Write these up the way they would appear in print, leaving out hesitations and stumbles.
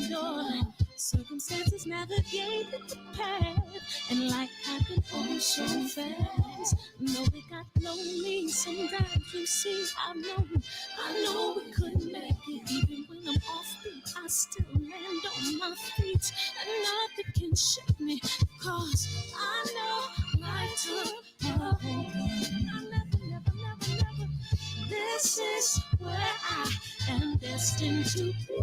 door. Circumstances navigated the path, and life happened all so fast. No, it got lonely sometimes. You see, I know we couldn't make it. Even when I'm offbeat, I still land on my feet, and nothing can shake me, 'cause I know life took a hold of me. I never. This is where I am destined to be.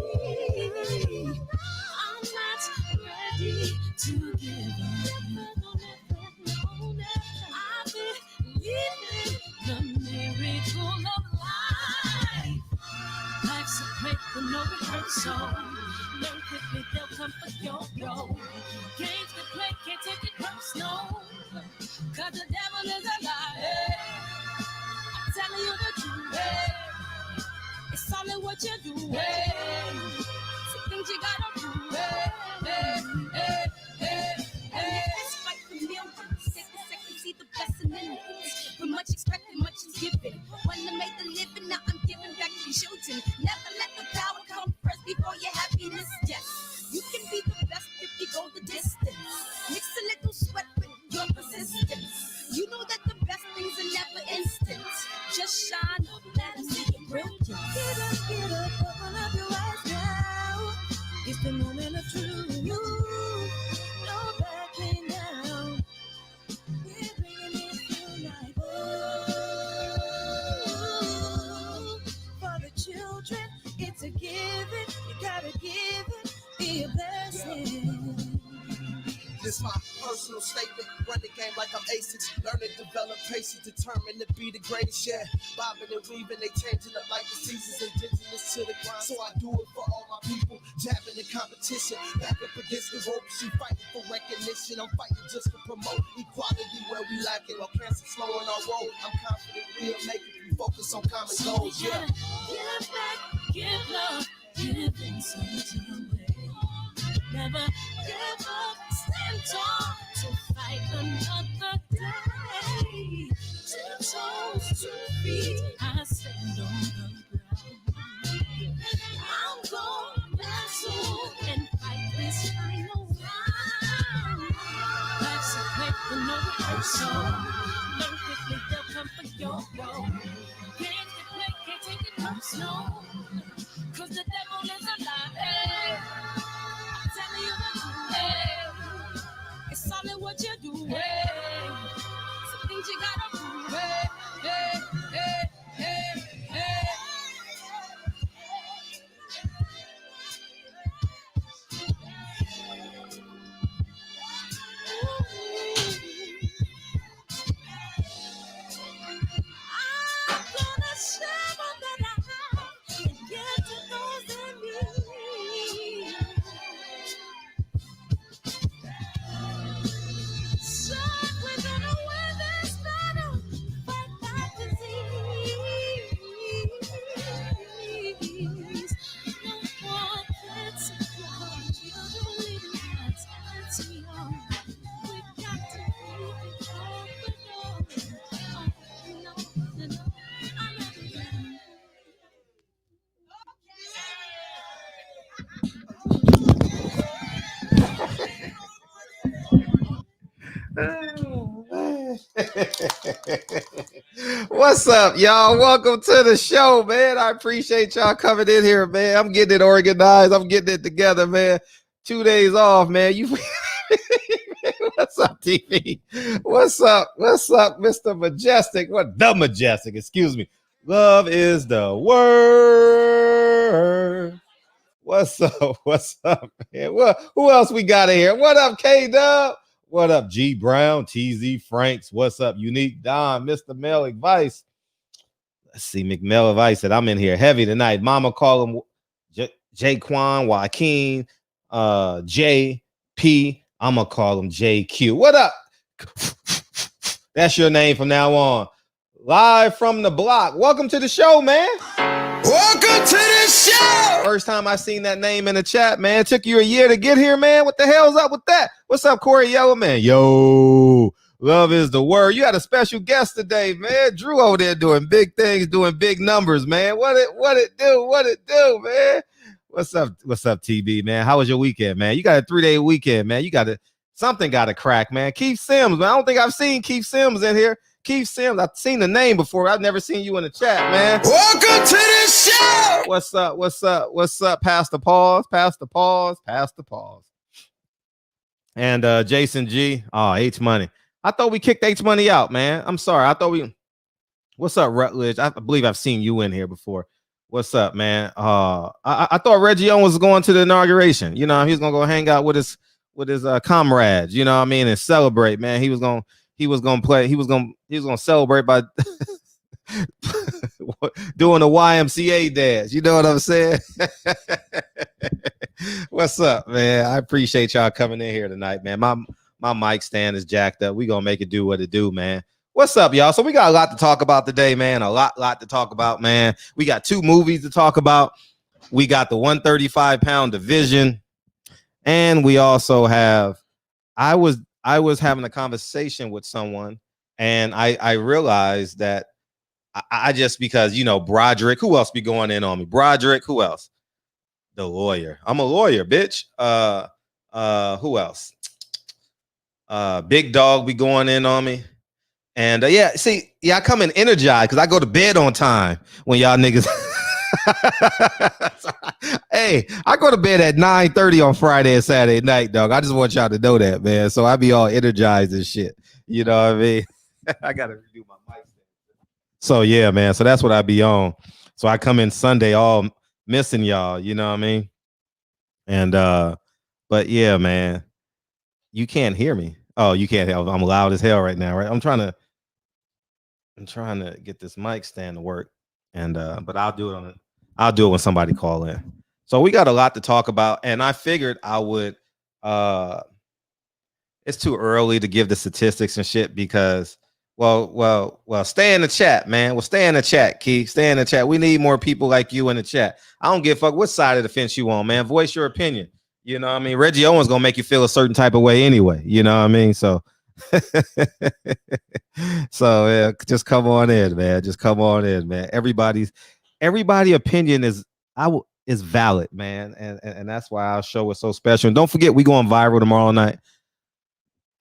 I'm not ready to give up. I believe in the miracle of life. Life's a break with no rehearsal. Learn quickly, they'll come for yo. Games to play, can't take it personal, 'cause the devil is a liar. I'm telling you the truth. It's all in what you do. Some things you gotta do. Fight for millions. Take a second, see the blessing in it. From much expected, much is given. Wanna make the living, now I'm giving back to children. Never let the power come first before your happiness. Yes, you can be the best if you go the distance. Mix a little sweat with your persistence. You know that the best things are never instant. Just shine, let them see your brilliance. Get up, open up your eyes now. It's the moment of truth. No backing down. We're bringing it through like for the children, it's a given. You gotta give it, be a blessing. This my personal statement. Run the game like I'm aces. Learn and develop patience, determined to be the greatest. Yeah, bobbing and weaving, they changing up like the seasons. Indigenous to the grind, so I do it for all my people. Jabbing the competition, back up against the rope. She fighting for recognition. I'm fighting just to promote equality where we lack it. While cancer slowing our road, I'm confident we'll make it. We focus on common goals. Yeah. Give back, give love, giving something away. Never give up, stand tall to fight another day. 2 toes, 2 feet, I stand on the ground. I'm gonna wrestle and fight this final round. Life's a break with no rehearsal. Learn quickly, they'll come for yo. Games to play, can't take it personal, 'cause the devil is a lie. Telling you the truth, it's all in what you do. Some things you gotta do. I'm gonna share all that I have and give to those in need. So we're gonna win this battle, fight that disease. No one can support you, don't leave me that's me on. We got to keep it open. No, I love you. What's up, y'all? Welcome to the show, man. I appreciate y'all coming in here, man. I'm getting it organized. I'm getting it together, man. 2 days off, man. What's up, TV? What's up, Mr. Majestic? What the Majestic? Excuse me. Love is the word. What's up, man? Who else we got in here? What up, K-Dub? What up, G Brown, TZ Franks? What's up, Unique Don, Mr. Mel Advice? Let's see, McMel Advice said I'm in here heavy tonight. Mama call him Jaquan, Joaquin, JP. I'm gonna call him JQ. What up? That's your name from now on. Live from the block. Welcome to the show, man. Welcome to the show. First time I seen that name in the chat, man. It took you a year to get here, man. What the hell's up with that? What's up, Corey Yellow, man? Yo, love is the word. You had a special guest today, man. Drew over there doing big things, doing big numbers, man. What it do, man? What's up, TB, man? How was your weekend, man? You got a 3-day weekend, man. You got to something got to crack, man. Keith Sims, man. I don't think I've seen Keith Sims in here. Keith Sims, I've seen the name before. I've never seen you in the chat, man. Welcome to the show. What's up? What's up? What's up? Pastor Pause. Pastor Pause. Pastor Pause. And Jason G. Oh, H Money. I thought we kicked H Money out, man. I'm sorry. I thought we. What's up, Rutledge? I believe I've seen you in here before. What's up, man? I thought Reggie Owens was going to the inauguration. You know, he was gonna go hang out with his comrades. You know what I mean, and celebrate, man. He was gonna play. He was gonna celebrate by doing a YMCA dance. You know what I'm saying? What's up, man? I appreciate y'all coming in here tonight, man. My mic stand is jacked up. We gonna make it do what it do, man. What's up, y'all? So we got a lot to talk about today, man. A lot to talk about, man. We got 2 movies to talk about. We got the 135-pound division, and we also have. I was having a conversation with someone, and I realized that I just, because, you know, Broderick. Who else be going in on me? Broderick. Who else? The lawyer. I'm a lawyer, bitch. Who else? Big Dog be going in on me. And I come in energized because I go to bed on time when y'all niggas. Hey, I go to bed at 9:30 on Friday and Saturday night, dog. I just want y'all to know that, man. So I be all energized and shit. You know what I mean? I gotta redo my mic. So yeah, man. So that's what I be on. So I come in Sunday all missing y'all. You know what I mean? And but yeah, man. You can't hear me. Oh, you can't hear. I'm loud as hell right now, right? I'm trying to get this mic stand to work, and but I'll do it when somebody call in. So we got a lot to talk about, and I figured I would. It's too early to give the statistics and shit because, well, stay in the chat, man. Well, stay in the chat, Keith. Stay in the chat. We need more people like you in the chat. I don't give a fuck what side of the fence you on, man. Voice your opinion. You know what I mean? Reggie Owens gonna make you feel a certain type of way anyway. You know what I mean? So. So yeah, just come on in, man. Just come on in, man. Everybody opinion is valid, man, and that's why our show is so special. And don't forget, we going viral tomorrow night.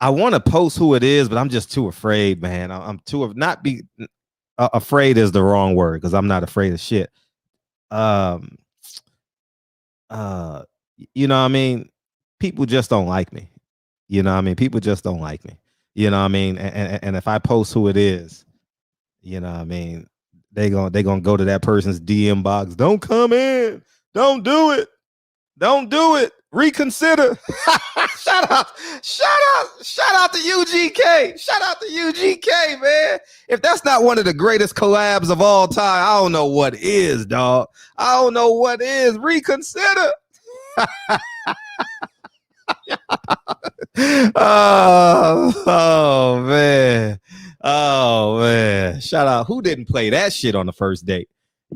I want to post who it is, but I'm just too afraid, man. I'm too afraid is the wrong word because I'm not afraid of shit. You know what I mean? People just don't like me. You know what I mean? People just don't like me. You know what I mean? And if I post who it is, you know what I mean, they gonna go to that person's DM box. Don't come in. Don't do it. Don't do it. Reconsider. Shout out to UGK. Shout out to UGK, man. If that's not one of the greatest collabs of all time, I don't know what is, dog. I don't know what is. Reconsider. Oh man. Shout out. Who didn't play that shit on the first date?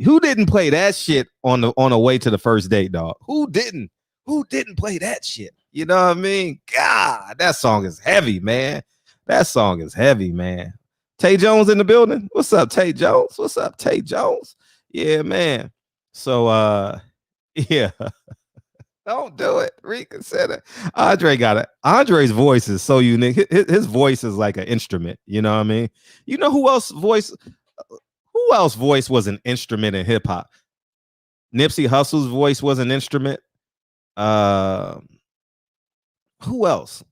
Who didn't play that shit on the way to the first date, dog? Who didn't play that shit? You know what I mean? God, that song is heavy, man. That song is heavy, man. Tay Jones in the building. What's up, Tay Jones? What's up, Tay Jones? Yeah, man. So yeah. Don't do it. Reconsider. Andre got it. Andre's voice is so unique. His voice is like an instrument. You know what I mean? You know who else voice was an instrument in hip hop? Nipsey Hussle's voice was an instrument. Who else?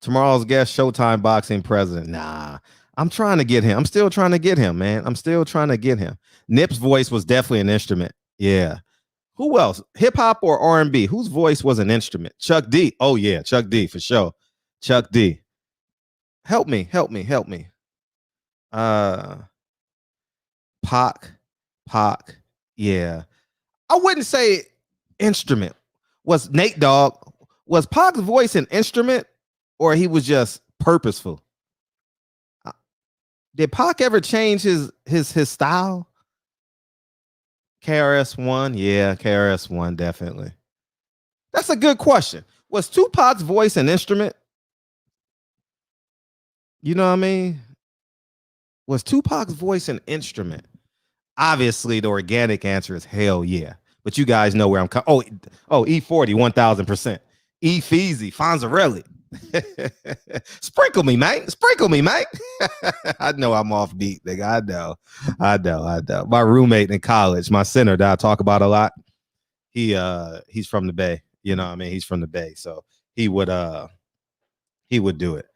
Tomorrow's guest, Showtime boxing president. Nah, I'm trying to get him. I'm still trying to get him, man. I'm still trying to get him. Nip's voice was definitely an instrument. Yeah. Who else? Hip hop or R&B? Whose voice was an instrument? Chuck D. Oh yeah, Chuck D for sure. Chuck D. Help me. Pac. Yeah. I wouldn't say instrument. Was Nate Dogg? Was Pac's voice an instrument, or he was just purposeful? Did Pac ever change his style? KRS-One, yeah, KRS-One, definitely. That's a good question. Was Tupac's voice an instrument? You know what I mean? Was Tupac's voice an instrument? Obviously, the organic answer is hell yeah. but you guys know where I'm coming. Oh, E40, 1000%. E Feezy, Fonzarelli. Sprinkle me, mate. Sprinkle me, mate. I know I'm off beat, nigga. I know. My roommate in college, my center that I talk about a lot, he's from the Bay. You know what I mean? He's from the Bay. So he would do it.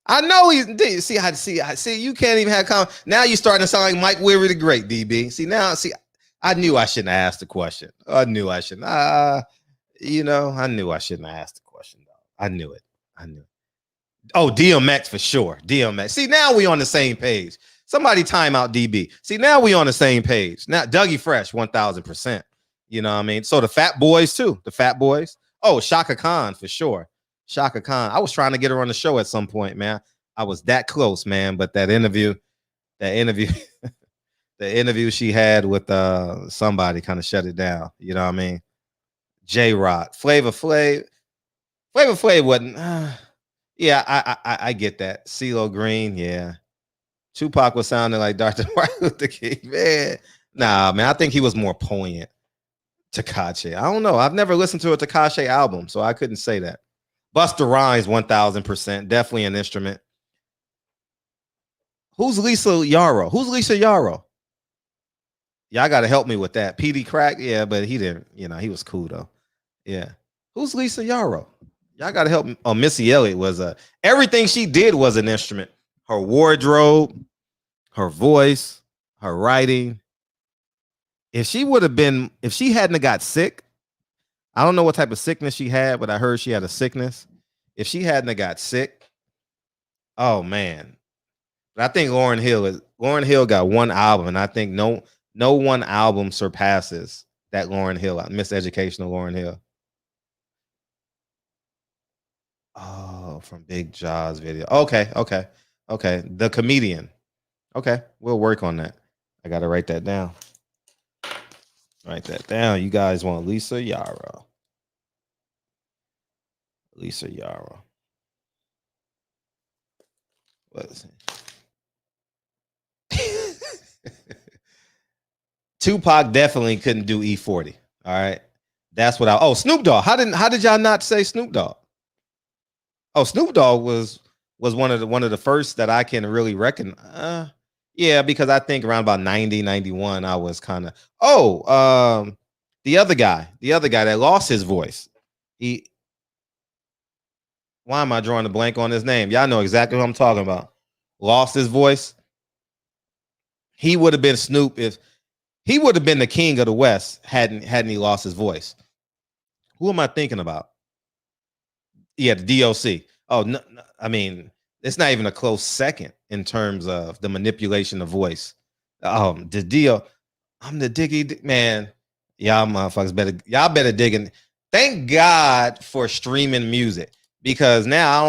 I know he's see you can't even have now you're starting to sound like Mike Weary the Great, DB. I knew I shouldn't have asked the question. I knew I shouldn't. I knew I shouldn't have asked the question, though. I knew it. Oh, DMX for sure. DMX. See, now we on the same page. Somebody time out DB. See, now we on the same page. Now Dougie Fresh, 1000%. You know what I mean? So the Fat Boys too. The Fat Boys. Oh, Shaka Khan for sure. Shaka Khan. I was trying to get her on the show at some point, man. I was that close, man. But that interview, the interview she had with somebody kind of shut it down. You know what I mean? J-Rock, Flavor Flav wasn't. Yeah, I get that. CeeLo Green, yeah. Tupac was sounding like Dr. Martin Luther King, man. Nah, man, I think he was more poignant. Tekashi, I don't know. I've never listened to a Tekashi album, so I couldn't say that. Busta Rhymes, 1000%, definitely an instrument. Who's Lisa Yarrow? Y'all got to help me with that. PD Crack, yeah, but he didn't. He was cool though. Yeah. Who's Lisa Yarrow? Y'all got to help me. Oh, Missy Elliott was everything she did was an instrument. Her wardrobe, her voice, her writing. If she hadn't got sick, I don't know what type of sickness she had, but I heard she had a sickness. If she hadn't got sick, oh man. But I think Lauryn Hill got one album, and I think no one album surpasses that Lauryn Hill, Miseducational Lauryn Hill. Oh, from Big Jaw's video. Okay. The Comedian. Okay, we'll work on that. I gotta write that down. You guys want Lisa Yarrow. What is it? Tupac definitely couldn't do E40. All right. That's what Snoop Dogg. How did y'all not say Snoop Dogg? Oh, Snoop Dogg was one of the first that I can really reckon. Yeah, because I think around about 90, 91, I was kind of the other guy that lost his voice. Why am I drawing a blank on his name? Y'all know exactly what I'm talking about. Lost his voice. He would have been Snoop if he would have been the king of the West hadn't he lost his voice. Who am I thinking about? Yeah, the DOC. Oh, no, I mean, it's not even a close second in terms of the manipulation of voice. I'm the diggy man. Y'all motherfuckers better dig in. Thank God for streaming music, because now I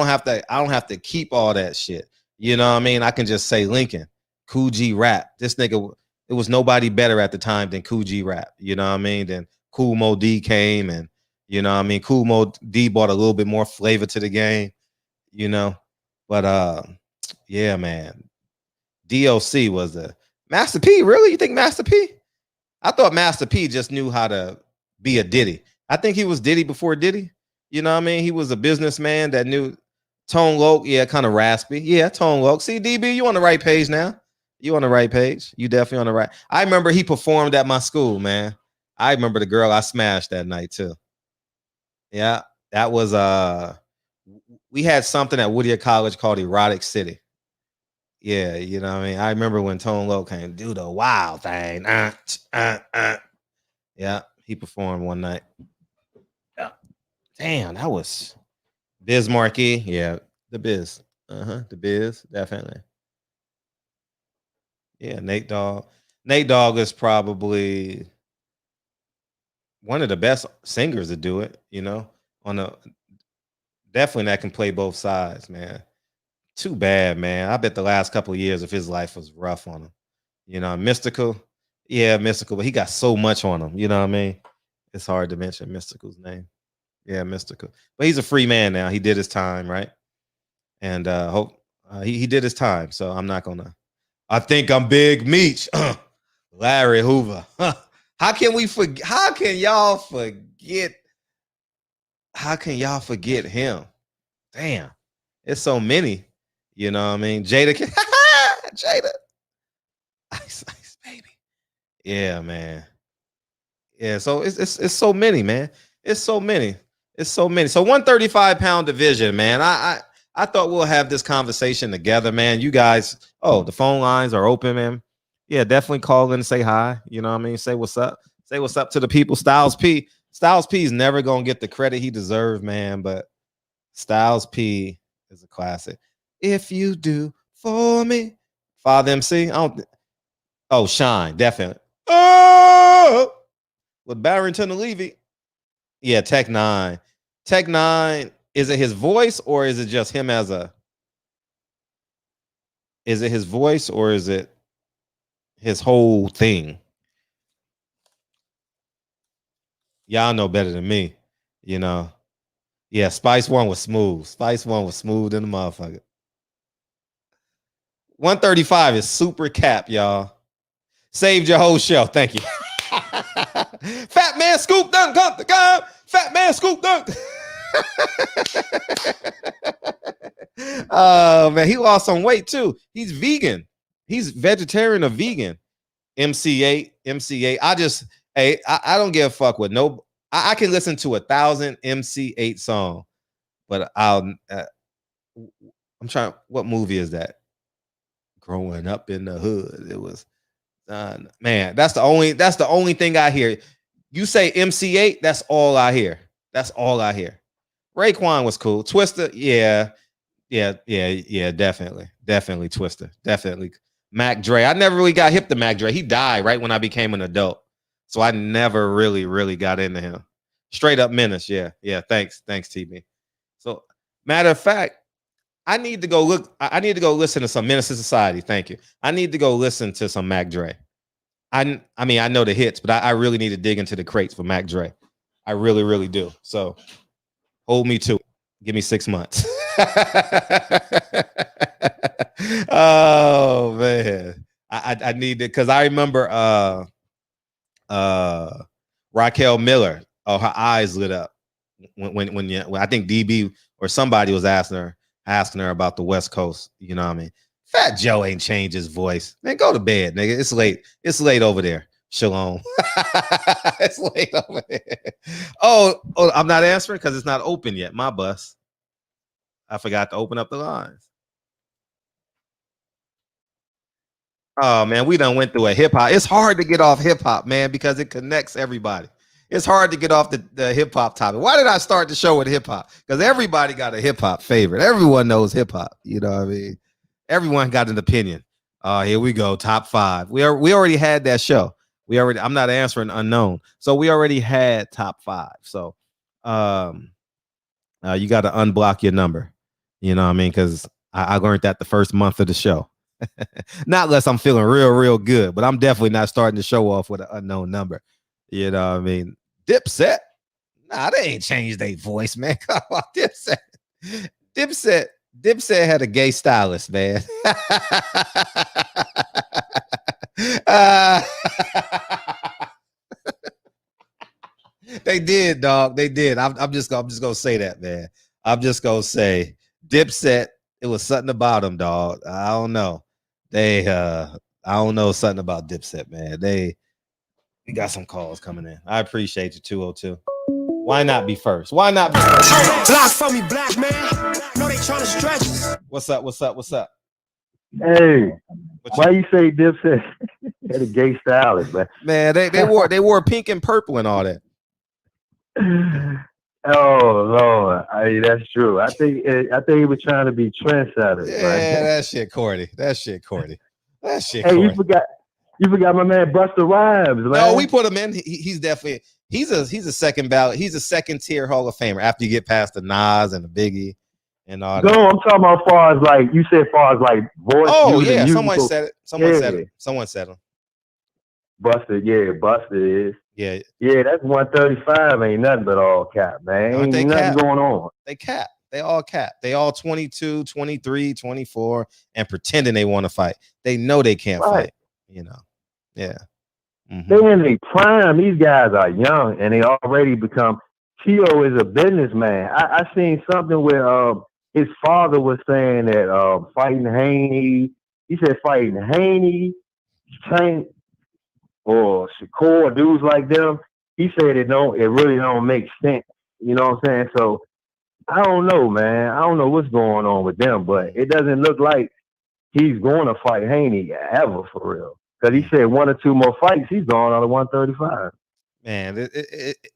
don't have to keep all that shit. You know what I mean? I can just say Lincoln, Cool G Rap. This nigga, it was nobody better at the time than Cool G Rap. You know what I mean? Then Cool Mo D came, and you know what I mean? Cool Mo D brought a little bit more flavor to the game, you know. But yeah, man. DOC was a Master P. Really? You think Master P? I thought Master P just knew how to be a Diddy. I think he was Diddy before Diddy. You know what I mean? He was a businessman that knew Tone Loc. Yeah, kind of raspy. Yeah, Tone Loc. See, DB, you on the right page now. You on the right page. You definitely on the right. I remember he performed at my school, man. I remember the girl I smashed that night too. Yeah, that was we had something at Whittier College called Erotic City. Yeah, you know what I mean? I remember when Tone Loc came, do the wild thing. Yeah, he performed one night. Yeah. Damn, that was Biz Markie. Yeah, the Biz. The Biz, definitely. Yeah, Nate Dogg. Nate Dogg is probably one of the best singers to do it, you know, definitely that can play both sides, man. Too bad, man. I bet the last couple of years of his life was rough on him. You know, Mystical. Yeah, Mystical, but he got so much on him. You know what I mean? It's hard to mention Mystical's name. Yeah, Mystical. But he's a free man now. He did his time, right? And he did his time. So I'm not gonna. I think I'm Big Meech. Larry Hoover. How can we forget? How can y'all forget? How can y'all forget him? Damn, it's so many. You know what I mean? Jada, Jada, Ice Ice Baby. Yeah, man. Yeah, so it's so many, man. It's so many. It's so many. So 135-pound division, man. I thought we'll have this conversation together, man. You guys, the phone lines are open, man. Yeah, definitely call in and say hi. You know what I mean? Say what's up. Say what's up to the people. Styles P. Styles P is never gonna get the credit he deserves, man. But Styles P is a classic. If you do for me, Father MC. Shine, definitely. Oh, with Barrington and Levy. Yeah, Tech Nine. Tech Nine, is it his voice or is it just him as a? Is it his voice or is it his whole thing? Y'all know better than me, you know. Yeah, Spice One was smooth. Spice One was smooth in the motherfucker. 135 is super cap, y'all. Saved your whole show. Thank you. Fat man Scoop Dunk, come the gun. Fat man Scoop Dunk. Oh man, he lost some weight too. He's vegan. He's vegetarian or vegan. MC8. I don't give a fuck with no. I can listen to 1,000 MC8 song, but I'm trying. What movie is that? Growing Up in the Hood. It was. Man, that's the only thing I hear. You say MC8, that's all I hear. That's all I hear. Raekwon was cool. Twister, yeah, definitely Twister, definitely. Mac Dre, I never really got hip to Mac Dre. He died right when I became an adult, so I never really got into him. Straight Up Menace, yeah. Thanks, TB. So, matter of fact, I need to go look. I need to go listen to some Menace to Society. Thank you. I need to go listen to some Mac Dre. I mean, I know the hits, but I really need to dig into the crates for Mac Dre. I really do. So hold me to it. Give me 6 months. Oh man. I need it because I remember Raquel Miller. Oh, her eyes lit up when I think DB or somebody was asking her about the West Coast. You know what I mean? Fat Joe ain't changed his voice. Man, go to bed, nigga. It's late. It's late over there. Shalom. It's late over there. Oh, I'm not answering because it's not open yet. My bus. I forgot to open up the lines. Oh man, we done went through a hip hop. It's hard to get off hip hop, man, because it connects everybody. It's hard to get off the hip hop topic. Why did I start the show with hip hop? Because everybody got a hip hop favorite. Everyone knows hip hop. You know what I mean? Everyone got an opinion. Here we go. Top 5. We already had that show. I'm not answering unknown. So we already had top 5. So you got to unblock your number. You know what I mean? Because I learned that the first month of the show. Not unless I'm feeling real good, but I'm definitely not starting to show off with an unknown number. You know what I mean? Dipset. Nah, they ain't changed their voice, man. Come on, Dipset had a gay stylist, man. They did, dog. They did. I'm just gonna say that, man. I'm just gonna say Dipset. It was something about them, dog. I don't know. I don't know something about Dipset, man. We got some calls coming in. I appreciate you, 202. Why not be first? Why not be first? Block for me, black man. No, they trying to stretch us. What's up? Hey, why you say Dipset had a gay stylist, man? Man, they wore pink and purple and all that. Oh Lord, that's true. I think he was trying to be trendsetter. Yeah, right? that shit corny. Hey, you forgot my man Busta Rhymes, man. No, we put him in. He's definitely he's a second ballot. He's a second tier Hall of Famer after you get past the Nas and the Biggie and all that. No, I'm talking about far as like you said, far as like voice. Oh yeah, someone said it. Someone said him. Busta is. Yeah, that's 135. Ain't nothing but all cap, man. Ain't nothing going on. They cap. They all cap. They all 22, 23, 24, and pretending they want to fight. They know they can't fight. You know. Yeah. They in their prime. These guys are young and they already become. Tio is a businessman. I seen something where his father was saying that fighting Haney. He said fighting Haney, Tank, or Shakur, dudes like them. He said it really don't make sense. You know what I'm saying? So I don't know, man. I don't know what's going on with them, but it doesn't look like he's going to fight Haney ever for real. Because he said 1 or 2 more fights, he's going on to 135. Man,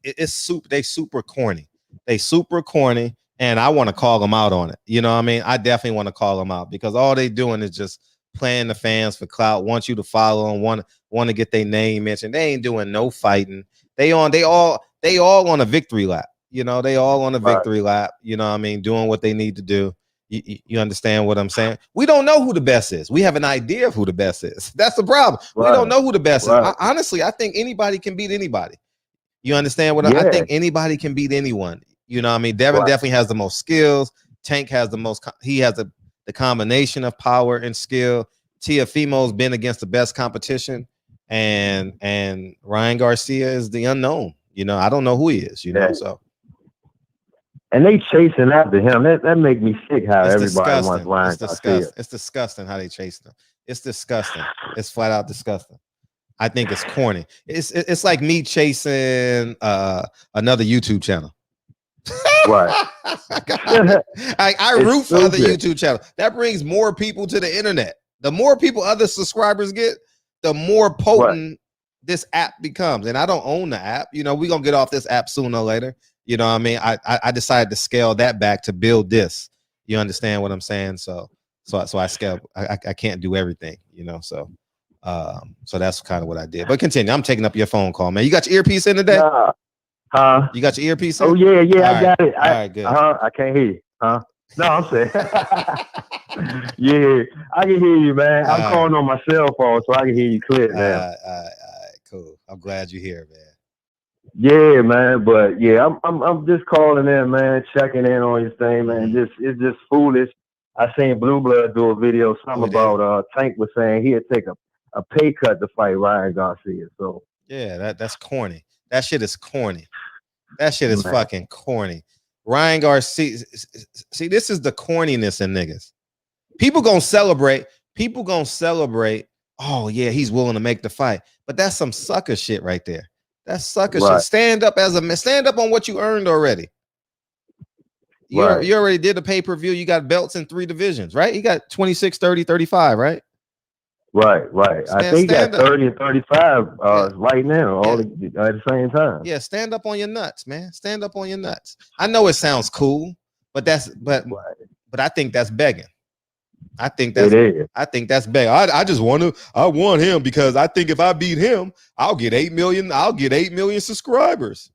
it's they super corny. They super corny, and I want to call them out on it. You know what I mean? I definitely want to call them out because all they doing is just playing the fans for clout, want you to follow them, want to get their name mentioned. They ain't doing no fighting. They all on a victory lap. You know, they all on a victory lap. You know what I mean? Doing what they need to do. You understand what I'm saying? We don't know who the best is. We have an idea of who the best is. That's the problem. We don't know who the best is. Honestly, I think anybody can beat anybody. You understand what I think? Anybody can beat anyone. You know what I mean? Devin definitely has the most skills. Tank has the most. He has the combination of power and skill. Teofimo's been against the best competition, and Ryan Garcia is the unknown. You know, I don't know who he is. You know, so. And they chasing after him. That make me sick how everybody wants Ryan Garcia. It's disgusting how they chase them. It's disgusting. It's flat out disgusting. I think it's corny. It's like me chasing another YouTube channel. Right. I root for other YouTube channels. That brings more people to the internet. The more people other subscribers get, the more potent this app becomes. And I don't own the app. You know, we're gonna get off this app sooner or later. You know what I mean? I decided to scale that back to build this. You understand what I'm saying? So I scale. I can't do everything, you know. So that's kind of what I did. But continue. I'm taking up your phone call, man. You got your earpiece in today? You got your earpiece in? Oh yeah, I got it. All right, good. I can't hear you. No, I'm saying. Yeah, I can hear you, man. I'm calling on my cell phone, so I can hear you clear now. All right, cool. I'm glad you're here, man. Yeah, man, but yeah, I'm just calling in, man, checking in on your thing, man. It's just foolish. I seen Blue Blood do a video, something about Tank was saying he'd take a pay cut to fight Ryan Garcia. So yeah, that's corny. That shit is corny. That shit is fucking corny. Ryan Garcia. See, this is the corniness in niggas. People gonna celebrate. Oh yeah, he's willing to make the fight, but that's some sucker shit right there. That's sucker shit. Stand up on what you earned already. You already did a pay-per-view. You got belts in 3 divisions, right? You got 26, 30, 35, right? Right. I think he got 30 and 35 right now, all at the same time. Yeah, stand up on your nuts, man. Stand up on your nuts. I know it sounds cool, but I think that's begging. I think that's begging. I want him because I think if I beat him, I'll get 8 million. I'll get 8 million subscribers.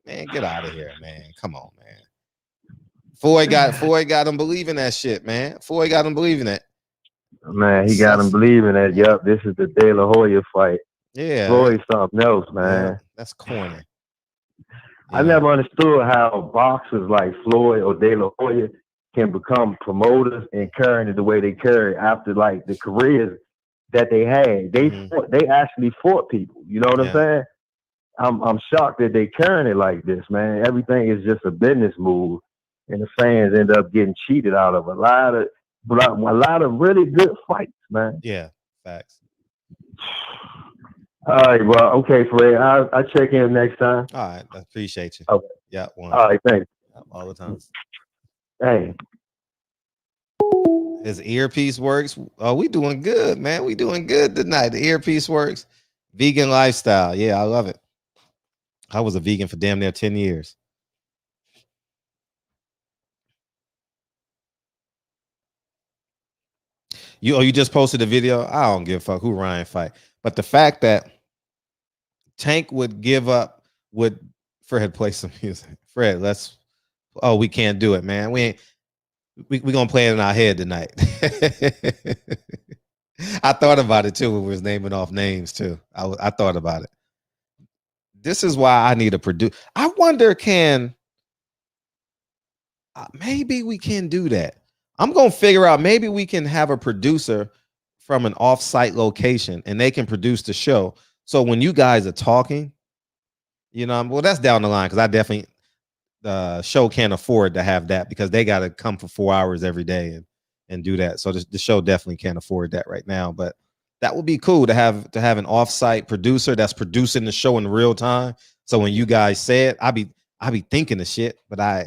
Man, get out of here, man. Come on, man. Floyd got him believing that shit, man. Floyd got him believing it. Man, he got him believing that. Yep, this is the De La Hoya fight. Yeah, Floyd's something else, man. Yeah, that's corny. I never understood how boxers like Floyd or De La Hoya can become promoters and carrying it the way they carry after like the careers that they had. They actually fought people. You know what I'm saying? I'm shocked that they carrying it like this, man. Everything is just a business move, and the fans end up getting cheated out of a lot of really good fights, man. Yeah, facts. All right, well, okay, Fred. I'll check in next time. All right, I appreciate you. Okay. Yeah, all right, thanks. All the time. Hey. His earpiece works. Oh, we doing good, man. We doing good tonight. The earpiece works. Vegan lifestyle. Yeah, I love it. I was a vegan for damn near 10 years. You just posted a video. I don't give a fuck who Ryan fight. But the fact that Tank would give up, Fred play some music. Fred, we can't do it, man. We gonna play it in our head tonight. I thought about it too when we was naming off names too. I thought about it. This is why I need a producer. I wonder, maybe we can do that. I'm gonna figure out, maybe we can have a producer from an off-site location and they can produce the show So when you guys are talking, well, that's down the line because I definitely the show can't afford to have that because they got to come for 4 hours every day and do that. So the show definitely can't afford that right now. But that would be cool to have an offsite producer that's producing the show in real time. So when you guys say it, I be thinking of shit, but I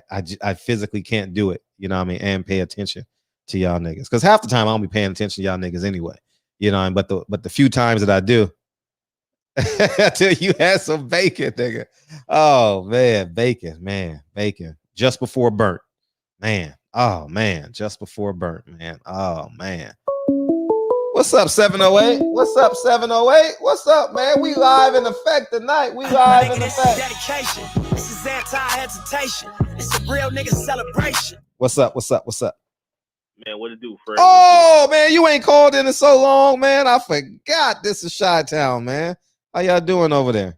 physically can't do it. You know what I mean? And pay attention to y'all niggas because half the time I don't be paying attention to y'all niggas anyway. But the few times that I do. Until you had some bacon, nigga. Oh man, bacon. Just before burnt. Man. Oh man, just before burnt, man. Oh man. What's up, 708? What's up, 708? What's up, man? We live in effect tonight. We live in effect. Dedication. This is anti-hesitation. It's a real nigga celebration. What's up? Man, what to do, Fred? Oh man, you ain't called in so long, man. I forgot this is Chi-Town, man. How y'all doing over there?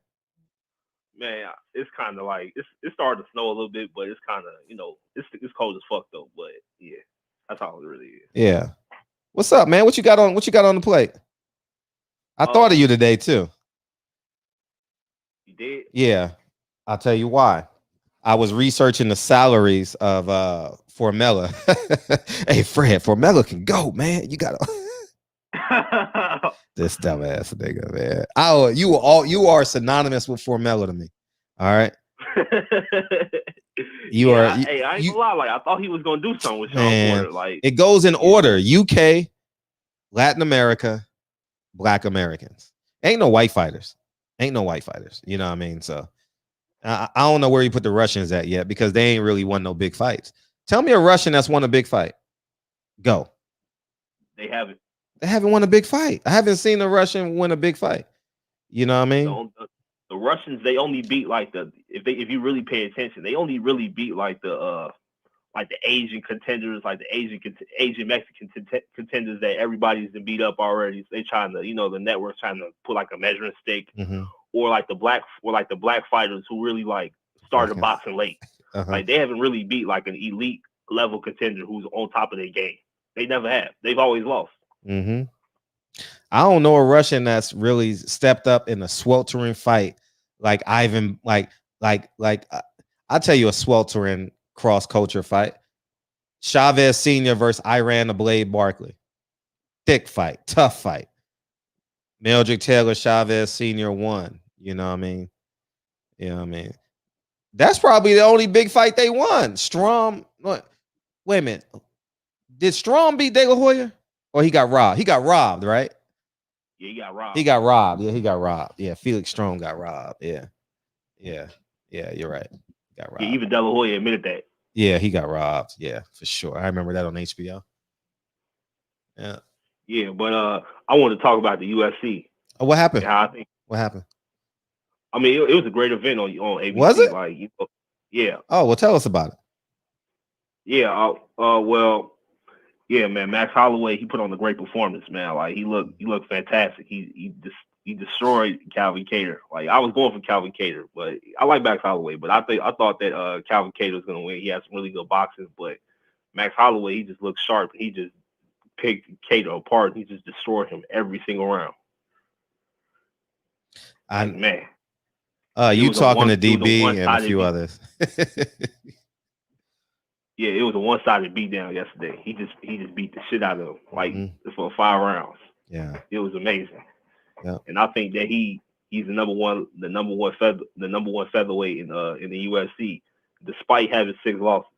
Man, it's kind of like it's starting to snow a little bit, but it's kind of it's cold as fuck though. But yeah, that's all it really is. Yeah. What's up, man? What you got on the plate? I thought of you today too. You did? Yeah. I'll tell you why. I was researching the salaries of Formella. Hey, Fred, Formella can go, man. You gotta. This dumbass nigga, man. You are synonymous with Formella to me. All right. Hey, I ain't gonna lie. Like I thought he was gonna do something with Sean Porter. Like it goes in order: UK, Latin America, Black Americans. Ain't no white fighters. You know what I mean? So I don't know where you put the Russians at yet because they ain't really won no big fights. Tell me a Russian that's won a big fight. Go. They haven't. They haven't won a big fight. I haven't seen a Russian win a big fight. You know what I mean? The Russians, they only beat like if you really pay attention, they only really beat like the Asian contenders, like the Asian Mexican contenders that everybody's been beat up already. They trying to, the network's trying to put like a measuring stick, or like the black fighters who really like started boxing late. Like they haven't really beat like an elite level contender who's on top of their game. They never have. They've always lost. I don't know a Russian that's really stepped up in a sweltering fight like Ivan. I'll tell you a sweltering cross culture fight. Chavez Sr. versus Iran the Blade Barkley. Thick fight, tough fight. Mildred Taylor Chavez Sr. won. You know what I mean? That's probably the only big fight they won. Strom. Wait a minute. Did Strom beat De La Hoya? Or he got robbed? He got robbed, right? Yeah, he got robbed. Yeah, he got robbed. Yeah, Felix Strom got robbed. Yeah, you're right. Got robbed. Yeah, even De La Hoya admitted that. Yeah, he got robbed. Yeah, for sure. I remember that on HBO. Yeah. Yeah, but I want to talk about the UFC. Oh, what happened? What happened? I mean, it was a great event on ABC. Was it? Like, yeah. Oh, well, tell us about it. Yeah. Well. Yeah, man. Max Holloway, he put on a great performance, man. Like he looked fantastic. He destroyed Calvin Kattar. Like I was going for Calvin Kattar, but I like Max Holloway. But I thought that Calvin Kattar was gonna win. He had some really good boxing, but Max Holloway, he just looked sharp. He just picked Kattar apart. He just destroyed him every single round. Man. You talking to DB and a few others. Yeah, it was a one-sided beatdown yesterday. He just beat the shit out of him like for 5 rounds. Yeah, it was amazing. Yeah, and I think that he's the number one featherweight in the UFC, despite having 6 losses.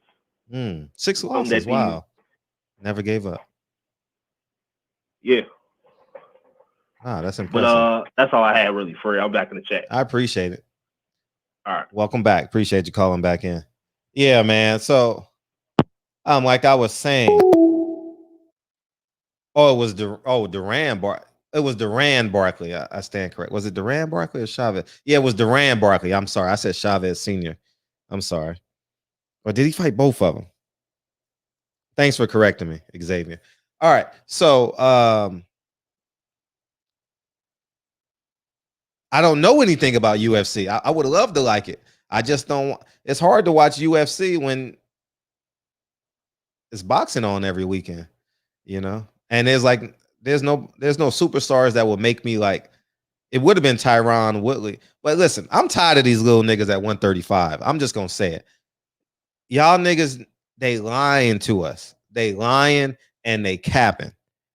6 losses. Wow, never gave up. Yeah. Ah, that's impressive. But that's all I had really for you. I'm back in the chat. I appreciate it. All right, welcome back. Appreciate you calling back in. Yeah, man. So. Like I was saying, it was Duran Barkley. I stand correct. Was it Duran Barkley or Chavez? Yeah, it was Duran Barkley. I'm sorry. I said Chavez Sr. I'm sorry. Or did he fight both of them? Thanks for correcting me, Xavier. All right. So I don't know anything about UFC. I would love to like it. I just don't. It's hard to watch UFC when it's boxing on every weekend, and there's no superstars that will make me like, It would have been Tyron Woodley. But listen, I'm tired of these little niggas at 135. I'm just gonna say it. Y'all niggas, they lying to us. They lying and they capping.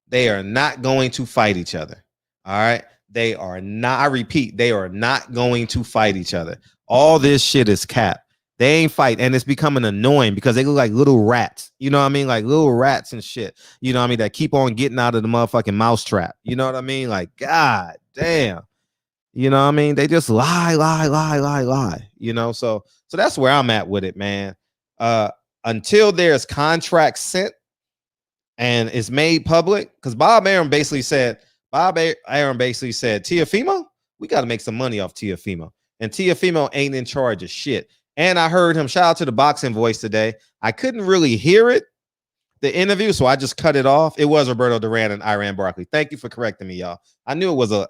They are not going to fight each other. All right. They are not, I repeat, they are not going to fight each other. All this shit is cap. They ain't fight, and it's becoming annoying because they look like little rats. You know what I mean? Like little rats and shit. You know what I mean? That keep on getting out of the motherfucking mousetrap. You know what I mean? Like, God damn. You know what I mean? They just lie. You know, so that's where I'm at with it, man. Until there's contracts sent and it's made public, because Bob Arum basically said, Tiafimo, we got to make some money off Tiafimo. And Tiafimo ain't in charge of shit. And I heard him, shout out to the Boxing Voice today. I couldn't really hear it, the interview, so I just cut it off. It was Roberto Duran and Iran Barkley. Thank you for correcting me, y'all. I knew it was a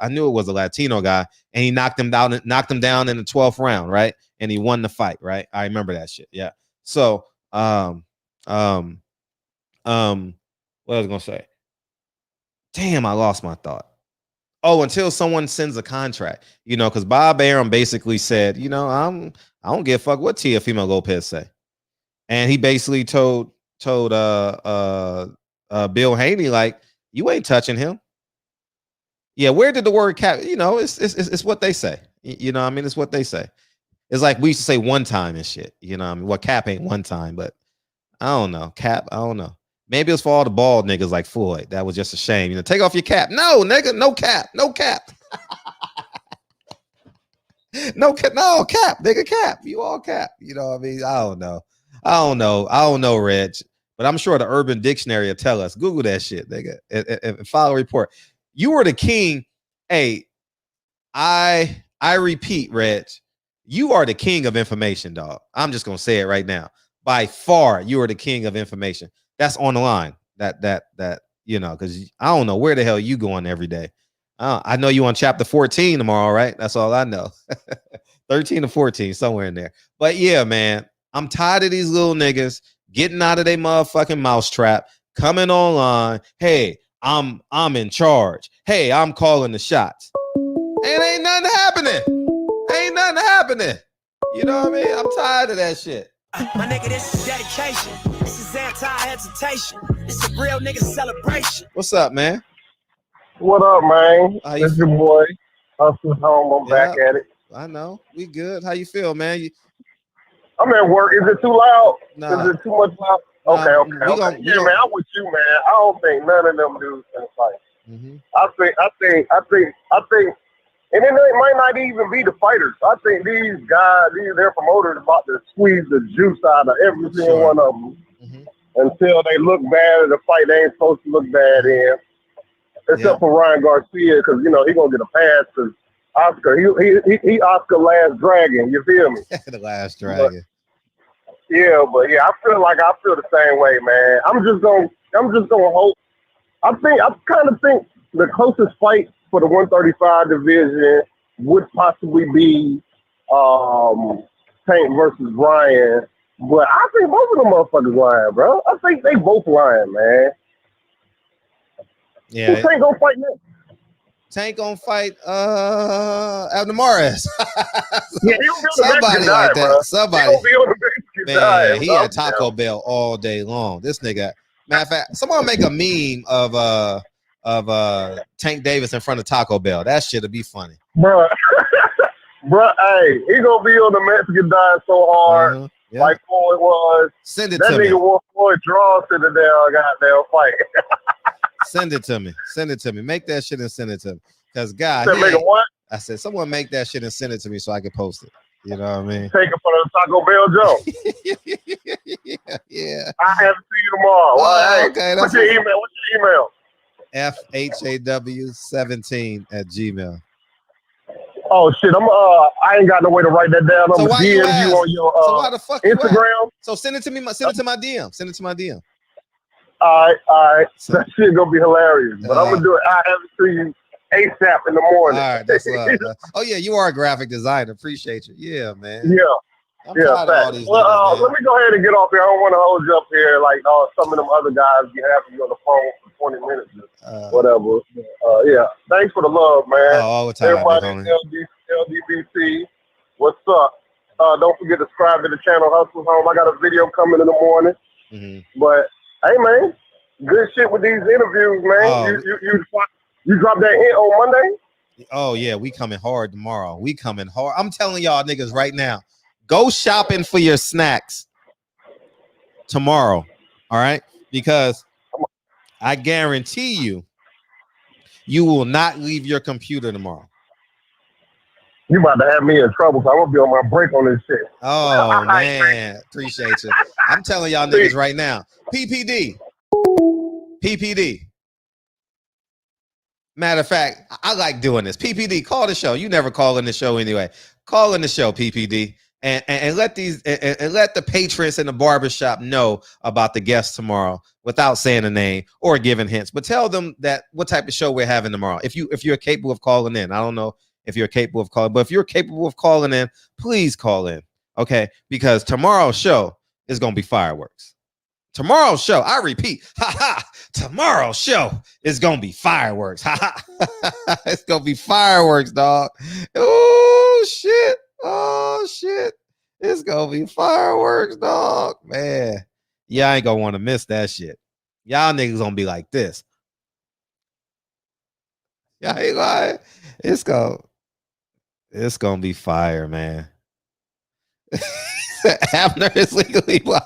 Latino guy, and he knocked him down in the 12th round, right? And he won the fight, right? I remember that shit. Yeah. So, what was I gonna say? Damn, I lost my thought. Oh, until someone sends a contract, you know, because Bob Arum basically said, you know, I don't give a fuck what Teofimo Lopez say, and he basically told Bill Haney, like, you ain't touching him. Yeah, where did the word cap? You know, it's what they say. You know what I mean? It's what they say. It's like we used to say one time and shit. You know what I mean? Well, cap ain't one time, but I don't know. Cap, I don't know. Maybe it's for all the bald niggas like Floyd. That was just a shame. You know, take off your cap. No, nigga, no cap. No cap. No cap, nigga, cap. You all cap. You know what I mean? I don't know, Reg. But I'm sure the Urban Dictionary will tell us. Google that shit, nigga, and file a report. You were the king. Hey, I repeat, Reg, you are the king of information, dog. I'm just gonna say it right now. By far, you are the king of information. That's on the line. That you know, because I don't know where the hell you going every day. I know you on chapter 14 tomorrow, right? That's all I know. 13 to 14, somewhere in there. But yeah, man, I'm tired of these little niggas getting out of their motherfucking mousetrap, coming online. Hey, I'm in charge. Hey, I'm calling the shots. And ain't nothing happening. You know what I mean? I'm tired of that shit. My nigga, this is dedication. This is anti-hesitation. This is a real nigga celebration. What's up, man? What up, man? This is your boy. Hustling home. I'm back at it. I know. We good. How you feel, man? I'm at work. Is it too loud? Nah. Is it too much loud? Okay. Yeah, man, I'm with you, man. I don't think none of them dudes can fight. Mm-hmm. I think, and then it might not even be the fighters. I think these guys, their promoters, about to squeeze the juice out of every single one of them until they look bad in the fight they ain't supposed to look bad in. Except for Ryan Garcia, because you know he gonna get a pass because Oscar, he Oscar Last Dragon. You feel me? The Last Dragon. But I feel the same way, man. I'm just gonna hope. I kind of think the closest fight for the 135 division would possibly be Tank versus Ryan, but I think both of them motherfuckers lying, bro. I think they both lying, man. Yeah. Who Tank gonna fight next? Tank gonna fight Abner Mares. Somebody like that. Somebody. Man, he had Taco Bell all day long. This nigga. Matter of fact, someone make a meme of Tank Davis in front of Taco Bell. That shit'll be funny. Bro, hey, he gonna be on the Mexican diet so hard, like Floyd was. Send it that to nigga me. want Floyd draws to the goddamn fight. Send it to me. Make that shit and send it to me. Because God, make a what? I said, someone make that shit and send it to me so I can post it. You know what I mean? Take it for the Taco Bell Joe. Yeah. I have to see you tomorrow. Oh, okay. What's your email? FHAW17@gmail. Oh shit! I ain't got no way to write that down. So why you DM you on your why the fuck Instagram. So send it to me. Send it to my DM. Send it to my DM. All right. That shit gonna be hilarious. But I'm gonna do it. I have to see you ASAP in the morning. All right, that's love. Oh yeah, you are a graphic designer. Appreciate you. Yeah, man. Yeah. I'm Yeah, tired of all facts. these Well, niggas, let man. me go ahead and get off here. I don't want to hold you up here like some of them other guys be having you on the phone for 20 minutes or whatever. Yeah, thanks for the love, man. All the time, big Everybody, homie. LDBC, what's up? Don't forget to subscribe to the channel Hustle Home. I got a video coming in the morning. But hey, man, good shit with these interviews, man. You dropped that hit on Monday? Oh yeah, we coming hard tomorrow. We coming hard. I'm telling y'all niggas right now, go shopping for your snacks tomorrow. All right, because I guarantee you will not leave your computer tomorrow. You about to have me in trouble, so I'm gonna be on my break on this shit. Oh man, appreciate you. I'm telling y'all niggas right now. PPD. Matter of fact, I like doing this. PPD, call the show. You never call in the show anyway. Call in the show, PPD, and let the patrons in the barbershop know about the guests tomorrow without saying a name or giving hints. But tell them that what type of show we're having tomorrow. If you're capable of calling in, I don't know if you're capable of calling, but if you're capable of calling in, please call in, okay? Because tomorrow's show is gonna be fireworks. Tomorrow's show, I repeat, tomorrow's show is gonna be fireworks. It's gonna be fireworks, dog. Oh shit. It's gonna be fireworks, dog. Man, y'all ain't gonna want to miss that shit. Y'all niggas gonna be like this. Y'all ain't lying. It's gonna be fire, man. Abner is legally blind.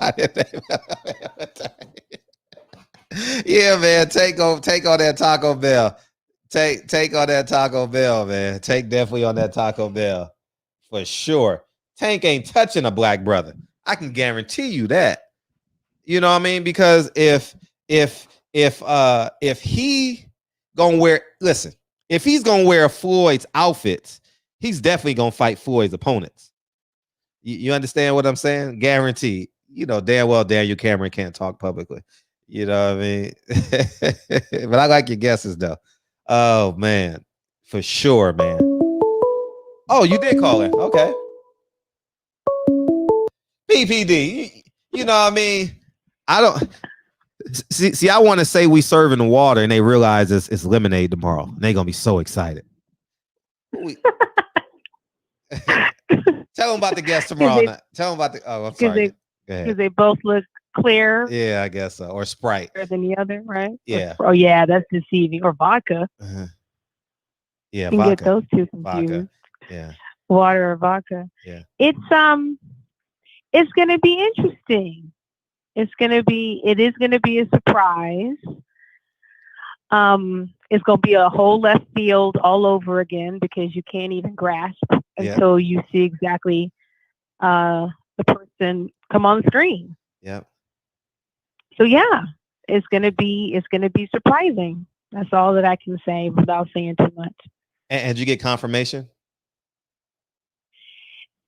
Yeah, man. Take on that Taco Bell. Take on that Taco Bell, man. Take definitely on that Taco Bell for sure. Tank ain't touching a black brother. I can guarantee you that. You know what I mean? Because if he gonna wear, listen, if he's gonna wear Floyd's outfits, he's definitely gonna fight Floyd's opponents. You understand what I'm saying? Guaranteed. You know damn well Daniel Cameron can't talk publicly. You know what I mean? But I like your guesses though. Oh man, for sure, man. Oh, you did call in. Okay. PPD. You know what I mean? I don't see. I want to say we serving water, and they realize it's lemonade tomorrow. And they're gonna be so excited. Tell them about the guest tomorrow night. Tell them about the. Oh, I'm sorry. Because they both look clear. Yeah, I guess so. Or Sprite. Than the other, right? Yeah. Oh, yeah, that's deceiving. Or vodka. Yeah, you can vodka. get those two confused. Vodka. Yeah. Water or vodka. Yeah. It's gonna be interesting. It is gonna be a surprise. It's gonna be a whole left field all over again because you can't even grasp until you see exactly the person come on screen. Yep. So yeah, it's gonna be surprising. That's all that I can say without saying too much. And did you get confirmation?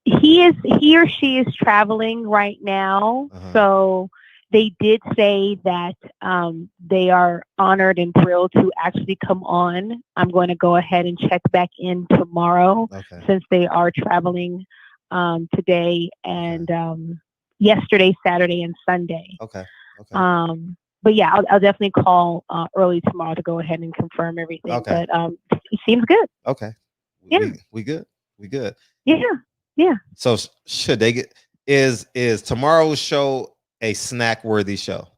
He or she is traveling right now. So they did say that they are honored and thrilled to actually come on. I'm going to go ahead and check back in tomorrow since they are traveling today and yesterday, Saturday, and Sunday. Okay. But yeah, I'll definitely call early tomorrow to go ahead and confirm everything. Okay. But it seems good. Okay. Yeah. We good. Yeah. So should they get is tomorrow's show a snack worthy show?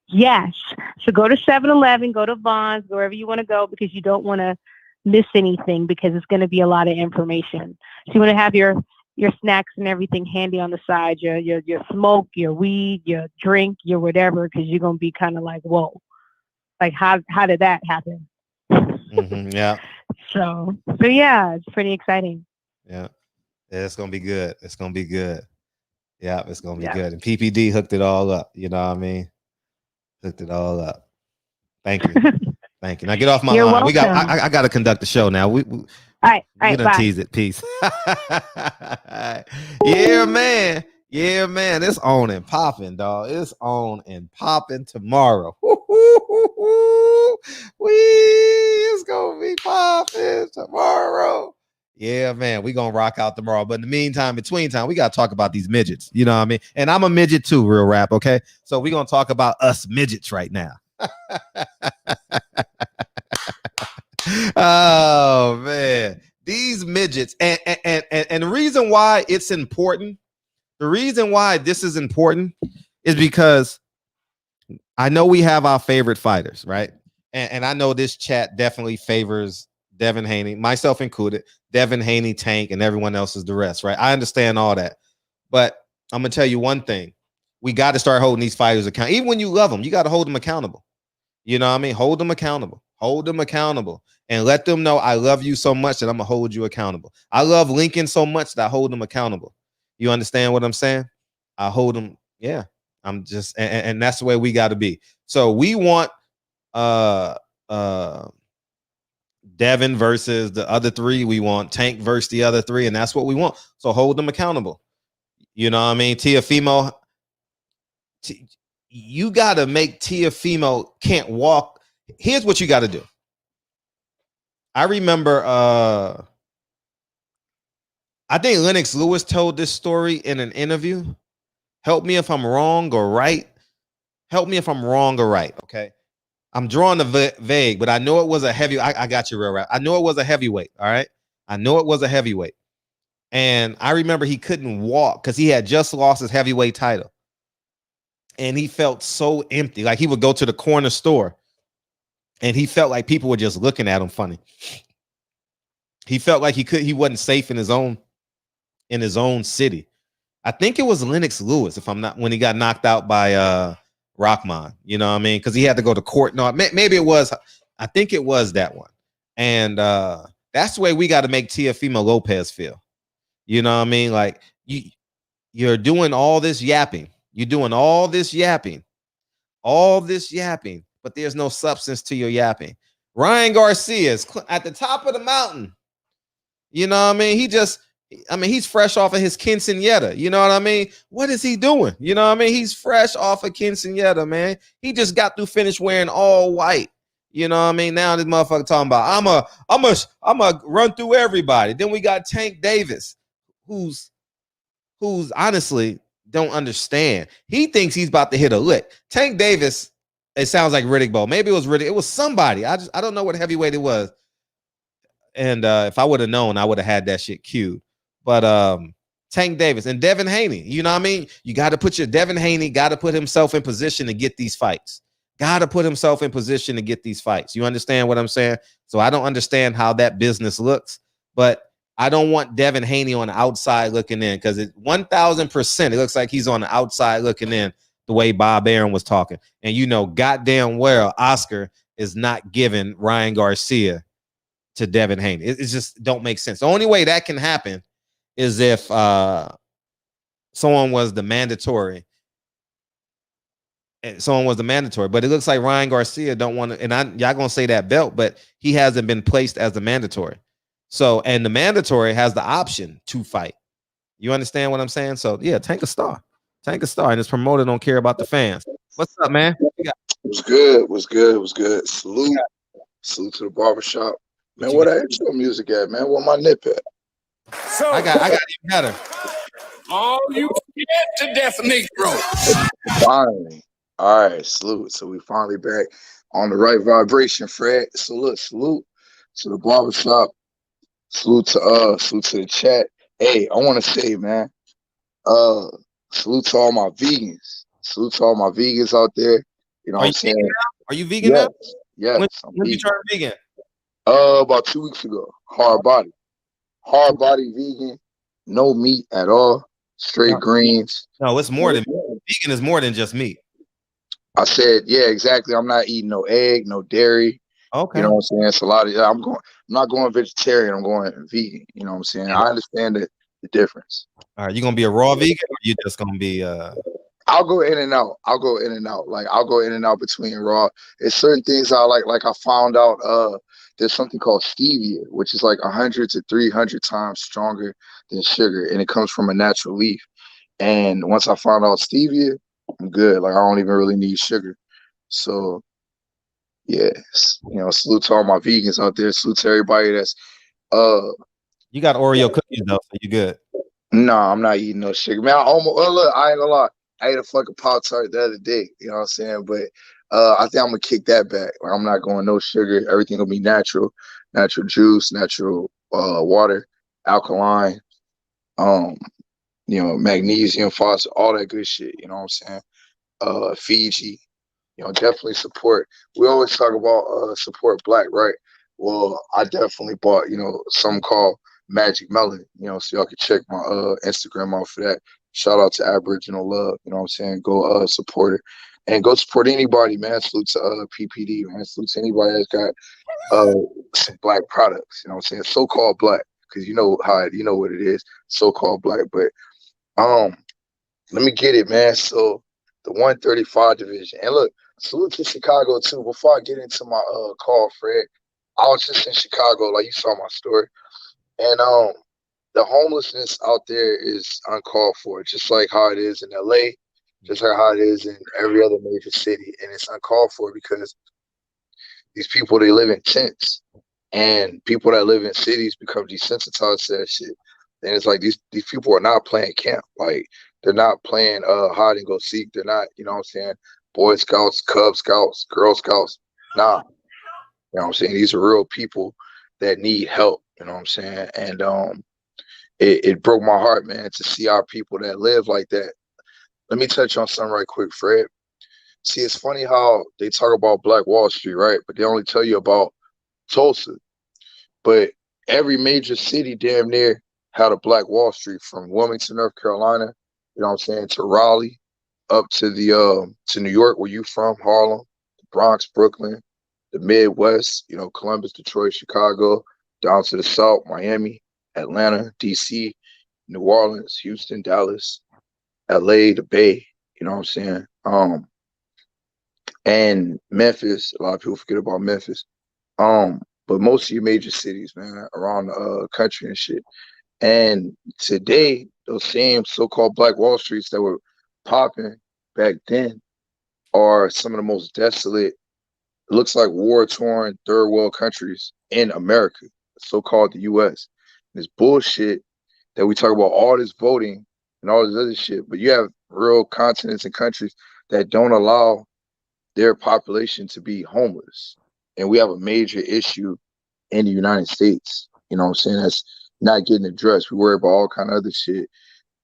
Yes. So go to 7-Eleven, go to Vons, wherever you want to go because you don't want to miss anything because it's going to be a lot of information. So you want to have your snacks and everything handy on the side, your smoke, your weed, your drink, your whatever, because you're going to be kind of like, whoa, like how did that happen? Yeah. So yeah, it's pretty exciting. Yeah, it's gonna be good. It's gonna be good. Yeah, it's gonna be good. And PPD hooked it all up. You know what I mean? Hooked it all up. Thank you. Thank you. Now get off my line. Welcome. I got to conduct the show now. We all right. Bye. Tease it. Peace. Yeah, man. It's on and popping, dog. It's on and popping tomorrow. It's gonna be popping tomorrow. Yeah, man, we gonna rock out tomorrow. But in the meantime, between time, we gotta talk about these midgets. You know what I mean? And I'm a midget too, real rap. Okay, so we gonna talk about us midgets right now. Oh man, these midgets, and the reason why it's important, the reason why this is important, is because I know we have our favorite fighters, right? And I know this chat definitely favors Devin Haney, myself included. Devin Haney, Tank, and everyone else is the rest, right? I understand all that, but I'm gonna tell you one thing: we got to start holding these fighters accountable. Even when you love them, you got to hold them accountable. You know what I mean? Hold them accountable. Hold them accountable, and let them know I love you so much that I'm gonna hold you accountable. I love Lincoln so much that I hold them accountable. You understand what I'm saying? I hold them. Yeah, I'm just, and that's the way we got to be. So we want Devin versus the other three. We want Tank versus the other three, and that's what we want. So hold them accountable. You know what I mean? Teofimo, you got to make Teofimo can't walk. Here's what you got to do. I remember, I think Lennox Lewis told this story in an interview. Help me if I'm wrong or right. Help me if I'm wrong or right. Okay. I'm drawing the vague, but I know it was a heavy. I got you real right. I know it was a heavyweight. All right. I know it was a heavyweight. And I remember he couldn't walk because he had just lost his heavyweight title. And he felt so empty. Like he would go to the corner store and he felt like people were just looking at him funny. He felt like he wasn't safe in his own city. I think it was Lennox Lewis, if I'm not, when he got knocked out by Rockman, you know what I mean? Because he had to go to court. No, maybe it was. I think it was that one. And that's the way we got to make Teofimo Lopez feel. You know what I mean? Like you're doing all this yapping. You're doing all this yapping, but there's no substance to your yapping. Ryan Garcia is at the top of the mountain. You know what I mean? He's fresh off of his quinceañera. You know what I mean? What is he doing? You know what I mean? He's fresh off of quinceañera, man. He just got through finish wearing all white. You know what I mean? Now this motherfucker talking about I'm a run through everybody. Then we got Tank Davis, who's honestly don't understand. He thinks he's about to hit a lick. Tank Davis, it sounds like Riddick Bowe. Maybe it was Riddick. It was somebody. I don't know what heavyweight it was. And if I would have known, I would have had that shit queued. But Tank Davis and Devin Haney, you know what I mean? You got to put Devin Haney got to put himself in position to get these fights. Got to put himself in position to get these fights. You understand what I'm saying? So I don't understand how that business looks, but I don't want Devin Haney on the outside looking in, because 1000% it looks like he's on the outside looking in the way Bob Arum was talking. And you know, goddamn well, Oscar is not giving Ryan Garcia to Devin Haney. It just don't make sense. The only way that can happen is if someone was the mandatory. But it looks like Ryan Garcia don't want to, and y'all gonna say that belt, but he hasn't been placed as the mandatory. So, and the mandatory has the option to fight. You understand what I'm saying? So yeah, Tank a star, and his promoter don't care about the fans. What's up, man? Was good. Salute to the barbershop. Man, where that intro music at, man? Where my nip at? So I got even better. Oh, you scared to death, Negro. Finally. All right, salute. So we finally back on the right vibration, Fred. So look, salute to the barbershop. Salute to the chat. Hey, I want to say, man, salute to all my vegans. Salute to all my vegans out there. You know what I'm saying? Now? Are you vegan now? Yes. When you turned vegan? About 2 weeks ago. Hard body vegan, no meat at all, straight greens. No, it's more than vegan is more than just meat. I said, yeah, exactly. I'm not eating no egg, no dairy. Okay. You know what I'm saying? It's a lot of I'm not going vegetarian, I'm going vegan. You know what I'm saying? I understand the difference. All right, you gonna be a raw vegan, or you just gonna be I'll go in and out. Like I'll go in and out between raw. There's certain things I like I found out there's something called stevia, which is like 100 to 300 times stronger than sugar, and it comes from a natural leaf. And once I found out stevia, I'm good. Like I don't even really need sugar. So yes, you know, salute to all my vegans out there. Salute to everybody that's You got Oreo cookies though, so you good. No, I'm not eating no sugar, man. I almost. Well, look, I ain't gonna lie. I ate a fucking Pop-Tart the other day. You know what I'm saying? But I think I'm gonna kick that back. Like, I'm not going no sugar. Everything will be natural, natural juice, natural water, alkaline, magnesium, phosphorus, all that good shit. You know what I'm saying? Fiji. Definitely support. We always talk about support Black, right? Well, I definitely bought, something called Magic Melon, so y'all can check my Instagram out for that. Shout out to Aboriginal Love, you know what I'm saying? Go support it. And go support anybody, man. Salute to PPD, man. Salute to anybody that's got some Black products, you know what I'm saying? So-called Black, because you know what it is, so-called Black. But let me get it, man. So the 135 division. And look, salute to Chicago too. Before I get into my call, Fred, I was just in Chicago, like you saw my story, and the homelessness out there is uncalled for, just like how it is in LA, just like how it is in every other major city, and it's uncalled for because these people, they live in tents, and people that live in cities become desensitized to that shit. And it's like these people are not playing camp, like they're not playing hide and go seek. They're not, you know what I'm saying, Boy Scouts, Cub Scouts, Girl Scouts. Nah. You know what I'm saying? These are real people that need help, you know what I'm saying? And it broke my heart, man, to see our people that live like that. Let me touch on something right quick, Fred. See, it's funny how they talk about Black Wall Street, right? But they only tell you about Tulsa. But every major city damn near had a Black Wall Street, from Wilmington, North Carolina, you know what I'm saying, to Raleigh, up to the to New York, where you from, Harlem, the Bronx, Brooklyn, the Midwest, Columbus, Detroit, Chicago, down to the South, Miami, Atlanta, DC, New Orleans, Houston, Dallas, LA, the Bay, you know what I'm saying? And Memphis. A lot of people forget about Memphis. But most of your major cities, man, around the country and shit. And today, those same so-called Black Wall Streets that were popping back then are some of the most desolate, it looks like war-torn third world countries in America, so-called the U.S. This bullshit that we talk about, all this voting and all this other shit, but you have real continents and countries that don't allow their population to be homeless. And we have a major issue in the United States, you know what I'm saying, that's not getting addressed. We worry about all kind of other shit.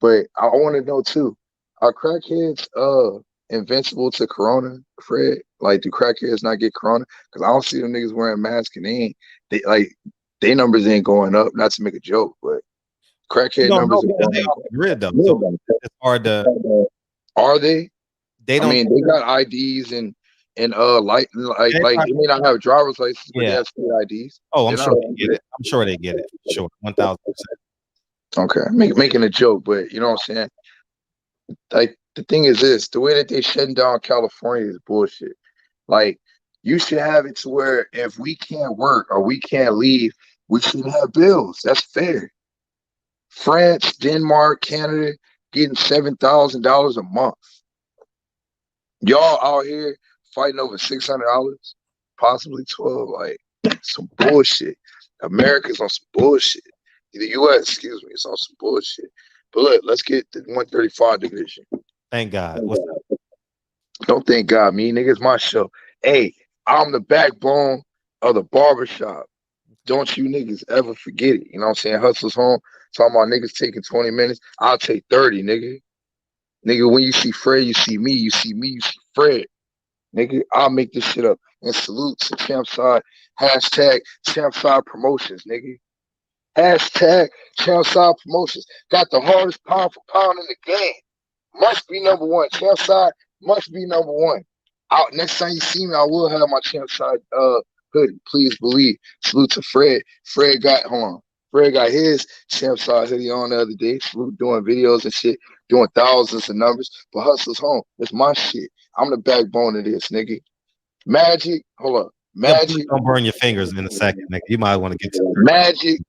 But I want to know too, are crackheads invincible to corona, Fred? Like, do crackheads not get corona? Because I don't see them niggas wearing masks, and they numbers ain't going up. Not to make a joke, but crackhead numbers are going up. Rid though, so it's hard to. Are they? They don't. I mean, they got IDs and they may not have driver's license, but they have state IDs. Oh, I'm sure they get it. I'm sure they get it. Sure, 1,000%. Okay, making a joke, but you know what I'm saying. Like, the thing is this: the way that they shutting down California is bullshit. Like, you should have it to where if we can't work or we can't leave, we shouldn't have bills. That's fair. France, Denmark, Canada getting $7,000 a month. Y'all out here fighting over $600, possibly 12. Like, some bullshit. America's on some bullshit. The U.S., excuse me, is on some bullshit. But look, let's get the 135 division. Thank God. What's up? Don't thank God, me, nigga. It's my show. Hey, I'm the backbone of the barbershop. Don't you niggas ever forget it. You know what I'm saying? Hustle's home. Talking about niggas taking 20 minutes. I'll take 30, nigga. Nigga, when you see Fred, you see me. You see me, you see Fred. Nigga, I'll make this shit up. And salute to Champside. Hashtag Champside Promotions, nigga. Hashtag Champside Promotions. Got the hardest pound for pound in the game. Must be number one. Champside must be number one. Out next time you see me, I will have my Champside hoodie. Please believe. Salute to Fred. Fred got his Champside hoodie on the other day. Salute, doing videos and shit, doing thousands of numbers. But Hustle's home. It's my shit. I'm the backbone of this, nigga. Magic. Hold up. Magic. Don't burn your fingers in a second, nigga. You might want to get to Magic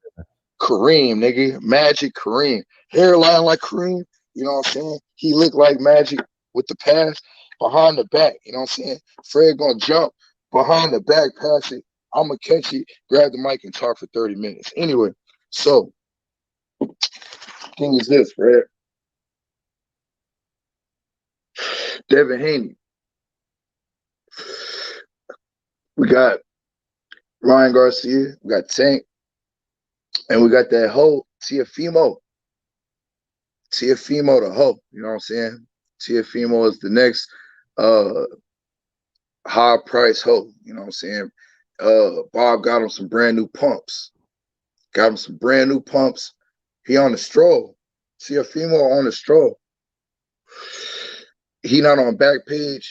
Kareem, nigga. Magic Kareem. Hairline like Kareem. You know what I'm saying? He looked like Magic with the pass behind the back. You know what I'm saying? Fred gonna jump behind the back, pass it. I'm gonna catch it, grab the mic, and talk for 30 minutes. Anyway, so Thing is this, right? Devin Haney. We got Ryan Garcia. We got Tank. And we got that hoe, Tiafimo. Tiafimo the hoe. You know what I'm saying? Tiafimo is the next high price hoe. You know what I'm saying? Bob got him some brand new pumps. Got him some brand new pumps. He on the stroll. Tiafimo on the stroll. He not on Backpage.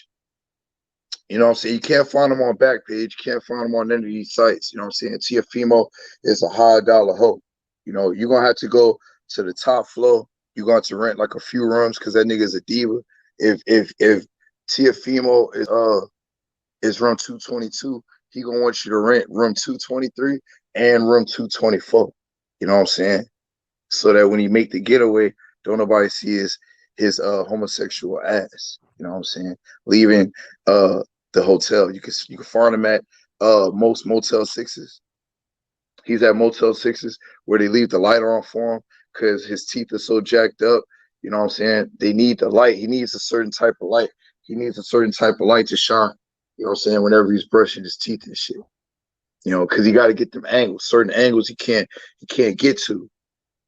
You know what I'm saying? You can't find him on Backpage. You can't find him on any of these sites. You know what I'm saying? Tiafimo is a high dollar hoe. You know, you're going to have to go to the top floor. You're going to rent like a few rooms because that nigga is a diva. If Tiafimo is room 222, he going to want you to rent room 223 and room 224. You know what I'm saying? So that when he make the getaway, don't nobody see his homosexual ass. You know what I'm saying? Leaving the hotel. You can find him at most Motel 6s. He's at Motel 6s where they leave the light on for him because his teeth are so jacked up. You know what I'm saying? They need the light. He needs a certain type of light. He needs a certain type of light to shine. You know what I'm saying? Whenever he's brushing his teeth and shit. You know, because he got to get them angles. Certain angles he can't get to.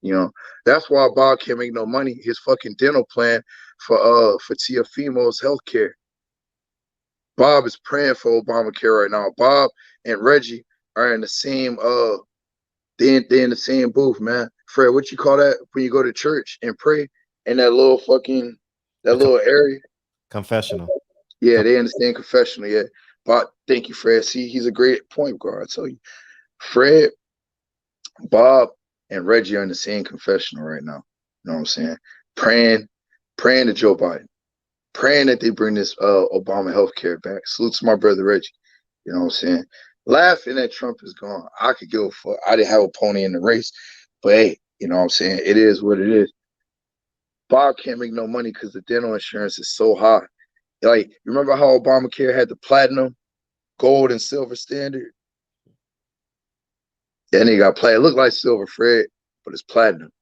You know, that's why Bob can't make no money. His fucking dental plan for Tiafimo's healthcare. Bob is praying for Obamacare right now. Bob and Reggie are in the same they're in the same booth, man. Fred, what you call that when you go to church and pray in that little area? Confessional. Yeah, they understand confessional. Yeah, but thank you, Fred. See, he's a great point guard. I tell you, Fred, Bob, and Reggie are in the same confessional right now. You know what I'm saying? Praying to Joe Biden, praying that they bring this Obama healthcare back. Salute to my brother Reggie. You know what I'm saying? Laughing that Trump is gone. I could give a fuck. I didn't have a pony in the race, but hey, you know what I'm saying? It is what it is. Bob can't make no money because the dental insurance is so high. Like, you remember how Obamacare had the platinum, gold, and silver standard? That nigga got platinum. It look like silver, Fred, but it's platinum.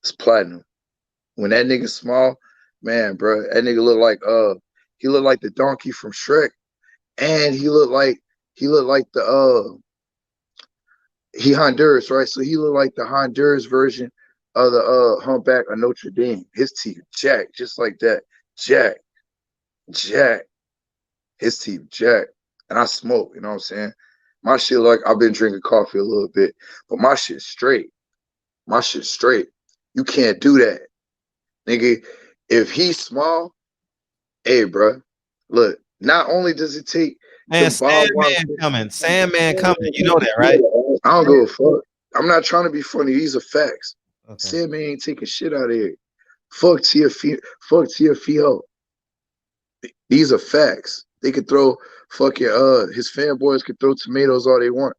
It's platinum. When that nigga small, man, bro, that nigga look like he looked like the donkey from Shrek, and he looked like the he Honduras, right? So he looked like the Honduras version of the Humpback of Notre Dame. His teeth jacked, just like that. Jack. His teeth jacked. And I smoke, you know what I'm saying? My shit, like, I've been drinking coffee a little bit, but my shit's straight. My shit's straight. You can't do that. Nigga, if he's small, hey, bro, look, not only does it take Man, Sandman coming. You know that, right? I don't give a fuck. I'm not trying to be funny. These are facts. Okay. Sandman ain't taking shit out of here. Fuck TFO. These are facts. They could throw fucking his fanboys could throw tomatoes all they want.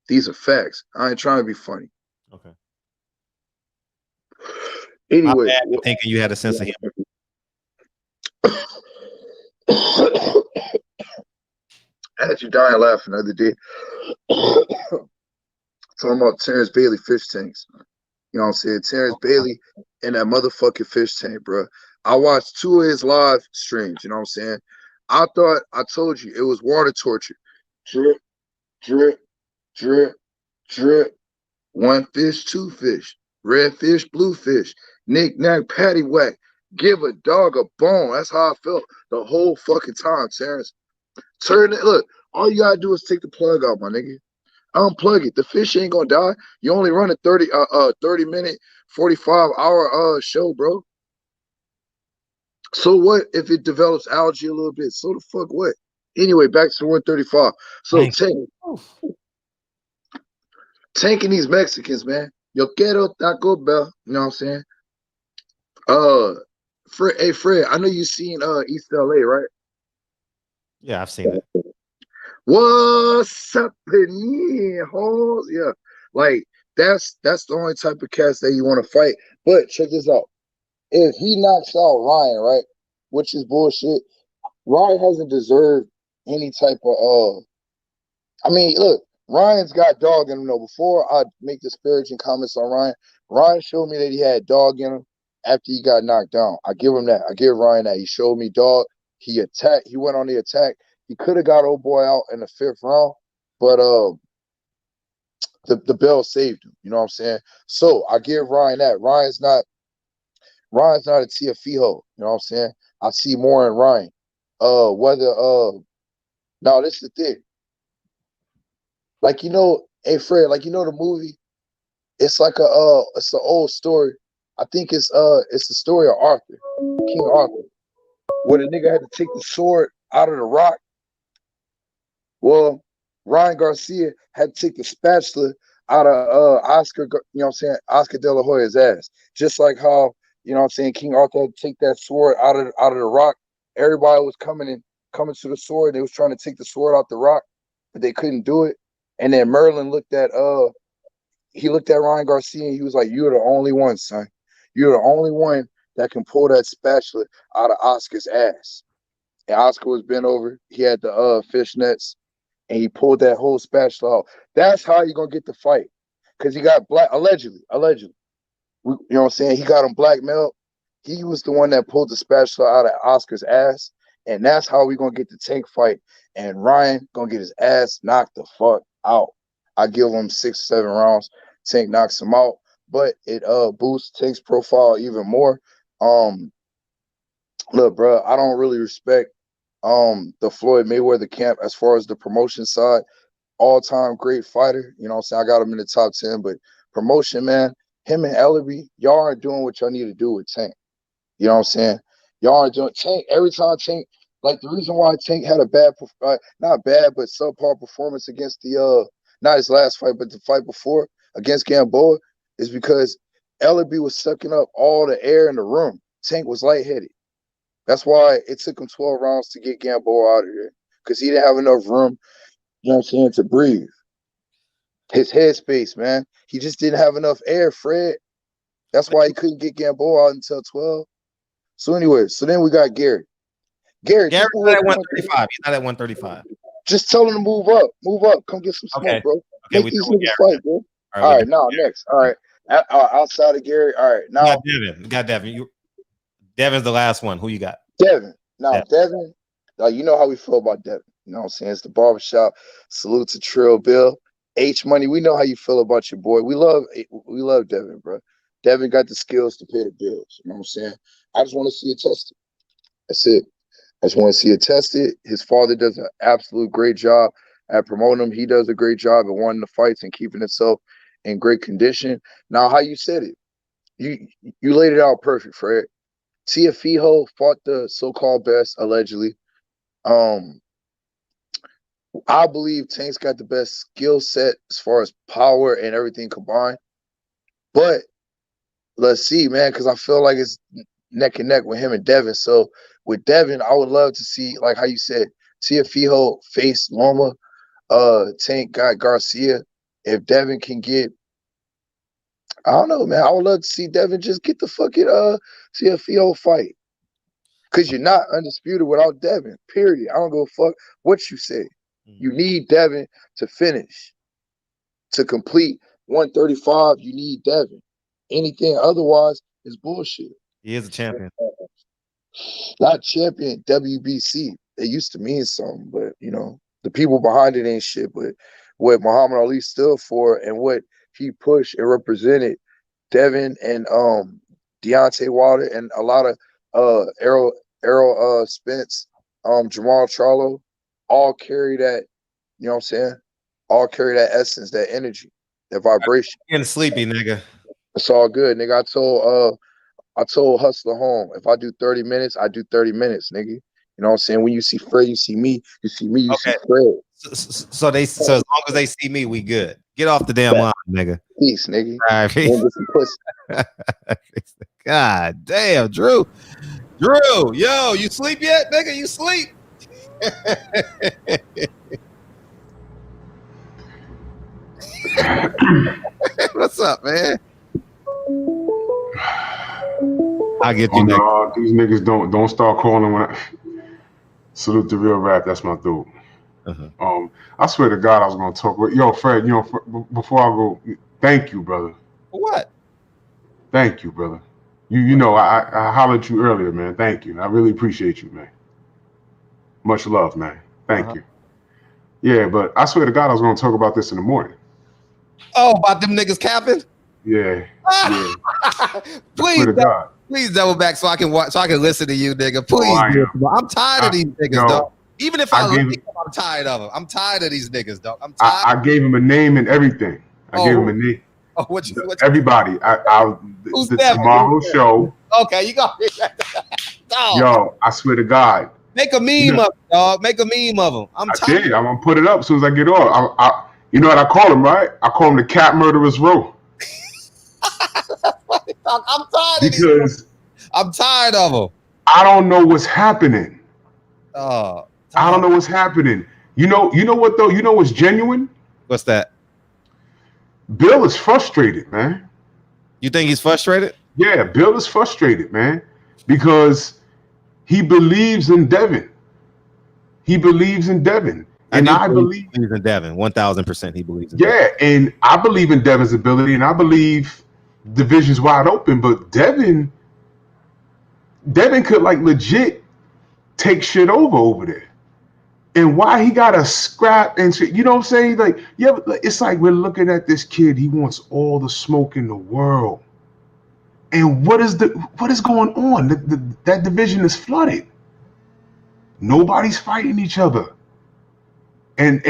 These are facts. I ain't trying to be funny. Okay. Anyway, I'm thinking you had a sense of humor. I had you dying laughing the other day. Talking about Terrence Bailey fish tanks. You know what I'm saying? Terrence Bailey in that motherfucking fish tank, bro. I watched 2 of his live streams. You know what I'm saying? I thought I told you it was water torture. Drip, drip, drip, drip. 1 fish, 2 fish. Red fish, blue fish. Knick knack, patty whack. Give a dog a bone. That's how I felt the whole fucking time, Terrence. Turn it. Look, all you gotta do is take the plug out, my nigga. Unplug it. The fish ain't gonna die. You only run a 30-minute, 45-hour show, bro. So what if it develops algae a little bit? So the fuck what? Anyway, back to 135. So tanking these Mexicans, man. Yo quiero Taco Bell. You know what I'm saying? Fred, hey Fred, I know you seen East LA, right? Yeah, I've seen it. What's up in here, hoes? Yeah, like that's the only type of cast that you want to fight. But check this out: if he knocks out Ryan, right, which is bullshit, Ryan hasn't deserved any type of. I mean, look, Ryan's got dog in him though. Before I make disparaging comments on Ryan, Ryan showed me that he had dog in him after he got knocked down. I give him that. I give Ryan that. He showed me dog. He attacked. He went on the attack. He could have got old boy out in the 5th round, but the bell saved him. You know what I'm saying? So I give Ryan that. Ryan's not a TFE hoe. You know what I'm saying? I see more in Ryan. Now this is the thing. Like, you know, hey Fred, like, you know the movie? It's like it's an old story. I think it's the story of Arthur, King Arthur, where the nigga had to take the sword out of the rock. Well, Ryan Garcia had to take the spatula out of Oscar, you know what I'm saying, Oscar De La Hoya's ass. Just like how, you know what I'm saying, King Arthur had to take that sword out of the rock. Everybody was coming to the sword. They was trying to take the sword out the rock, but they couldn't do it. And then Merlin looked at Ryan Garcia and he was like, "You're the only one, son. You're the only one that can pull that spatula out of Oscar's ass." And Oscar was bent over. He had the fishnets, and he pulled that whole spatula out. That's how you gonna get the fight, because he got allegedly. You know what I'm saying? He got him blackmailed. He was the one that pulled the spatula out of Oscar's ass, and that's how we gonna get the Tank fight. And Ryan gonna get his ass knocked the fuck out. I give him 6, 7 rounds. Tank knocks him out, but it boosts Tank's profile even more. Look, bro, I don't really respect the Floyd Mayweather camp as far as the promotion side. All-time great fighter. You know what I'm saying? I got him in the top 10, but promotion, man, him and Ellerby, y'all aren't doing what y'all need to do with Tank. You know what I'm saying? Y'all aren't doing Tank. Every time Tank, like the reason why Tank had a not bad, but subpar performance against the not his last fight, but the fight before against Gamboa, is because Ellerby was sucking up all the air in the room. Tank was lightheaded. That's why it took him 12 rounds to get Gamboa out of there, because he didn't have enough room, you know what I'm saying, to breathe. His headspace, man. He just didn't have enough air, Fred. That's why he couldn't get Gamboa out until 12. So anyway, so then we got Gary. Gary's not at 135. He's not at 135. Just tell him to move up. Move up. Come get some smoke, bro. Make these niggas fight, bro. All right, now next. All right. Outside of Gary. All right. Now you got Devin. Devin's the last one. Who you got? Devin. Now, Devin, you know how we feel about Devin. You know what I'm saying? It's the barbershop. Salute to Trill Bill. H Money. We know how you feel about your boy. We love Devin, bro. Devin got the skills to pay the bills. You know what I'm saying? I just want to see it tested. That's it. I just want to see it tested. His father does an absolute great job at promoting him. He does a great job at winning the fights and keeping himself in great condition. Now, how you said it, you laid it out perfect, Fred. Tiafijo fought the so-called best, allegedly. I believe Tank's got the best skill set as far as power and everything combined. But let's see, man, because I feel like it's neck and neck with him and Devin. So with Devin, I would love to see, like how you said, Tiafijo face Loma, Tank got Garcia. If Devin can get, I don't know, man. I would love to see Devin just get the fucking Tiafijo fight. Because you're not undisputed without Devin, period. I don't give a fuck what you say. You need Devin to finish. To complete 135, you need Devin. Anything otherwise is bullshit. He is a champion. Not champion, WBC. It used to mean something, but, you know, the people behind it ain't shit. But what Muhammad Ali stood for and what he pushed and represented, Devin and Deontay Wilder and a lot of Errol Spence, Jamal Charlo, all carry that, you know what I'm saying? All carry that essence, that energy, that vibration. Getting sleepy, nigga. It's all good, nigga. I told Hustler Home, if I do 30 minutes, I do 30 minutes, nigga. You know what I'm saying? When you see Fred, you see me. You see me, you see Fred. So as long as they see me, we good. Get off the damn line, nigga. Peace, nigga. All right, peace. God damn, Drew, yo, you sleep yet, nigga? You sleep? What's up, man? I'll get you next. These niggas don't start calling when I salute the real rap. That's my dude. I swear to God, I was gonna talk with Fred. Before I go, thank you, brother. For what? Thank you, brother. You know, I hollered at you earlier, man. Thank you. I really appreciate you, man. Much love, man. Thank you. Yeah, but I swear to God, I was gonna talk about this in the morning. Oh, about them niggas capping? Yeah. Please double back so I can watch, so I can listen to you, nigga. Please, I'm tired of these niggas, dog. Even if I like them, I'm tired of them. I'm tired of these niggas, dog. I'm tired. I gave him a name and everything. I gave him a name. Oh, everybody. The tomorrow show. Okay, you got me. Yo, I swear to God. Make a meme of it, dog. Make a meme of them. I'm tired. I'm gonna put it up as soon as I get off. You know what I call him, right? I call him the Cat Murderers Row. I'm tired I'm tired of them. I don't know what's happening. I don't know what's happening. You know what though? You know what's genuine? What's that? Bill is frustrated, man. You think he's frustrated? Yeah, Bill is frustrated, man, because he believes in Devin. He believes in Devin. And I believe in Devin. 1,000% he believes in Devin. Yeah, and I believe in Devin's ability, and I believe division's wide open, but Devin could like legit take shit over there. And why he got a scrap and shit, you know what I'm saying? Like, yeah, it's like we're looking at this kid. He wants all the smoke in the world. And what is going on? That division is flooded. Nobody's fighting each other. And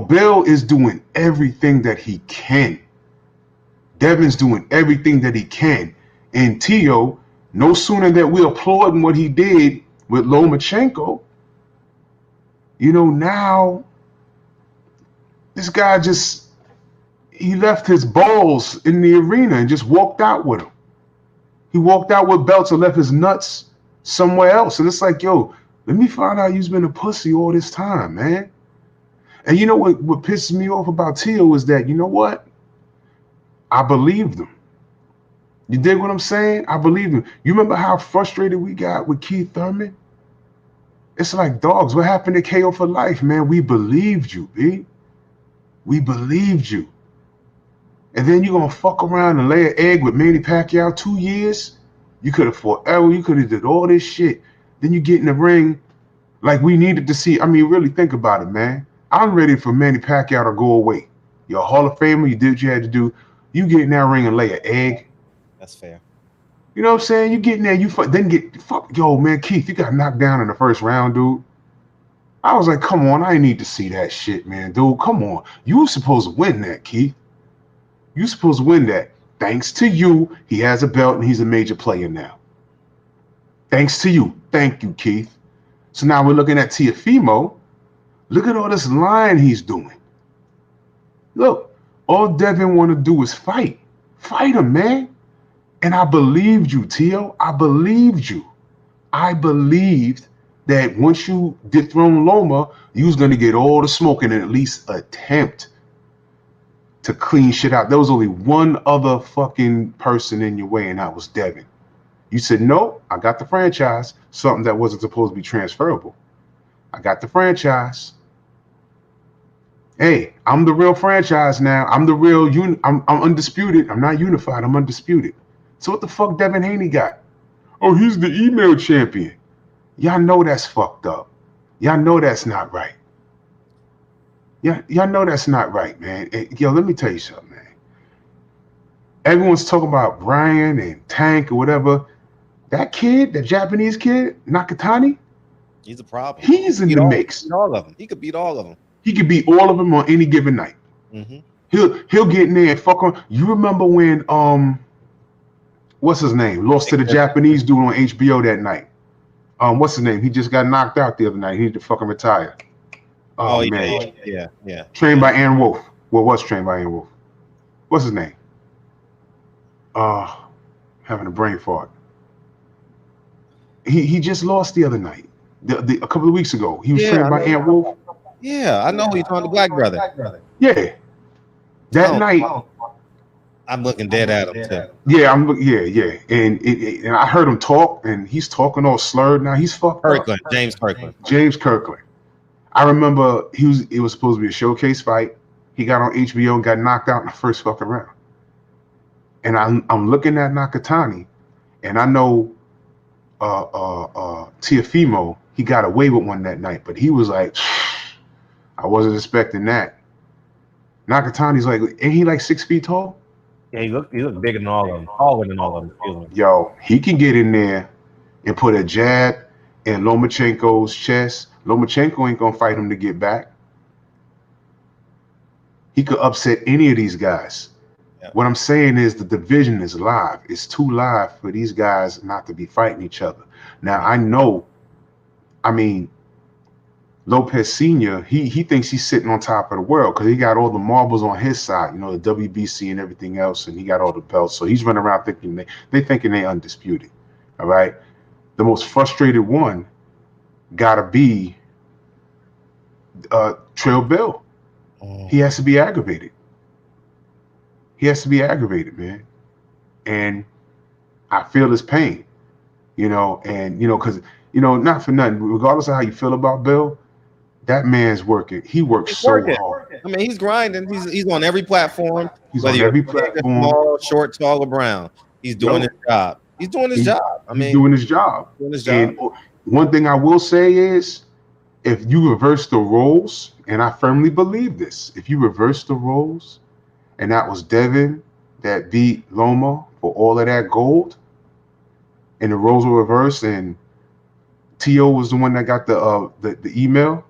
Bill is doing everything that he can. Devin's doing everything that he can. And Tio, no sooner that we applaud what he did with Lomachenko, now this guy he left his balls in the arena and just walked out with them. He walked out with belts and left his nuts somewhere else. And it's like, let me find out you've been a pussy all this time, man. And you know what pisses me off about Tio is that, you know what? I believed him. You dig what I'm saying? I believed him. You remember how frustrated we got with Keith Thurman? It's like, dogs, what happened to KO for life, man? We believed you, B. We believed you. And then you're going to fuck around and lay an egg with Manny Pacquiao 2 years? You could have fought ever. You could have did all this shit. Then you get in the ring like we needed to see. I mean, really think about it, man. I'm ready for Manny Pacquiao to go away. You're a Hall of Famer. You did what you had to do. You get in that ring and lay an egg. That's fair. You know what I'm saying? You get in there, man, Keith, you got knocked down in the first round, dude. I was like, come on, I didn't need to see that shit, man, dude. Come on. You were supposed to win that, Keith. You supposed to win that. Thanks to you, he has a belt and he's a major player now. Thanks to you. Thank you, Keith. So now we're looking at Teofimo. Look at all this lying he's doing. Look, all Devin want to do is fight. Fight him, man. And I believed you, Tio. I believed you. I believed that once you dethrone Loma, you was going to get all the smoke and at least attempt to clean shit out. There was only one other fucking person in your way, and that was Devin. You said, no, I got the franchise, something that wasn't supposed to be transferable. I got the franchise. Hey, I'm the real franchise now. I'm the real, I'm undisputed. I'm not unified. I'm undisputed. So what the fuck Devin Haney got? Oh, he's the email champion. Y'all know that's fucked up. Y'all know that's not right. Y'all know that's not right, man. Let me tell you something, man. Everyone's talking about Brian and Tank or whatever. That kid, that Japanese kid, Nakatani, he's a problem. He's in the mix. Beat all of them. He could beat all of them. He could beat all of them on any given night. Mm-hmm. He'll get in there and fuck on. You remember when what's his name? Lost to the Japanese dude on HBO that night. What's his name? He just got knocked out the other night. He need to fucking retire. Oh man. Yeah. Trained by Aaron Wolf. Well, was trained by Aaron Wolf. What's his name? Having a brain fart. He just lost the other night. A couple of weeks ago. He was trained by Aaron Wolf. Yeah, I know he's on the Black Brother. Yeah. That night. I'm looking dead at him too. Yeah, yeah. And I heard him talk, and he's talking all slurred now. He's fucked up. James Kirkland. James Kirkland. I remember it was supposed to be a showcase fight. He got on HBO and got knocked out in the first fucking round. And I'm looking at Nakatani, and I know Teofimo, he got away with one that night, but he was like, I wasn't expecting that. Nakatani's like, ain't he like 6 feet tall? Yeah, he looked bigger than all of them, taller than all of them. Yo, he can get in there and put a jab in Lomachenko's chest. Lomachenko ain't gonna fight him to get back. He could upset any of these guys. Yeah. What I'm saying is the division is live. It's too live for these guys not to be fighting each other. Now, I mean, Lopez Sr., he thinks he's sitting on top of the world because he got all the marbles on his side, you know, the WBC and everything else, and he got all the belts. So he's running around thinking they undisputed. All right. The most frustrated one gotta be Trail Bill. He has to be aggravated. He has to be aggravated, man. And I feel his pain, you know, and, you know, because, you know, not for nothing, regardless of how you feel about Bill, that man's working. He works so hard. I mean, he's grinding. He's on every platform. He's on every platform. Small, short, tall, or brown. He's doing his job. He's doing his job. I mean, he's doing his job. And one thing I will say is, if you reverse the roles, and I firmly believe this, if you reverse the roles, and that was Devin that beat Loma for all of that gold, and the roles were reversed, and T.O. was the one that got the email,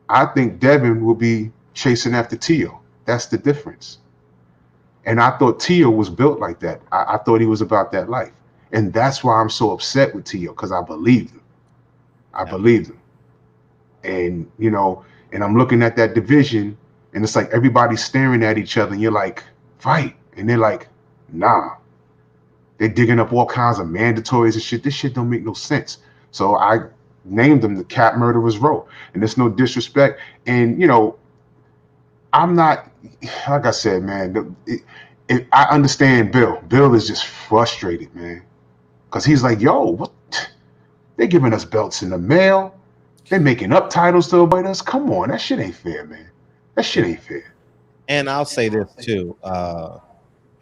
I think Devin will be chasing after T.O. That's the difference. And I thought T.O. was built like that. I thought he was about that life. And that's why I'm so upset with T.O., because I believed him. I believed him. And, you know, and I'm looking at that division, and it's like everybody's staring at each other, and you're like, fight. And they're like, nah. They're digging up all kinds of mandatories and shit. This shit don't make no sense. So I named them the Cat Murderers Row. And there's no disrespect. And, you know, I'm not, like I said, man, I understand Bill. Bill is just frustrated, man. Because he's like, yo, what? They're giving us belts in the mail. They're making up titles to avoid us. Come on, that shit ain't fair, man. That shit ain't fair. And I'll say this too.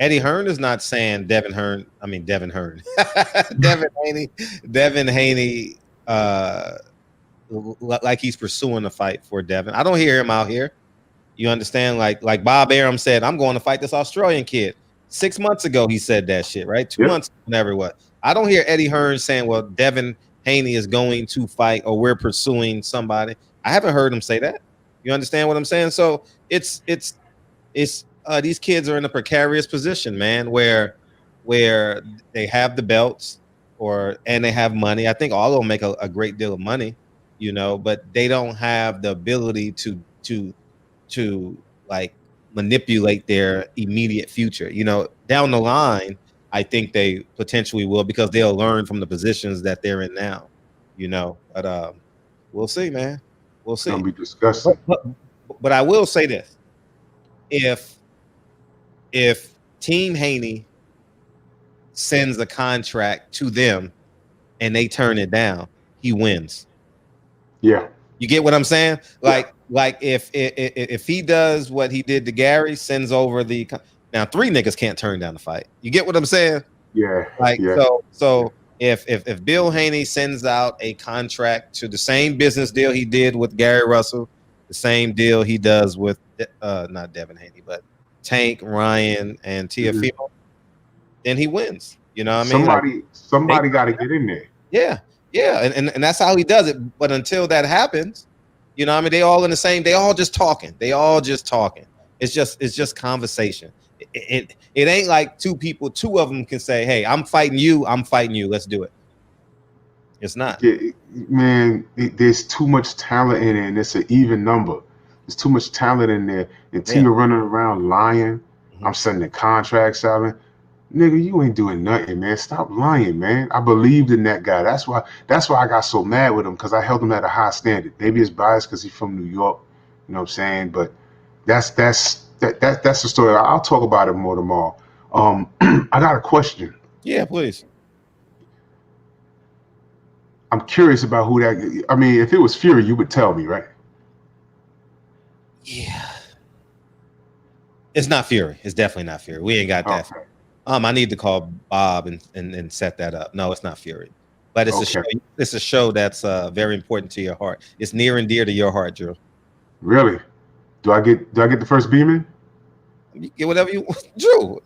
Eddie Hearn is not saying Devin Hearn. Devin Haney, like he's pursuing a fight for Devin. I don't hear him out here. You understand? Like Bob Arum said, I'm going to fight this Australian kid. 6 months ago, he said that shit, right? 2 months, whenever what. I don't hear Eddie Hearn saying, well, Devin Haney is going to fight or we're pursuing somebody. I haven't heard him say that. You understand what I'm saying? So it's these kids are in a precarious position, man, where they have the belts and they have money. I think all of them make a great deal of money, you know, but they don't have the ability to like manipulate their immediate future. You know, down the line, I think they potentially will, because they'll learn from the positions that they're in now, you know. But we'll see, man. We'll see. It's gonna be disgusting. But I will say this: if Team Haney sends a contract to them and they turn it down, he wins. Yeah. You get what I'm saying? Like if he does what he did to Gary, sends over the now 3 niggas can't turn down the fight. You get what I'm saying? Yeah. Like so if Bill Haney sends out a contract to the same business deal he did with Gary Russell, the same deal he does with not Devin Haney, but Tank, Ryan, and Teofimo, then he wins. You know what I mean? Somebody got to get in there. Yeah. And that's how he does it. But until that happens, you know what I mean? They all in the same, they all just talking. It's just conversation. It ain't like two of them can say, hey, I'm fighting you. Let's do it. It's not. Yeah, man, there's too much talent in it, and it's an even number. There's too much talent in there. And Tia running around lying. I'm sending contracts out. Nigga, you ain't doing nothing, man. Stop lying, man. I believed in that guy. That's why I got so mad with him, because I held him at a high standard. Maybe it's biased because he's from New York. You know what I'm saying? But that's the story. I'll talk about it more tomorrow. I got a question. Yeah, please. I'm curious about who that. I mean, if it was Fury, you would tell me, right? It's not Fury. It's definitely not Fury. We ain't got that. Okay. I need to call Bob and set that up. No, it's not Fury. But it's a show. It's a show that's very important to your heart. It's near and dear to your heart, Drew. Really? Do I get the first beaming? You get whatever you want. Drew.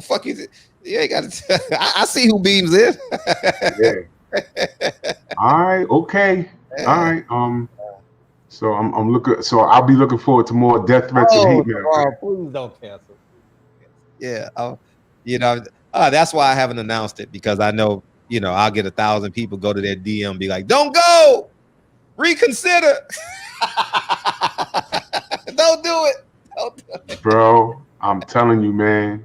Fuck you. You ain't got to. I see who beams in. Yeah. All right. Okay. All right. So I'm looking. So I'll be looking forward to more death threats and hate mail. Oh, please don't cancel. Yeah. That's why I haven't announced it, because I know, I'll get 1,000 people go to their DM and be like, "Don't go, reconsider." Don't do it. Don't do it. Bro, I'm telling you, man.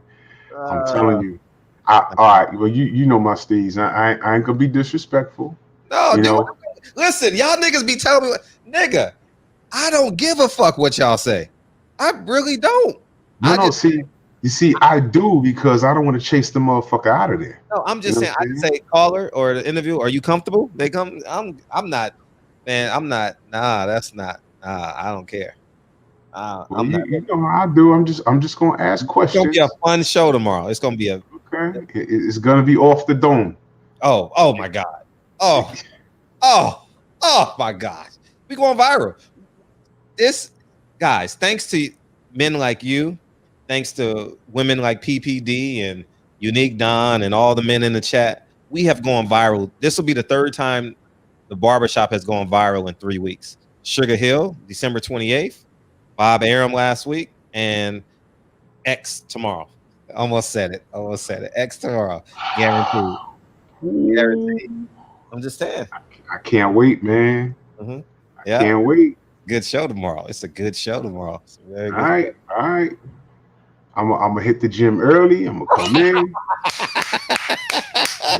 I'm telling you. All right. Well, you know my steez. I ain't gonna be disrespectful. No, dude. Listen, y'all niggas be telling me, nigga, I don't give a fuck what y'all say. I really don't. You see, I do, because I don't want to chase the motherfucker out of there. No, I'm just saying. I say caller or the interview. Are you comfortable? They come. I'm not, man. I'm not. Nah, that's not. I don't care. I'm not. I do. I'm just gonna ask questions. It's gonna be a fun show tomorrow. It's gonna be okay. It's gonna be off the dome. Oh my God. Oh my gosh. We going viral. This, guys, thanks to men like you, thanks to women like PPD and Unique Don and all the men in the chat, we have gone viral. This will be the third time the barbershop has gone viral in 3 weeks. Sugar Hill, December 28th, Bob Arum last week, and X tomorrow. Almost said it. X tomorrow. Guaranteed. I'm just saying. I can't wait, man. Mm-hmm. I can't wait. Good show tomorrow. It's a good show tomorrow. It's a very good show. All right. I'm gonna hit the gym early. I'm gonna come in.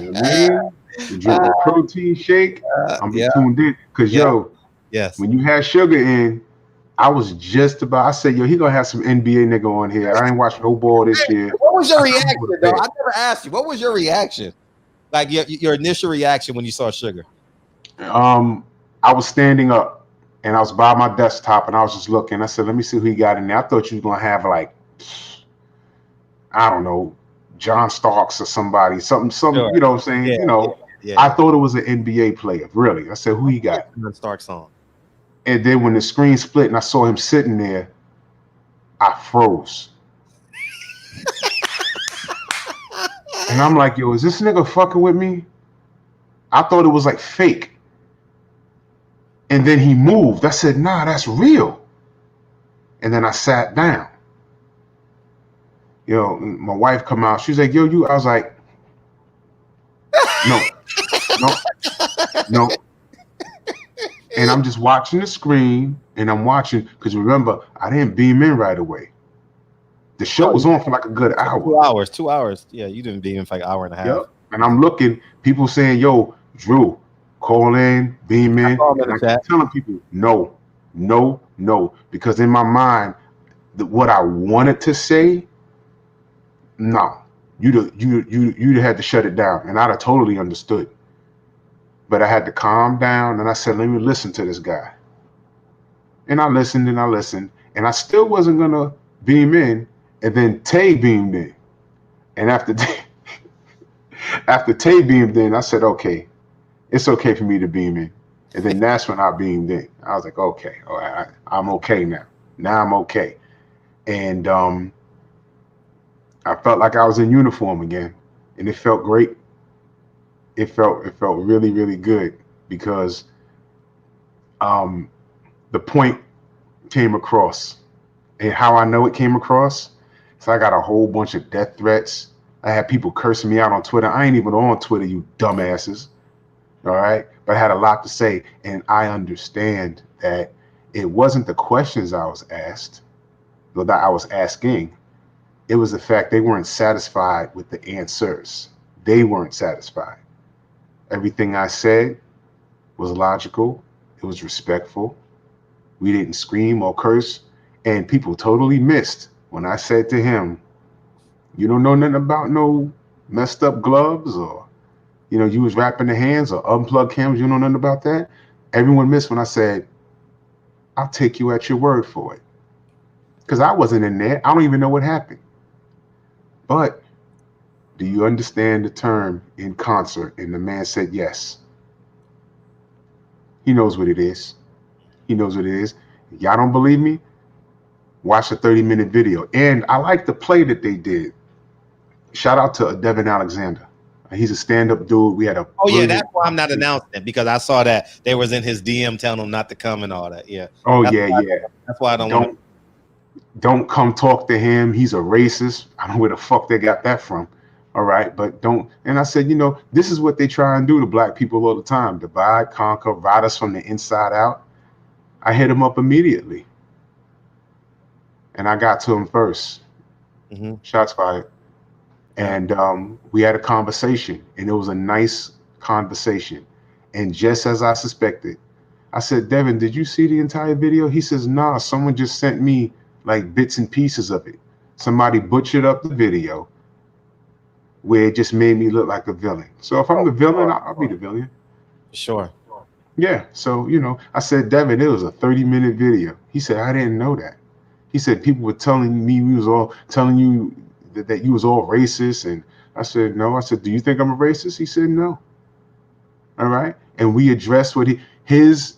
You know what I mean? Drink a protein shake. I'm tuned in. Cause yes, when you had Sugar in, I was just about. I said, he gonna have some NBA nigga on here. I ain't watched no ball this year. What was your reaction, though? I never asked you. What was your reaction? Like your initial reaction when you saw Sugar? I was standing up and I was by my desktop and I was just looking. I said, let me see who he got in there. I thought you was gonna have like, I don't know, John Starks or somebody, something, sure. You know what I'm saying? Yeah, I thought it was an NBA player, really. I said, who he got? John Starks on. And then when the screen split and I saw him sitting there, I froze. And I'm like, yo, is this nigga fucking with me? I thought it was like fake. And then he moved. I said, nah, that's real. And then I sat down. My wife come out. She's like, yo, you. I was like, no. And I'm just watching the screen and I'm watching, because remember, I didn't beam in right away. The show was on for like a good hour. 2 hours. Yeah, you didn't beam in for like an hour and a half. Yep. And I'm looking, people saying, yo, Drew, call in, beam in. And I keep telling people, no. Because in my mind, what I wanted to say, no. You'd had to shut it down. And I'd have totally understood. But I had to calm down and I said, let me listen to this guy. And I listened. And I still wasn't going to beam in. And then Tay beamed in. And after Tay beamed in, I said, okay, it's okay for me to beam in. And then that's when I beamed in. I was like, okay, all right, I'm okay now. Now I'm okay. And I felt like I was in uniform again. And it felt great. It felt really, really good, because the point came across. And how I know it came across, so I got a whole bunch of death threats. I had people cursing me out on Twitter. I ain't even on Twitter, you dumbasses. All right? But I had a lot to say, and I understand that it wasn't the questions I was asked, or that I was asking. It was the fact they weren't satisfied with the answers. They weren't satisfied. Everything I said was logical. It was respectful. We didn't scream or curse. And people totally missed when I said to him, you don't know nothing about no messed up gloves, or, you was wrapping the hands or unplugged cameras. You know nothing about that. Everyone missed when I said, I'll take you at your word for it. because I wasn't in there. I don't even know what happened. But do you understand the term in concert? And the man said yes. He knows what it is. He knows what it is. Y'all don't believe me? Watch a 30-minute video. And I like the play that they did. Shout out to Devin Alexander. He's a stand-up dude. We had a That's why I'm not announcing it, because I saw that they was in his DM telling him not to come and all that. Yeah. Oh, that's That's why I don't come talk to him. He's a racist. I don't know where the fuck they got that from. All right, but don't. And I said, this is what they try and do to black people all the time: divide, conquer, rot us from the inside out. I hit him up immediately, and I got to him first. Mm-hmm. Shots fired. And we had a conversation, and it was a nice conversation. And just as I suspected, I said, Devin, did you see the entire video? He says, nah, someone just sent me like bits and pieces of it. Somebody butchered up the video where it just made me look like a villain. So if I'm the villain, I'll be the villain. Sure. Yeah. So, I said, Devin, it was a 30-minute video. He said, I didn't know that. He said, people were telling me we was all telling you that you was all racist. And I said, no. I said, do you think I'm a racist? He said, no. All right. And we addressed what his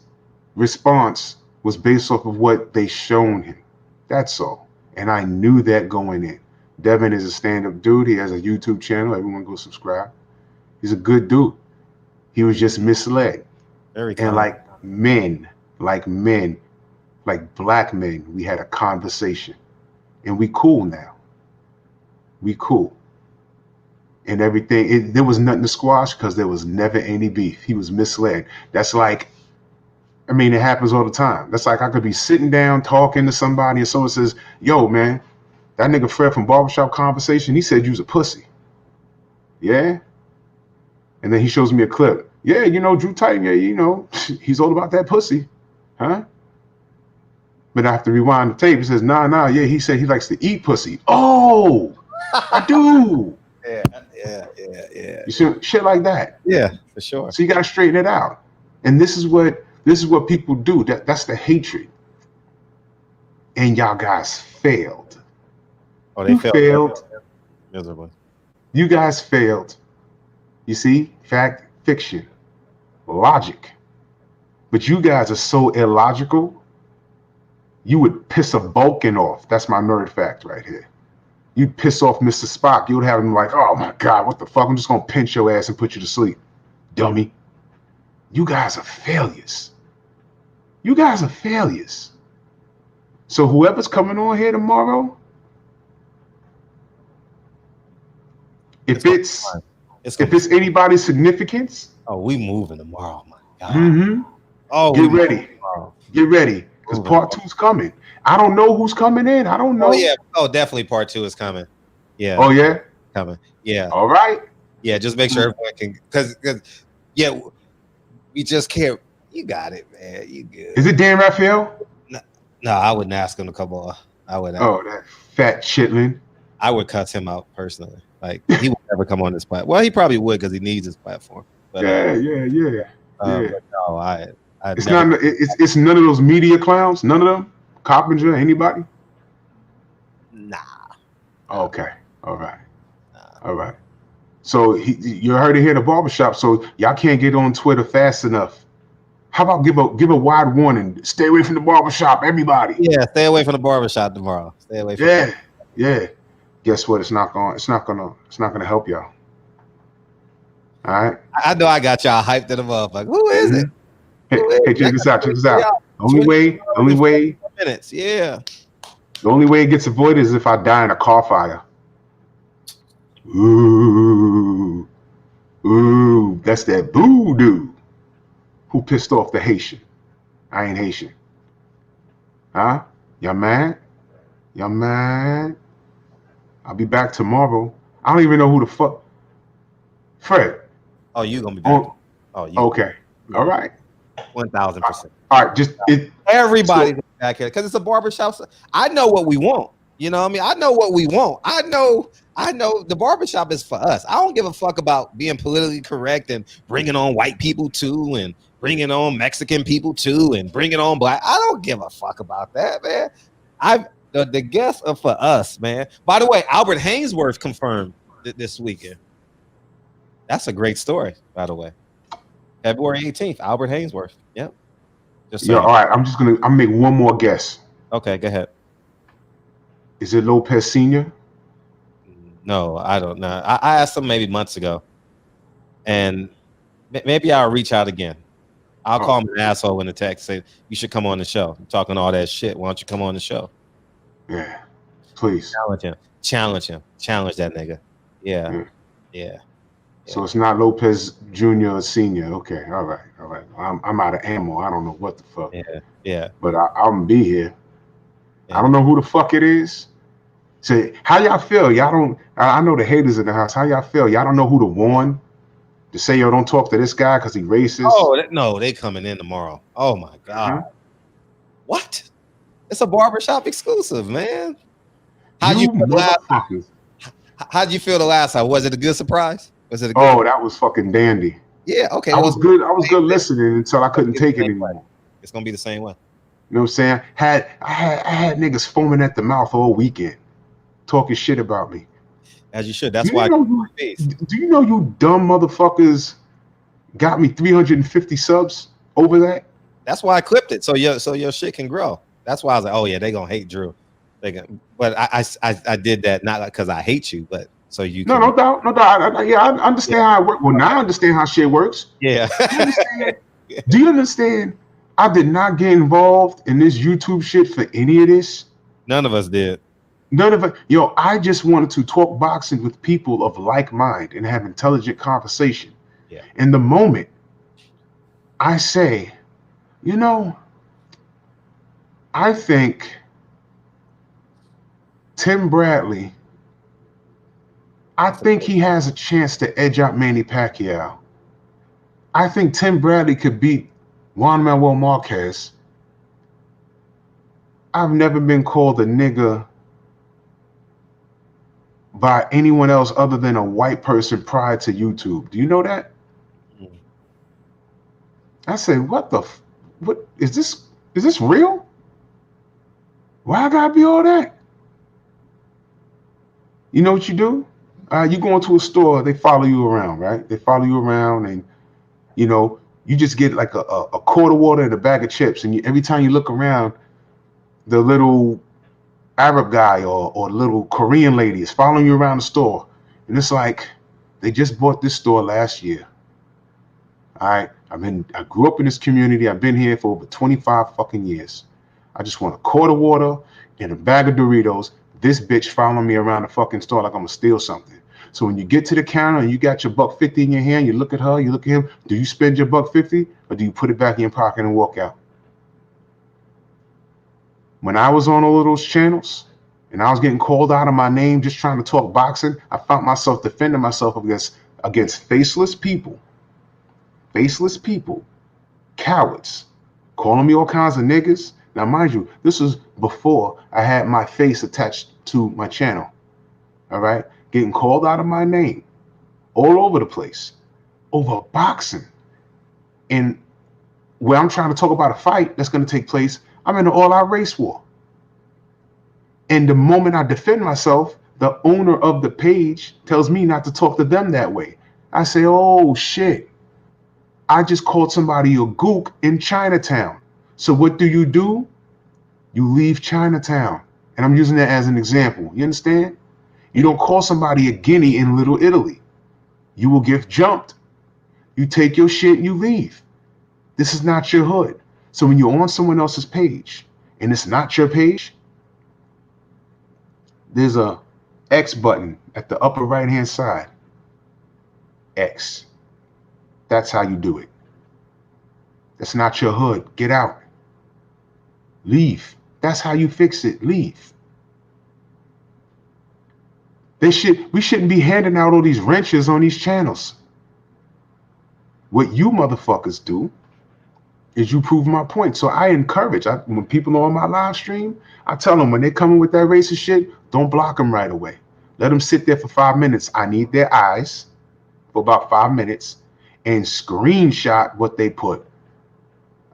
response was based off of what they shown him. That's all. And I knew that going in. Devin is a stand-up dude. He has a YouTube channel. Everyone go subscribe. He's a good dude. He was just misled. And like black men, we had a conversation. And we cool now. We cool. And everything, there was nothing to squash because there was never any beef. He was misled. That's like, it happens all the time. That's like I could be sitting down talking to somebody and someone says, yo, man, that nigga Fred from Barbershop Conversation, he said you was a pussy. Yeah? And then he shows me a clip. Yeah, Drew Titan, he's all about that pussy. Huh? But I have to rewind the tape. He says, nah, yeah, he said he likes to eat pussy. Oh, I do. Yeah. You see, shit like that. Yeah, for sure. So you got to straighten it out. And this is what people do. That's the hatred. And y'all guys failed. Oh, they failed. Miserably. You guys failed. You see, fact, fiction, logic. But you guys are so illogical. You would piss a Vulcan off. That's my nerd fact right here. You'd piss off Mr. Spock. You would have him like, oh my God, what the fuck? I'm just going to pinch your ass and put you to sleep. Dummy. You guys are failures. You guys are failures. So whoever's coming on here tomorrow, if it's anybody's significance. Oh, we moving tomorrow, my God. Mm-hmm. Oh, get ready. Get ready. Because part 2's coming. I don't know who's coming in. I don't know. Oh, yeah. Oh, definitely part 2 is coming. Yeah. Oh, yeah? Coming. Yeah. All right. Yeah, just make sure everyone can, because we just can't. You got it, man. You good. Is it Dan Raphael? No, I wouldn't ask him to come on. I would. Oh, that fat chitlin. I would cut him out personally. Like, he would never come on this platform. Well, he probably would because he needs his platform. But, yeah. But no, it's not. It's none of those media clowns. None of them. Coppinger, anybody? Nah. Okay. All right. All right. So you heard it here at the barbershop. So y'all can't get on Twitter fast enough. How about give a wide warning? Stay away from the barbershop, everybody. Yeah, stay away from the barbershop tomorrow. Stay away from Yeah. Guess what? It's not gonna help y'all. All right. I know I got y'all hyped in the motherfucker. Who is it? Hey, check this out. The only way minutes. Yeah. The only way it gets avoided is if I die in a car fire. Ooh, that's that voodoo. Who pissed off the Haitian? I ain't Haitian. Huh? Y'all mad? I'll be back tomorrow. I don't even know who the fuck. Fred. Oh, you gonna be back? Okay. All right. 1,000%. All right. Everybody's back here because it's a barbershop. I know what we want. You know what I mean? I know what we want. I know the barbershop is for us. I don't give a fuck about being politically correct and bringing on white people too and bringing on Mexican people too and bringing on black. I don't give a fuck about that, man. the guests are for us, man. By the way, Albert Hainsworth confirmed this weekend. That's a great story, by the way. February 18th, Albert Hainsworth. Yep. Just Yeah, all right. I'm make one more guess. Okay, go ahead. Is it Lopez Sr.? No, I don't know. I asked him maybe months ago, and maybe I'll reach out again. I'll call him an asshole in the text, say you should come on the show. I'm talking all that shit. Why don't you come on the show? Yeah, please. Challenge him. Challenge that nigga. Yeah. So it's not Lopez Jr. or Sr. Okay, all right. I'm out of ammo. I don't know what the fuck. Yeah. But I'm gonna be here. Yeah. I don't know who the fuck it is. Say, how y'all feel? Y'all don't. I know the haters in the house. How y'all feel? Y'all don't know who to warn to say, yo, don't talk to this guy because he racist. Oh no, they coming in tomorrow. Oh my god. Mm-hmm. What? It's a barbershop exclusive, man. How'd you feel the last time? Was it a good surprise? That was fucking dandy. Yeah, okay. I was good listening until I couldn't take it anymore. It's gonna be the same way. You know what I'm saying? I had niggas foaming at the mouth all weekend, talking shit about me. As you should. That's why. Do you know you dumb motherfuckers got me 350 subs over that? That's why I clipped it, so your shit can grow. That's why I was like, oh yeah, they gonna hate Drew. But I did that not because I hate you, but so you can. No doubt. I understand how it works. Well, now I understand how shit works. Yeah. Do you understand? I did not get involved in this YouTube shit for any of this. None of us did. None of it. Yo, I just wanted to talk boxing with people of like mind and have intelligent conversation. Yeah. In the moment, I say, you know, I think Tim Bradley, I think he has a chance to edge out Manny Pacquiao. I think Tim Bradley could beat Juan Manuel Marquez. I've never been called a nigga by anyone else other than a white person prior to YouTube. Do you know that? Mm-hmm. I said, what is this real? Why I gotta be all that? You know what you do? You go into a store, they follow you around, right? They follow you around, and you know, you just get like a quart of water and a bag of chips, and every time you look around, the little Arab guy or little Korean lady is following you around the store, and it's like they just bought this store last year. All right, I grew up in this community. I've been here for over 25 fucking years. I just want a quart of water and a bag of Doritos. This bitch following me around the fucking store like I'm gonna steal something. So when you get to the counter and you got your $1.50 in your hand, you look at her, you look at him. Do you spend your $1.50 or do you put it back in your pocket and walk out? When I was on all of those channels and I was getting called out of my name just trying to talk boxing, I found myself defending myself against faceless people, cowards, calling me all kinds of niggas. Now, mind you, this was before I had my face attached to my channel. All right, getting called out of my name all over the place over boxing. And where I'm trying to talk about a fight that's going to take place, I'm in an all-out race war. And the moment I defend myself, the owner of the page tells me not to talk to them that way. I say, oh shit, I just called somebody a gook in Chinatown. So what do? You leave Chinatown. And I'm using that as an example. You understand? You don't call somebody a guinea in Little Italy. You will get jumped. You take your shit and you leave. This is not your hood. So when you're on someone else's page and it's not your page, there's a X button at the upper right-hand side. X. That's how you do it. That's not your hood. Get out. Leave. That's how you fix it. Leave. We shouldn't be handing out all these wrenches on these channels. What you motherfuckers do is you prove my point. So I encourage, when people are on my live stream, I tell them when they come in with that racist shit, don't block them right away. Let them sit there for 5 minutes. I need their eyes for about 5 minutes and screenshot what they put.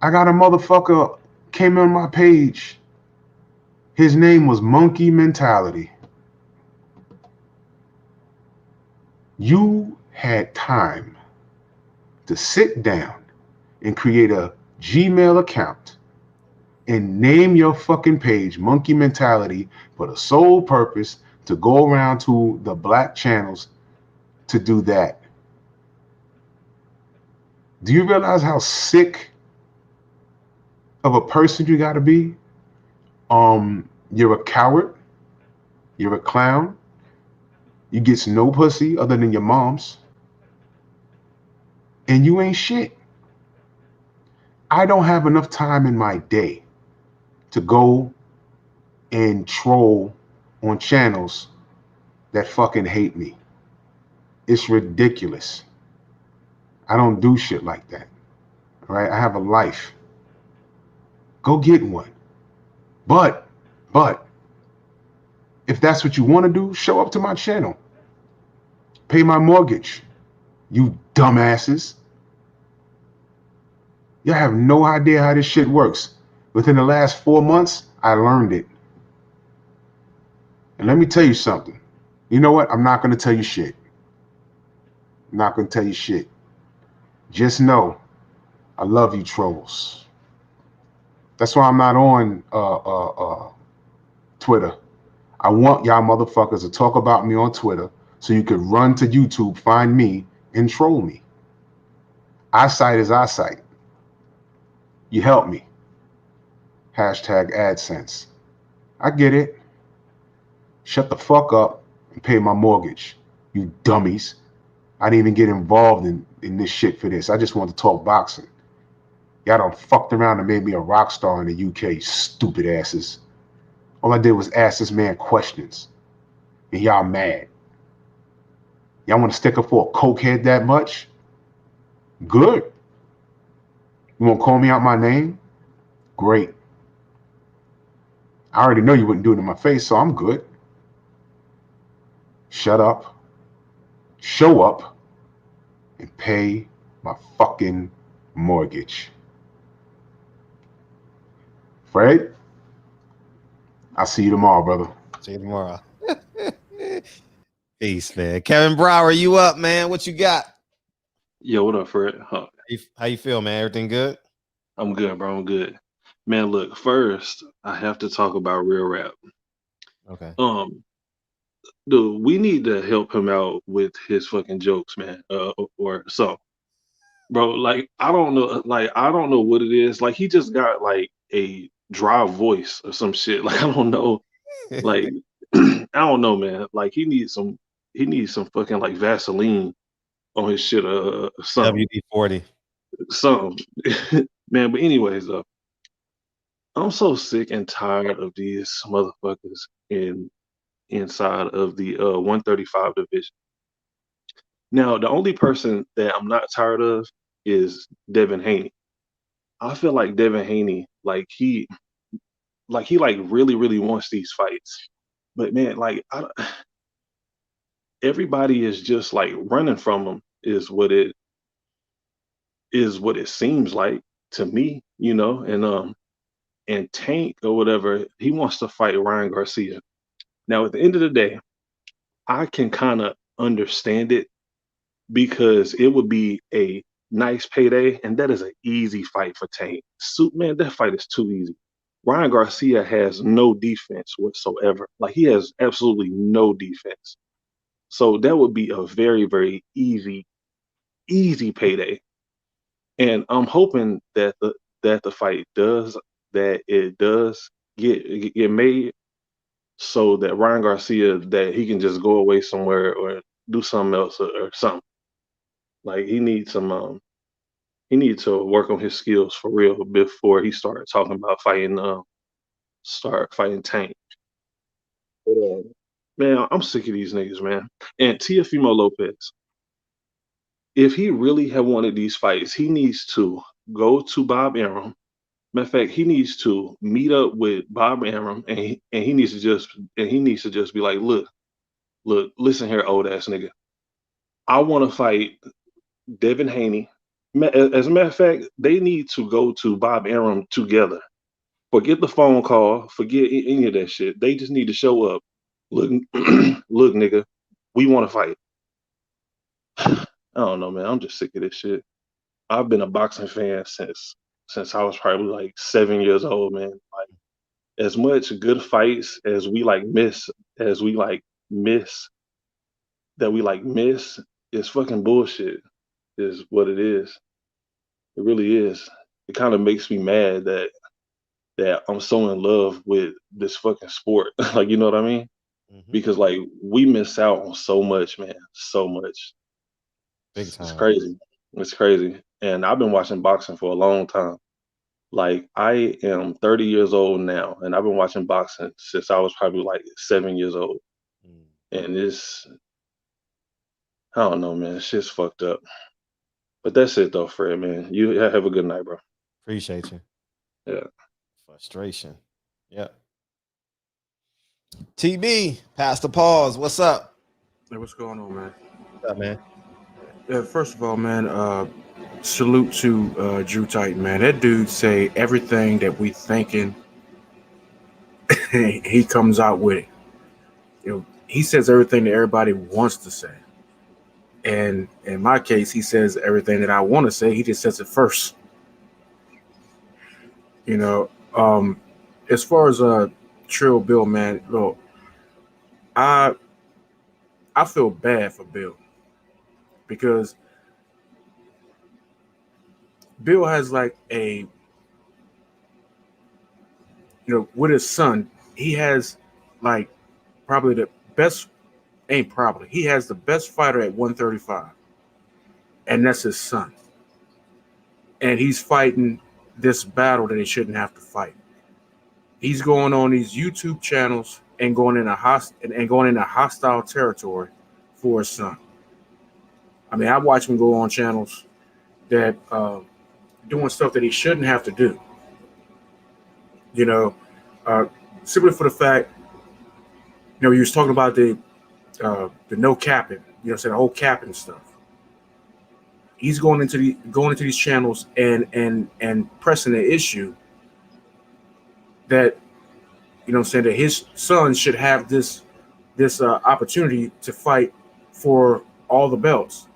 I got a motherfucker came on my page His name was Monkey Mentality. You had time to sit down and create a Gmail account and name your fucking page Monkey Mentality for the sole purpose to go around to the black channels to do that. Do you realize how sick of a person you got to be? You're a coward. You're a clown. You get no pussy other than your mom's. And you ain't shit. I don't have enough time in my day to go and troll on channels that fucking hate me. It's ridiculous. I don't do shit like that. All right? I have a life. Go get one. But if that's what you want to do, show up to my channel. Pay my mortgage. You dumbasses. Y'all have no idea how this shit works. Within the last 4 months, I learned it. And let me tell you something. You know what? I'm not going to tell you shit. I'm not going to tell you shit. Just know, I love you trolls. That's why I'm not on Twitter. I want y'all motherfuckers to talk about me on Twitter so you could run to YouTube, find me, and troll me. Eyesight is eyesight. You help me. Hashtag AdSense. I get it. Shut the fuck up and pay my mortgage, you dummies. I didn't even get involved in this shit for this. I just want to talk boxing. Y'all done fucked around and made me a rock star in the UK, stupid asses. All I did was ask this man questions. And y'all mad. Y'all want to stick up for a cokehead that much? Good. You want to call me out my name? Great. I already know you wouldn't do it in my face, so I'm good. Shut up. Show up. And pay my fucking mortgage. Fred, I'll see you tomorrow, brother. See you tomorrow. Peace, man. Kevin Brower, you up, man? What you got? Yo, what up, Fred? Huh. How you feel, man? Everything good? I'm good, bro. I'm good. Man, look, first, I have to talk about real rap. Okay. Dude, we need to help him out with his fucking jokes, man. Or so. Bro, like, I don't know what it is. Like, he just got like a dry voice or some shit. Like, I don't know. Like, I don't know, man. Like, he needs some fucking like Vaseline on his shit, something. WD-40. Something. Man, but anyways, I'm so sick and tired of these motherfuckers inside of the 135 division. Now, the only person that I'm not tired of is Devin Haney. I feel like Devin Haney, he really, really wants these fights. But man, like, everybody is just like running from him is what it seems like to me, you know. And Tank or whatever, he wants to fight Ryan Garcia. Now, at the end of the day, I can kind of understand it because it would be a nice payday, and that is an easy fight for Tank. Man, that fight is too easy. Ryan Garcia has no defense whatsoever. Like, he has absolutely no defense. So that would be a very, very easy payday. And I'm hoping that the fight does get made, so that Ryan Garcia, that he can just go away somewhere or do something else or something. Like, he needs to work on his skills for real before he starts talking about fighting Tank. But, man, I'm sick of these niggas, man. And Teofimo Lopez, if he really had wanted these fights, he needs to go to Bob Arum. Matter of fact, he needs to meet up with Bob Arum, and he needs to just be like, look, listen here, old ass nigga. I want to fight Devin Haney. As a matter of fact, they need to go to Bob Arum together Forget the phone call. Forget any of that shit. They just need to show up. Look, look, nigga, we want to fight. I don't know, man. I'm just sick of this shit. I've been a boxing fan since I was probably like 7 years old, man. Like as much good fights as we miss is fucking bullshit. Is what it is. It really is. It kind of makes me mad that I'm so in love with this fucking sport. Like, you know what I mean? Because like we miss out on so much, man. So much. Big time. It's crazy. It's crazy. And I've been watching boxing for a long time. Like I am 30 years old now, and I've been watching boxing since I was probably like 7 years old. And I don't know, man. Shit's fucked up. But that's it though, Fred, man. You have a good night, bro. Appreciate you. Yeah. Frustration. Yep. TB, Pastor Pause. What's up? Hey, what's going on, man? What's up, man? First of all, man, salute to Drew Titan, man. That dude say everything that we thinking. He comes out with it. You know, he says everything that everybody wants to say. And in my case, he says everything that I want to say. He just says it first. You know, as far as Trill Bill, man, look, I feel bad for Bill because Bill has like with his son, he has like probably the best, he has the best fighter at 135, and that's his son. And he's fighting this battle that he shouldn't have to fight. He's going on these YouTube channels and going into hostile territory for his son. I mean, I watch him go on channels that doing stuff that he shouldn't have to do. You know, simply for the fact, he was talking about the no capping, the whole capping stuff. He's going into these channels and pressing the issue that that his son should have this opportunity to fight for all the belts,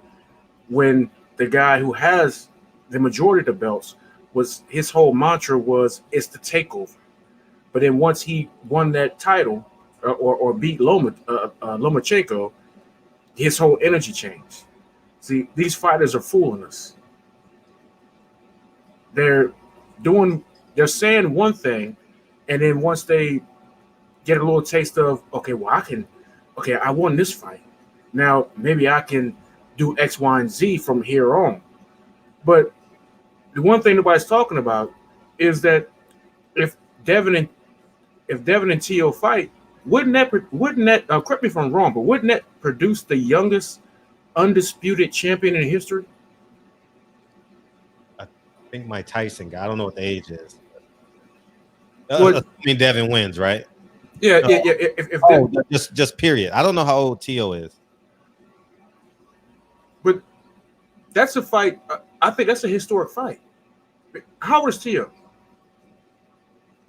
when the guy who has the majority of the belts his whole mantra was it's the takeover. But then once he won that title or beat Lomachenko, his whole energy changed. See, these fighters are fooling us. They're saying one thing, and then once they get a little taste of, I won this fight. Now maybe I can do X, Y, and Z from here on. But the one thing nobody's talking about is that if Devin and Tio fight, wouldn't that correct me if I'm wrong, but wouldn't that produce the youngest undisputed champion in history? I think Mike Tyson guy. I don't know what the age is. What? Devin wins, right? Yeah. Just period. I don't know how old Tio is. But that's a fight. I think that's a historic fight. How old is Tio?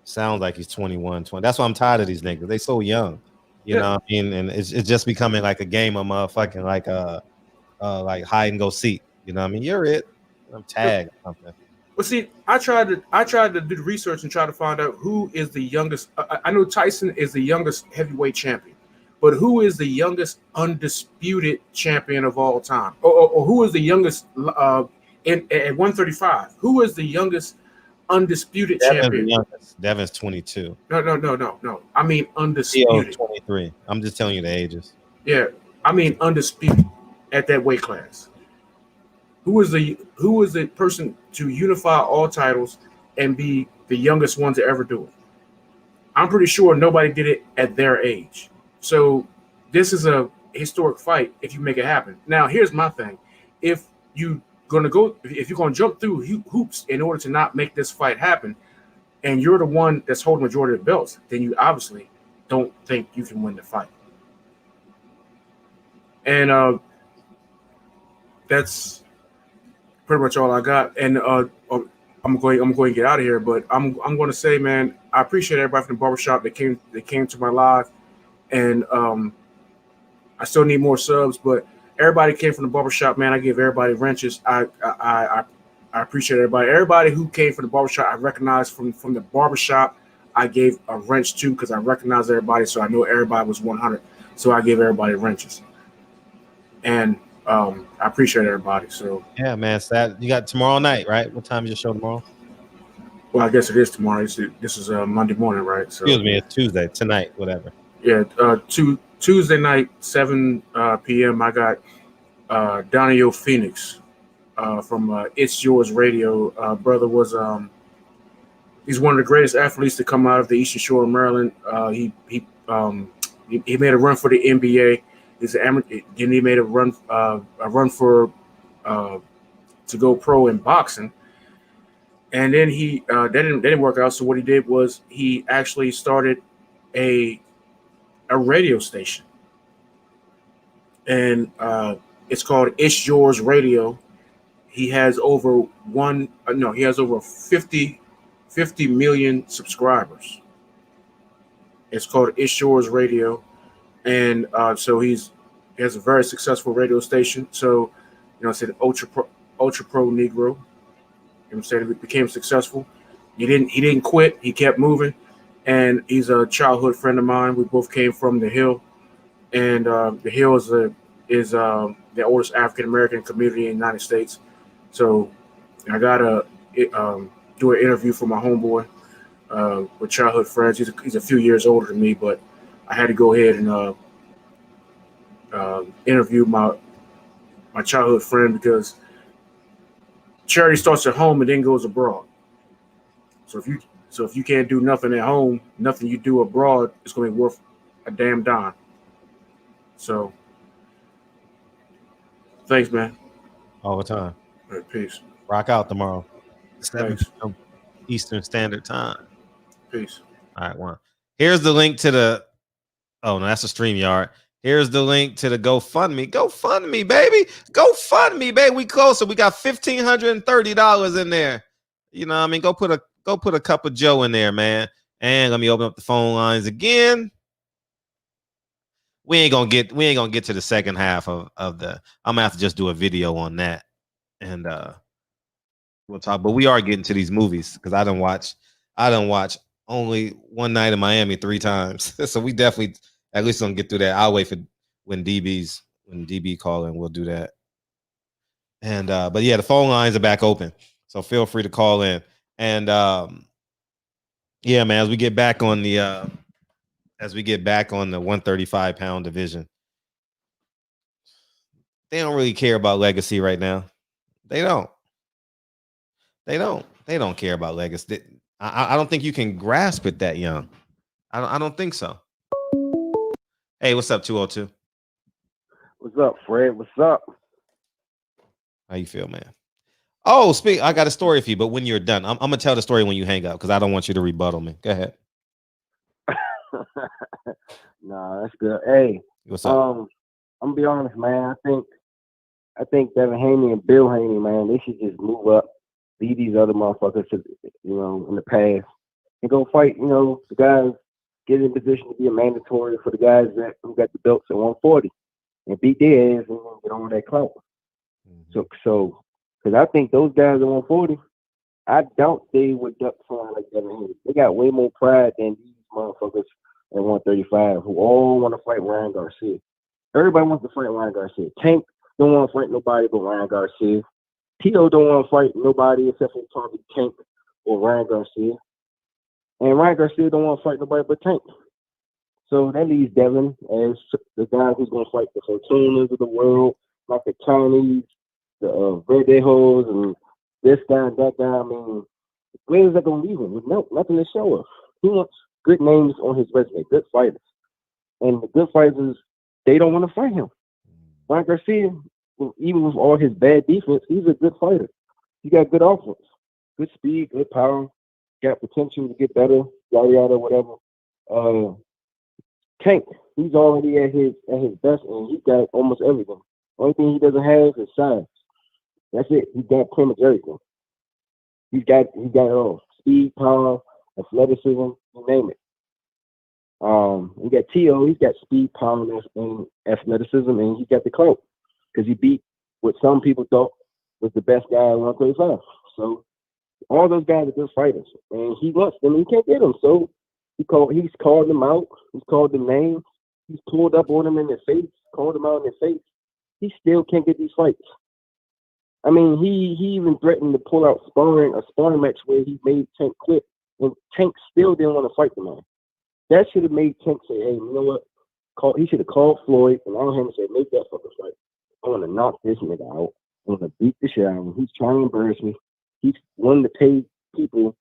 Sounds like he's 21, 20. That's why I'm tired of these niggas. They so young. You know what I mean? And it's just becoming like a game of motherfucking like hide and go seek. You know what I mean? You're it. I'm tagged or something. Well, see, I tried to do the research and try to find out who is the youngest. I know Tyson is the youngest heavyweight champion, but who is the youngest undisputed champion of all time? Or who is the youngest at 135? Who is the youngest undisputed champion? Devin's 22. No. I mean undisputed. Tio's 23. I'm just telling you the ages. Yeah, I mean undisputed at that weight class. Who is the person to unify all titles and be the youngest one to ever do it? I'm pretty sure nobody did it at their age. So this is a historic fight if you make it happen. Now, here's my thing. If you're gonna jump through hoops in order to not make this fight happen, and you're the one that's holding the majority of the belts, then you obviously don't think you can win the fight. And that's pretty much all I got. And I'm going to get out of here, but I'm going to say, man, I appreciate everybody from the barbershop that came to my live, and I still need more subs, but everybody came from the barbershop, man. I give everybody wrenches. I appreciate everybody. Everybody who came from the barbershop, I recognize from the barbershop. I gave a wrench to because I recognize everybody, so I know everybody was 100. So I gave everybody wrenches, and I appreciate everybody. So yeah, man. Sad. You got tomorrow night, right? What time is your show tomorrow? Well, I guess it is tomorrow. This is Monday morning, right? So excuse me, it's Tuesday tonight, whatever. Yeah, Tuesday night, 7 p.m. I got Donnie Phoenix from It's Yours Radio. Brother was he's one of the greatest athletes to come out of the Eastern Shore of Maryland. He made a run for the NBA. Then he made a run for to go pro in boxing. And then that didn't work out. So what he did was he actually started a radio station, and it's called It's Yours Radio. He has over 50 million subscribers. It's called It's Yours Radio, and so he has a very successful radio station. So, I said ultra pro Negro. You know what I'm saying? It became successful. He didn't quit. He kept moving, and he's a childhood friend of mine. We both came from the Hill, and the Hill is the oldest African American community in the United States. So I gotta do an interview for my homeboy with childhood friends. He's a few years older than me, but I had to go ahead and interview my childhood friend because charity starts at home and then goes abroad. So if you can't do nothing at home, nothing you do abroad is going to be worth a damn dime. So thanks, man. All the time. All right, peace. Rock out tomorrow. 7 Eastern Standard Time. Peace. All right, one. Here's the link to the. Oh no, that's a StreamYard. Here's the link to the GoFundMe. GoFundMe, baby. GoFundMe, baby. We closer. We got $1,530 in there. You know what I mean? Go put a cup of Joe in there, man. And let me open up the phone lines again. We ain't gonna get to the second half of the. I'm gonna have to just do a video on that, and we'll talk. But we are getting to these movies because I done watch only One Night in Miami 3 times. So we definitely at least gonna get through that. I'll wait for when DB call in, we'll do that. And but yeah, the phone lines are back open, so feel free to call in. And yeah, man, as we get back on the 135-pound division, they don't really care about legacy right now. They don't care about legacy. I don't think you can grasp it that young. I don't think so. Hey, what's up, 202? What's up, Fred? What's up? How you feel, man? Oh, I got a story for you, but when you're done, I'm gonna tell the story when you hang up because I don't want you to rebuttal me. Go ahead. Nah, that's good. Hey, what's up? I'm gonna be honest, man. I think Devin Haney and Bill Haney, man, they should just move up, leave these other motherfuckers to, in the past, and go fight. The guys get in position to be a mandatory for the guys who got the belts at 140 and beat their ass and get on that clout. Mm-hmm. So, because I think those guys at 140, I doubt they would duck someone like Devin Haney. They got way more pride than these motherfuckers at 135 who all want to fight Ryan Garcia. Everybody wants to fight Ryan Garcia. Tank don't want to fight nobody but Ryan Garcia. Tito don't want to fight nobody except for probably Tank or Ryan Garcia. And Ryan Garcia don't want to fight nobody but Tank. So that leaves Devin as the guy who's going to fight the Fortunas of the world, like the Chinese, the Verdejos, and this guy and that guy. I mean, where is that going to leave him? With nothing to show us. He wants good names on his resume, good fighters. And the good fighters, they don't want to fight him. Ryan Garcia, even with all his bad defense, he's a good fighter. He got good offense, good speed, good power, got potential to get better, yada yada, whatever. Tank, he's already at his best, and he got almost everything. Only thing he doesn't have is size. That's it. He got pretty much everything. He's got speed, power, athleticism, you name it. You got T.O., he's got speed, power, and athleticism, and he's got the clout because he beat what some people thought was the best guy at 135. So all those guys are good fighters, and he wants them, and he can't get them. So he's called them out. He's called them names. He's pulled up on them in their face, called them out in their face. He still can't get these fights. I mean, he even threatened to pull out a sparring match where he made Tank quit, and Tank still didn't want to fight the man. That should have made Tank say, "Hey, you know what? He should have called Floyd and on him and said, make that fucking fight. I want to knock this nigga out. I want to beat the shit out of him. He's trying to embarrass me. He's wanting to pay people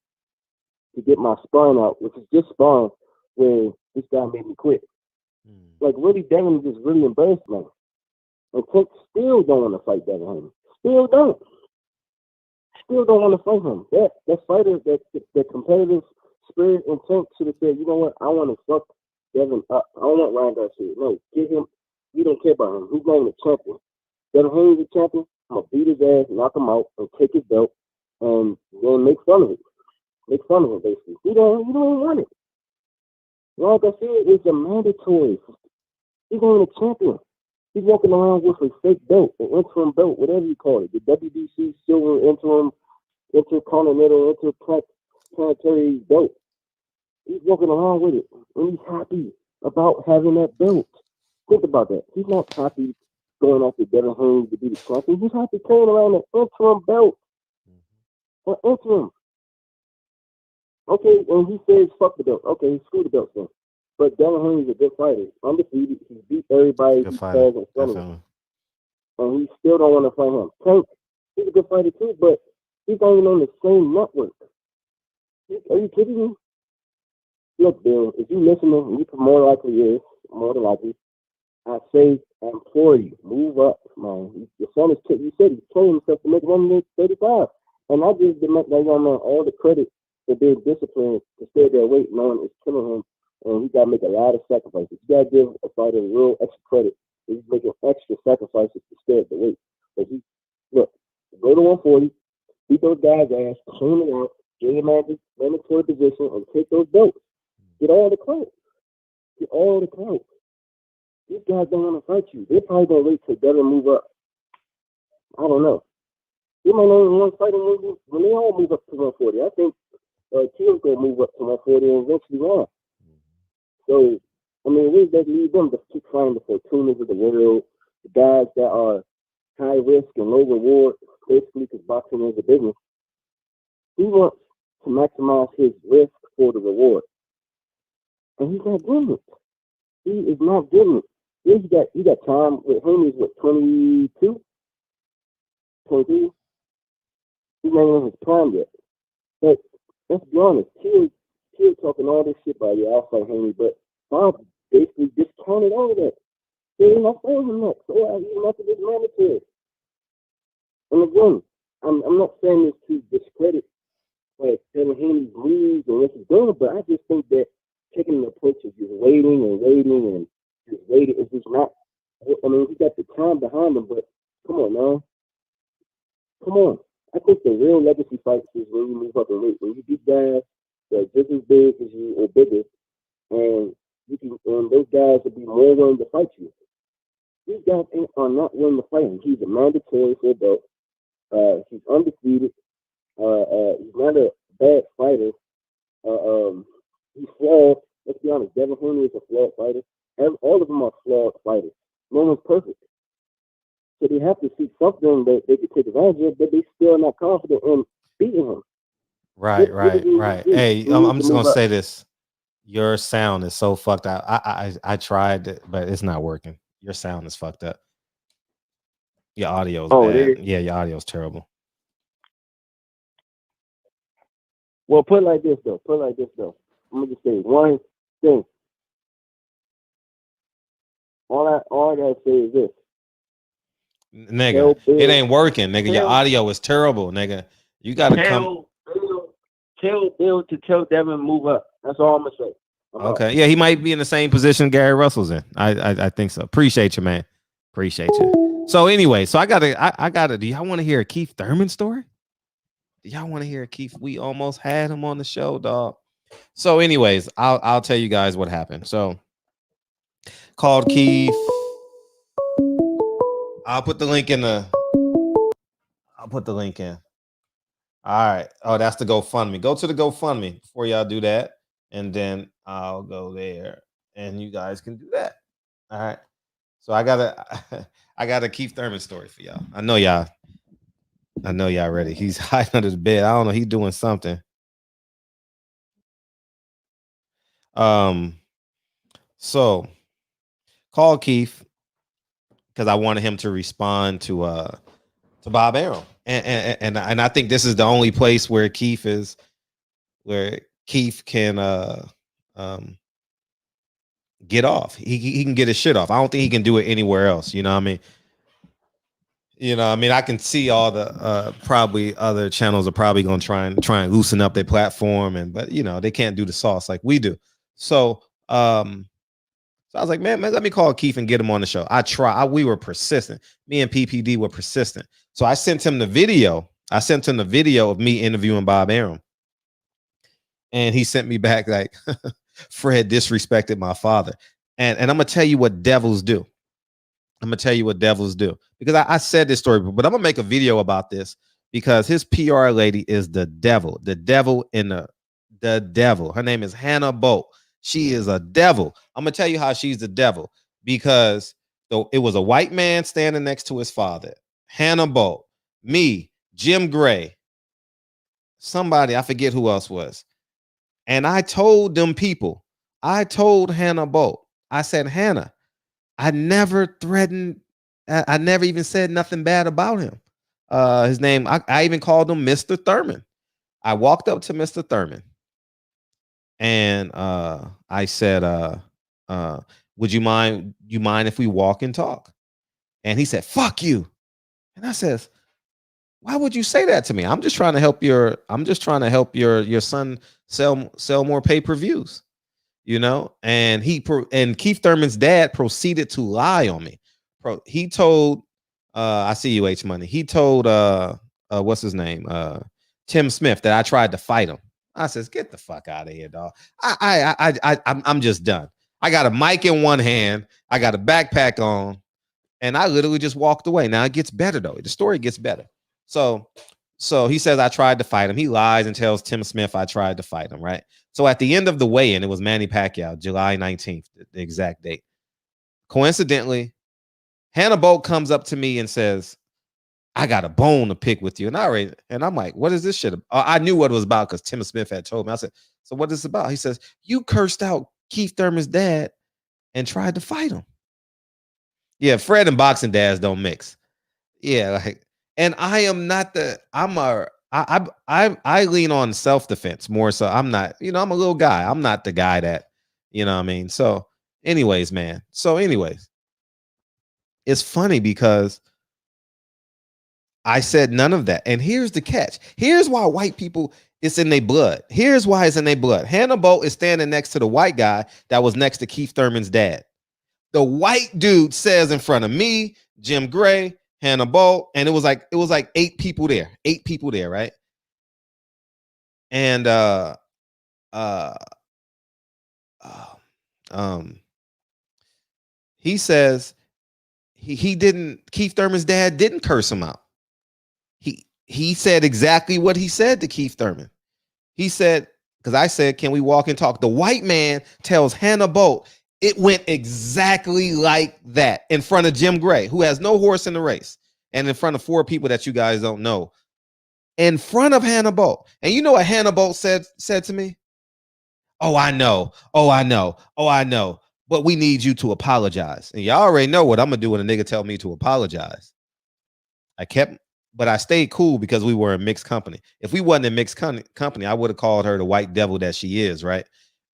to get my sparring out, which is just sparring where this guy made me quit." Like, really, Devin just really embarrassed me. And Tank still don't want to fight Devin Haney. Still don't want to fight him. That fighter, that competitive spirit and Tank should have said, you know what, I want to fuck Devin up. I don't want Ryan Garcia. No, get him. You don't care about him. He's not even a champion. Devin Haney's a champion. I'm going to beat his ass, knock him out, and take his belt, and then make fun of it. Make fun of him, basically. You don't even want it. Ryan Garcia is a mandatory. He's not even a champion. He's walking around with a fake belt, an interim belt, whatever you call it. The WBC silver interim, intercontinental, interplanetary belt. He's walking around with it, and he's happy about having that belt. Think about that. He's not happy going after Devin Haney to be the champion. He's happy carrying around an interim belt. An interim. Okay, and he says, fuck the belt. Okay, screw the belt then. But Devin Haney's a good fighter. Undefeated. He beat everybody he falls in front of him. And he still don't want to fight him. Tank, he's a good fighter too, but he's not even on the same network. Are you kidding me? Look, Bill, if you listening, and you more than likely, I say, I implore you, move up, man. Your son is, you said he's training himself to make 135. And I just demand that young man all the credit for being disciplined to stay there weight, knowing it's killing him. And he got to make a lot of sacrifices. You got to give a fighter real extra credit. He's making extra sacrifices to stay at the weight. But look, go to 140, beat those guys' ass, clean it out, get him out of mandatory position, and take those belts. Get all the clout. Get all the clout. These guys don't want to fight you. They're probably going to wait till Devin move up. I don't know. They might not even want to fight him when they all move up to 140. I think Kill's going to move up to 140 and eventually run. So, I mean, where does that leave them to keep fighting the Fortunas of the world, the guys that are high risk and low reward, basically because boxing is a business? He wants to maximize his risk for the reward. And he's not getting it. He is not getting it. He got time with Haney's, what, 22? 23? He's not even in his prime yet. But let's be honest, Kill talking all this shit about I'll fight Haney, but Bob basically discounted all of that. They're not fighting him next. So he's not to get mandatory. And again, I'm not saying this to discredit like Devin Haney's moves and what he's doing, but I just think that taking the approach of just waiting and just waiting is just not. I mean, he got the time behind him, but come on, man. Come on. I think the real legacy fights is when you move up in weight, when you beat guys that are just as big as you or bigger, and those guys will be more willing to fight you. These guys are not willing to fight him. He's a mandatory for a belt. He's undefeated. He's not a bad fighter. He's flawed. Let's be honest. Devin Haney is a flawed fighter. All of them are flawed fighters. No one's perfect. So they have to see something that they could take advantage of, but they still not confident in beating him. Right. Hey, I'm just gonna say this. Your sound is so fucked up. I tried it, but it's not working. Your sound is fucked up. Your audio is bad. Yeah, your audio is terrible. Well, put it like this though. I'm gonna just say one thing. All I gotta say is this. Nigga, it ain't working, nigga. Your audio is terrible, nigga. You gotta Tell Bill to tell Devin move up. That's all I'm gonna say. Okay. Yeah, he might be in the same position Gary Russell's in. I think so. Appreciate you, man. Appreciate you. So anyway, so I gotta do y'all want to hear a Keith Thurman story? y'all want to hear Keith? We almost had him on the show, dog. So, anyways, I'll tell you guys what happened. So, called Keith. I'll put the link in. All right. Oh, that's the GoFundMe. Go to the GoFundMe before y'all do that, and then I'll go there, and you guys can do that. All right. So I got a Keith Thurman story for y'all. I know y'all ready. He's hiding under the bed. I don't know. He's doing something. So call Keith because I wanted him to respond to Bob Arum. And I think this is the only place where Keith can get off. He can get his shit off. I don't think he can do it anywhere else. You know what I mean? I can see all the probably other channels are probably gonna try and loosen up their platform, but they can't do the sauce like we do. So I was like, man, let me call Keith and get him on the show. We were persistent. Me and PPD were persistent. So I sent him the video. Of me interviewing Bob Arum. And he sent me back like, Fred disrespected my father. And I'm going to tell you what devils do. Because I said this story, but I'm going to make a video about this because his PR lady is the devil. The devil. Her name is Hannah Bolt. She is a devil. I'm going to tell you how she's the devil because it was a white man standing next to his father. Hannah Bolt, me, Jim Gray, somebody, I forget who else was. And I told them people, I told Hannah Bolt, I said, Hannah, I never threatened, I never even said nothing bad about him. His name, I even called him Mr. Thurman. I walked up to Mr. Thurman and I said, would you mind if we walk and talk? And he said, fuck you. And I says, why would you say that to me? I'm just trying to help your son sell more pay-per-views, and Keith Thurman's dad proceeded to lie on me. He told I see you, H Money. He told what's his name? Tim Smith that I tried to fight him. I says, get the fuck out of here, dog. I'm just done. I got a mic in one hand, I got a backpack on, and I literally just walked away. Now it gets better though. The story gets better. So he says I tried to fight him. He lies and tells Tim Smith I tried to fight him, right? So at the end of the weigh-in, it was Manny Pacquiao, July 19th, the exact date. Coincidentally, Hannah Bolt comes up to me and says, I got a bone to pick with you. And I'm like, what is this shit about? I knew what it was about because Tim Smith had told me. I said, so what is this about? He says, you cursed out Keith Thurman's dad and tried to fight him. Yeah, Fred and boxing dads don't mix. Yeah, and I am not I lean on self-defense more so. I'm not, I'm a little guy. I'm not the guy that, what I mean? So anyways, man. It's funny because I said none of that. And here's the catch. Here's why white people, it's in their blood. Here's why it's in their blood. Hannah Bolt is standing next to the white guy that was next to Keith Thurman's dad. The white dude says in front of me, Jim Gray, Hannah Bolt, and it was like 8 people there. 8 people there, right? And he says Keith Thurman's dad didn't curse him out. He said exactly what he said to Keith Thurman. He said, because I said, can we walk and talk? The white man tells Hannah Bolt, it went exactly like that in front of Jim Gray, who has no horse in the race, and in front of 4 people that you guys don't know. In front of Hannah Bolt. And you know what Hannah Bolt said to me? Oh, I know. But we need you to apologize. And y'all already know what I'm going to do when a nigga tell me to apologize. But I stayed cool because we were in mixed company. If we wasn't in mixed company, I would have called her the white devil that she is, right?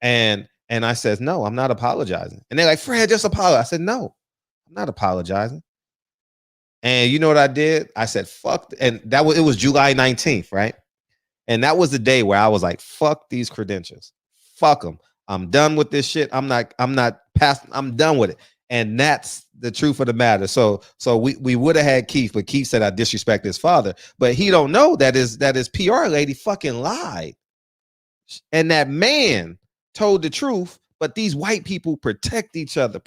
And I says, no, I'm not apologizing. And they're like, Fred, just apologize. I said, no, I'm not apologizing. And you know what I did? I said, fuck. And it was July 19th, right? And that was the day where I was like, fuck these credentials. Fuck them. I'm done with this shit. I'm done with it. And that's the truth of the matter. So we would have had Keith, but Keith said I disrespect his father. But he don't know that his PR lady fucking lied. And that man told the truth, but these white people protect each other.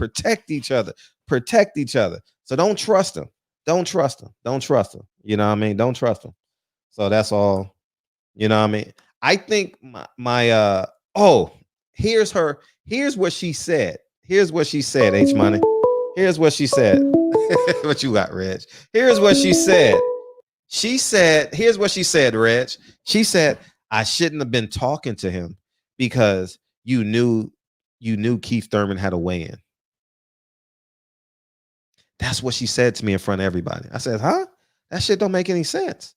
So don't trust them. Don't trust them. You know what I mean? Don't trust them. So that's all. You know what I mean? I think my here's what she said. Here's what she said, H Money. Here's what she said. What you got, Reg? Here's what she said. Here's what she said, Reg. She said, I shouldn't have been talking to him because you knew Keith Thurman had a weigh-in. That's what she said to me in front of everybody. I said, huh? That shit don't make any sense.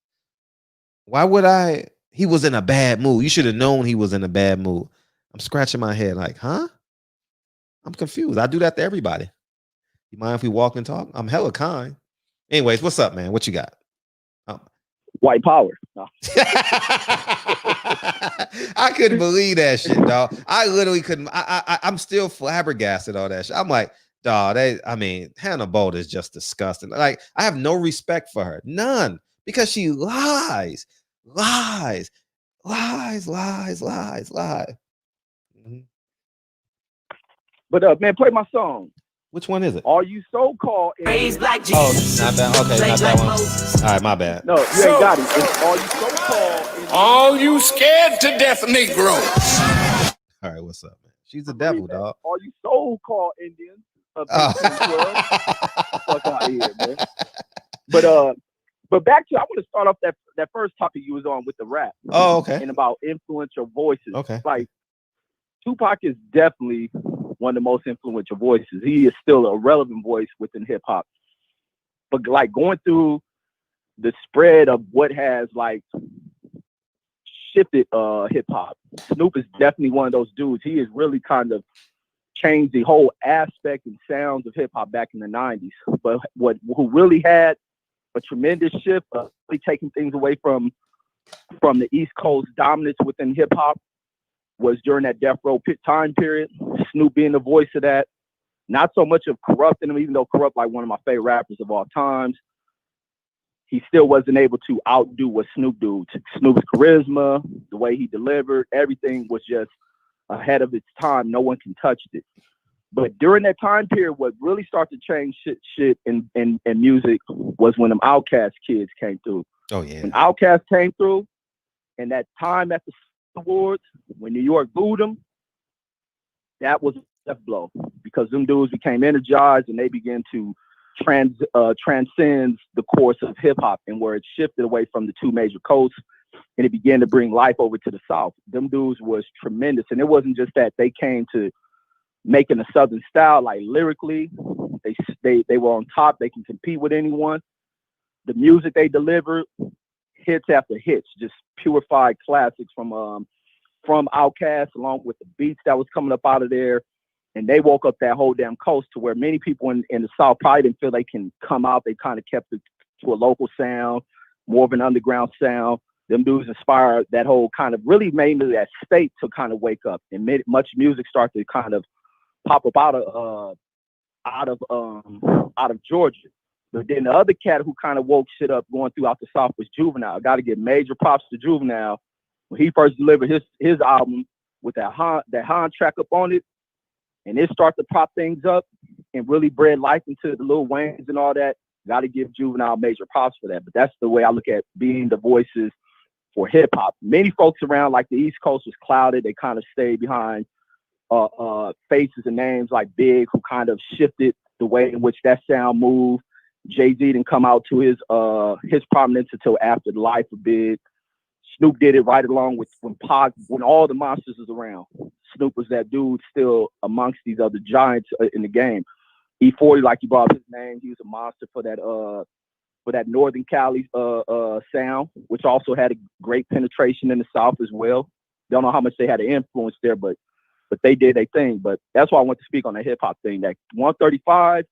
Why would I? He was in a bad mood. You should have known he was in a bad mood. I'm scratching my head like, huh? I'm confused. I do that to everybody. You mind if we walk and talk? I'm hella kind. Anyways, what's up, man? What you got? White power. No. I couldn't believe that shit, dog. I literally couldn't. I'm still flabbergasted all that shit. I'm like, dog, Hannah Bolt is just disgusting. Like, I have no respect for her. None. Because she lies. Mm-hmm. But man, play my song. Which one is it? Are you so-called Praise Black Jesus? Oh, not bad. Okay, not that one. All right, my bad. No, you ain't got it. It's Are You So-Called? All you scared to death Negroes. All right, what's up, man? She's the devil, dog. Are you so-called Indians? Fuck out here, man. But back to, I want to start off that first topic you was on with the rap. Oh, okay. And about influential voices. Okay. Like, Tupac is definitely one of the most influential voices. He is still a relevant voice within hip hop. But like going through the spread of what has like shifted hip hop, Snoop is definitely one of those dudes. He has really kind of changed the whole aspect and sounds of hip hop back in the 90s. But who really had a tremendous shift, really taking things away from the East Coast dominance within hip hop, was during that Death Row time period. Snoop being the voice of that. Not so much of corrupting him, even though Corrupt like one of my favorite rappers of all times. He still wasn't able to outdo what Snoop do. Snoop's charisma, the way he delivered, everything was just ahead of its time. No one can touch it. But during that time period, what really started to change shit in music was when them Outkast kids came through. Oh yeah. When Outkast came through, and that time at the Awards, when New York booed them, that was a death blow, because them dudes became energized and they began to transcend the course of hip hop, and where it shifted away from the two major coasts and it began to bring life over to the South. Them dudes was tremendous. And it wasn't just that they came to making a Southern style, like lyrically, they were on top. They can compete with anyone. The music they delivered, hits after hits, just purified classics from Outkast, along with the beats that was coming up out of there. And they woke up that whole damn coast to where many people in the South probably didn't feel they can come out. They kind of kept it to a local sound, more of an underground sound. Them dudes inspired that whole kind of, really made that state to kind of wake up, and made much music start to kind of pop up out of Georgia. But then the other cat who kind of woke shit up going throughout the South was Juvenile. I got to give major props to Juvenile. When he first delivered his album with that Han track up on it, and it started to prop things up and really bred life into the Lil Waynes and all that, got to give Juvenile major props for that. But that's the way I look at being the voices for hip hop. Many folks around like the East Coast was clouded. They kind of stayed behind faces and names like Big, who kind of shifted the way in which that sound moved. Jay-Z didn't come out to his prominence until after the life of Big. Snoop did it right along with when Pac, when all the monsters was around. Snoop was that dude still amongst these other giants in the game. E40, like you brought up his name, he was a monster for that Northern Cali sound, which also had a great penetration in the South as well. Don't know how much they had an influence there, but they did their thing. But that's why I want to speak on the hip hop thing. That 135,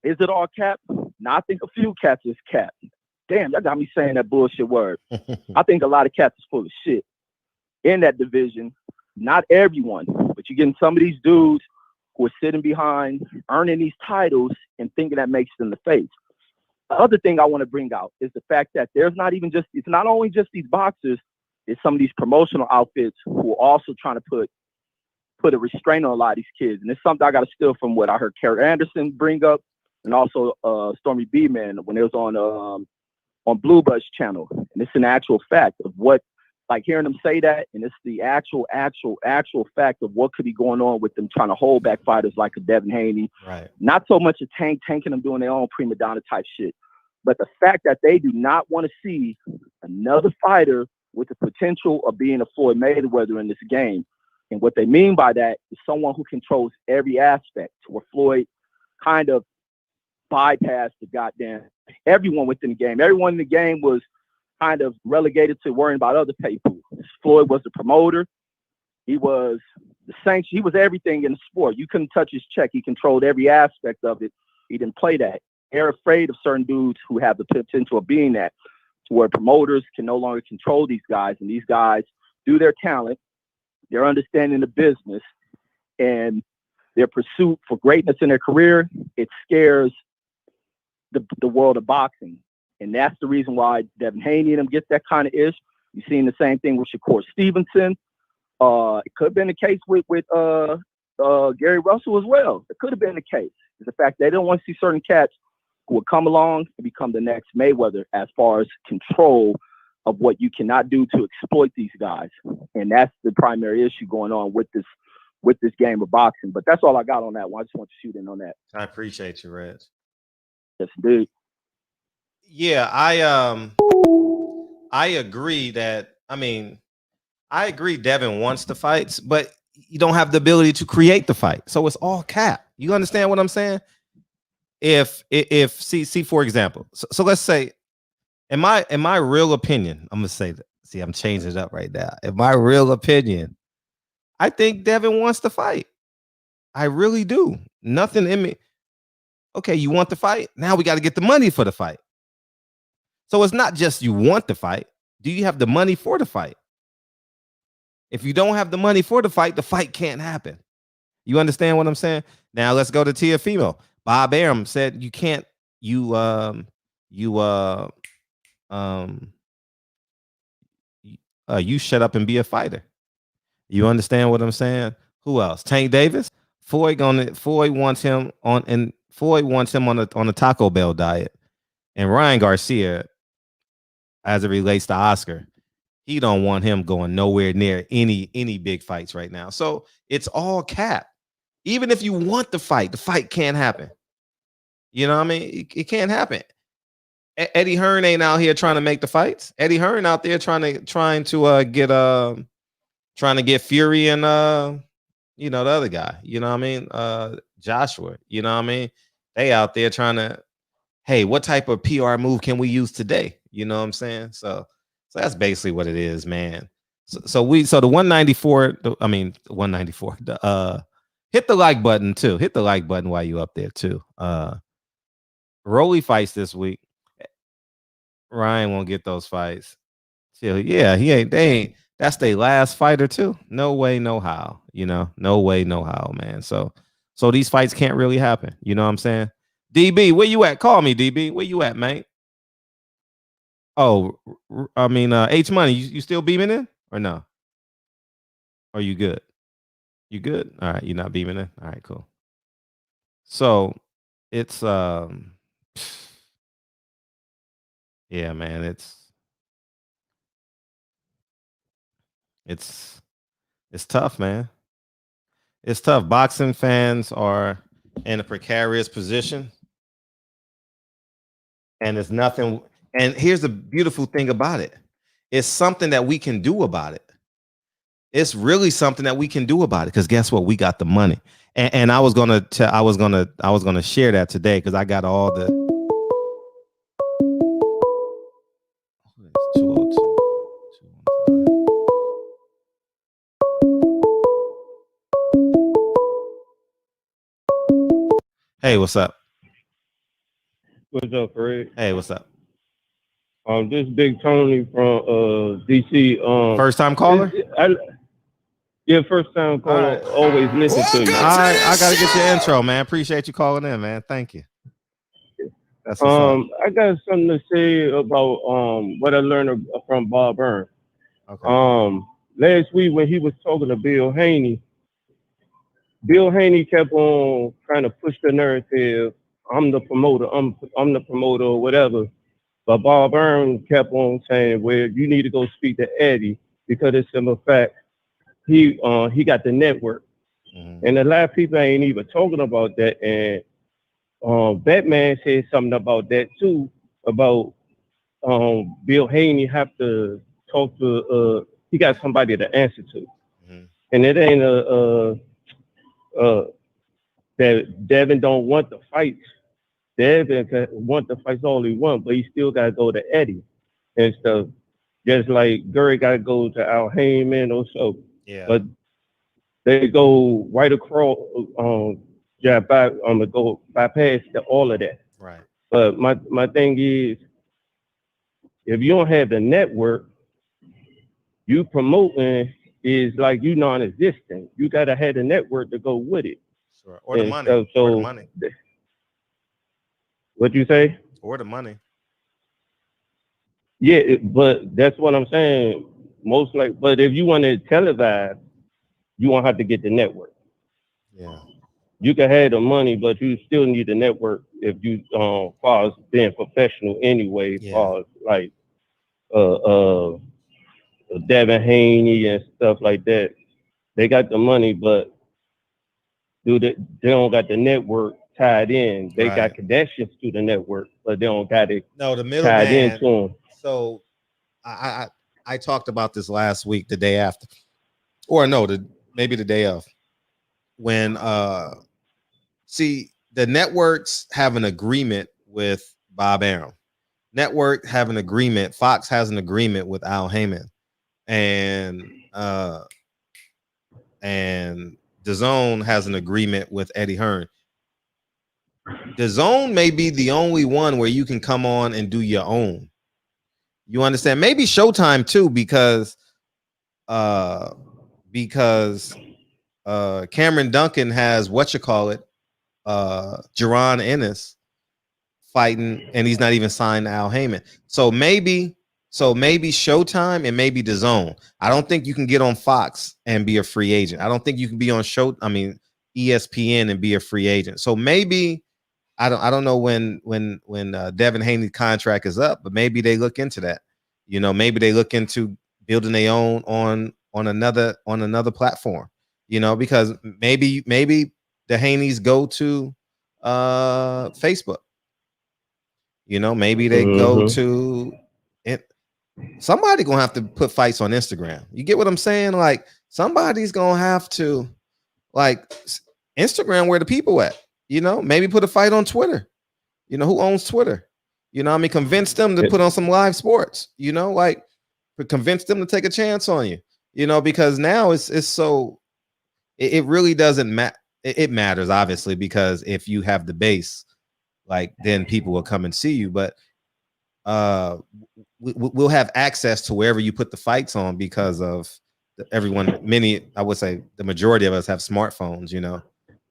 is it all cap? No, I think a few cats is cap. Damn, that got me saying that bullshit word. I think a lot of cats is full of shit in that division. Not everyone, but you're getting some of these dudes who are sitting behind, earning these titles and thinking that makes them the face. The other thing I want to bring out is the fact that it's not only just these boxers, it's some of these promotional outfits who are also trying to put a restraint on a lot of these kids. And it's something I got to steal from what I heard Carrie Anderson bring up, and also Stormy B. Man when it was on Blue Bus channel. And it's an actual fact of what, like hearing them say that, and it's the actual fact of what could be going on with them trying to hold back fighters like a Devin Haney. Right. Not so much a tanking them doing their own prima donna type shit, but the fact that they do not want to see another fighter with the potential of being a Floyd Mayweather in this game. And what they mean by that is someone who controls every aspect, where Floyd kind of bypassed the goddamn everyone within the game. Everyone in the game was kind of relegated to worrying about other people. Floyd was the promoter. He was the sanction. He was everything in the sport. You couldn't touch his check. He controlled every aspect of it. He didn't play that. They're afraid of certain dudes who have the potential of being that, to where promoters can no longer control these guys. And these guys, through their talent, their understanding of business, and their pursuit for greatness in their career, it scares the world of boxing. And that's the reason why Devin Haney and them get that kind of ish. You've seen the same thing with Shakur Stevenson. It could have been the case with Gary Russell as well. It could have been the case. It's the fact they don't want to see certain cats who will come along and become the next Mayweather as far as control of what you cannot do to exploit these guys. And that's the primary issue going on with this game of boxing. But that's all I got on that one. I just want to shoot in on that. I appreciate you, Reg. Yes, dude. Yeah, I agree that, I agree Devin wants the fights, but you don't have the ability to create the fight. So it's all cap. You understand what I'm saying? If see for example, so let's say, in my real opinion, I'm gonna say that. See, I'm changing it up right now. In my real opinion, I think Devin wants to fight. I really do. Nothing in me. Okay, you want the fight? Now we got to get the money for the fight. So it's not just you want the fight. Do you have the money for the fight? If you don't have the money for the fight can't happen. You understand what I'm saying? Now let's go to Teofimo. Bob Arum said you can't, you shut up and be a fighter. You understand what I'm saying? Who else? Tank Davis. Floyd wants him on the Taco Bell diet. And Ryan Garcia, as it relates to Oscar, he don't want him going nowhere near any big fights right now. So it's all cap. Even if you want the fight can't happen. You know what I mean? It can't happen. Eddie Hearn ain't out here trying to make the fights. Eddie Hearn out there trying to get Fury and the other guy. You know what I mean? Joshua. You know what I mean? They out there trying to, hey, what type of PR move can we use today? You know what I'm saying? So that's basically what it is, man. So the 194, 194. Hit the like button too. Hit the like button while you up there too. Rolly fights this week. Ryan won't get those fights. Yeah, they ain't. That's their last fighter too. No way, no how. No way, no how, man. So these fights can't really happen. You know what I'm saying? DB, where you at? Call me, DB. Where you at, man? Oh, H Money, you still beaming in or no? Are you good? You good? All right, you're not beaming in. All right, cool. So it's yeah, man, it's tough, man. It's tough. Boxing fans are in a precarious position. And there's nothing. And here's the beautiful thing about it. It's something that we can do about it. It's really something that we can do about it. Because guess what? We got the money. And I was gonna share that today because I got all the 202. Hey, what's up? What's up, Fred? Hey, what's up? This is Big Tony from DC. First time caller? Yeah, first time caller, always listen to me. All right, I gotta get your intro, man. Appreciate you calling in, man. Thank you. That's what's up. I got something to say about what I learned from Bob Byrne. Okay. Last week when he was talking to Bill Haney kept on trying to push the narrative. I'm the promoter. I'm the promoter or whatever. But Bob Byrne kept on saying, "Well, you need to go speak to Eddie because it's a fact he got the network." And a lot of people ain't even talking about that. And Batman said something about that too, about Bill Haney have to talk to he got somebody to answer to. And it ain't that Devin don't want the fights. Devin want the fights all he want, but he still gotta go to Eddie and stuff. Just like Gary gotta go to Al Heyman or so. Yeah. But they go right across go bypass all of that. Right. But my thing is, if you don't have the network, you promoting is like you non-existent. You gotta have the network to go with it. Sure. Or the And money. so Or the money. What you say? Or the money. Yeah, but that's what I'm saying. But if you want to televise, you won't have to get the network. Yeah. You can have the money, but you still need the network if you far as being professional anyway, far as like Devin Haney and stuff like that. They got the money, but they don't got the network tied in. They got connections to the network, but they don't got it the tied middleman. into them. So I talked about this last week, the day after, or no, maybe the day of, when see, the networks have an agreement with Bob Arum. Network have an agreement. Fox has an agreement with Al Heyman, and DAZN has an agreement with Eddie Hearn. DAZN may be the only one where you can come on and do your own. You understand? Maybe Showtime too, because Cameron Duncan has Jaron Ennis fighting, and he's not even signed to Al Heyman. So maybe Showtime and maybe DAZN. I don't think you can get on Fox and be a free agent. I don't think you can be on ESPN and be a free agent. So maybe I don't know when Devin Haney's contract is up, but maybe they look into that. You know, maybe they look into building their own on another platform. You know, because maybe the Haneys go to Facebook. You know, maybe they go to it. Somebody gonna have to put fights on Instagram. You get what I'm saying? Like somebody's gonna have to, like, Instagram where the people at. You know, maybe put a fight on Twitter. You know, who owns Twitter? You know, convince them to put on some live sports. You know, like convince them to take a chance on you. You know, because now it's so it really doesn't matter. It matters obviously, because if you have the base, like, then people will come and see you. But we'll have access to wherever you put the fights on because of I would say the majority of us have smartphones, you know.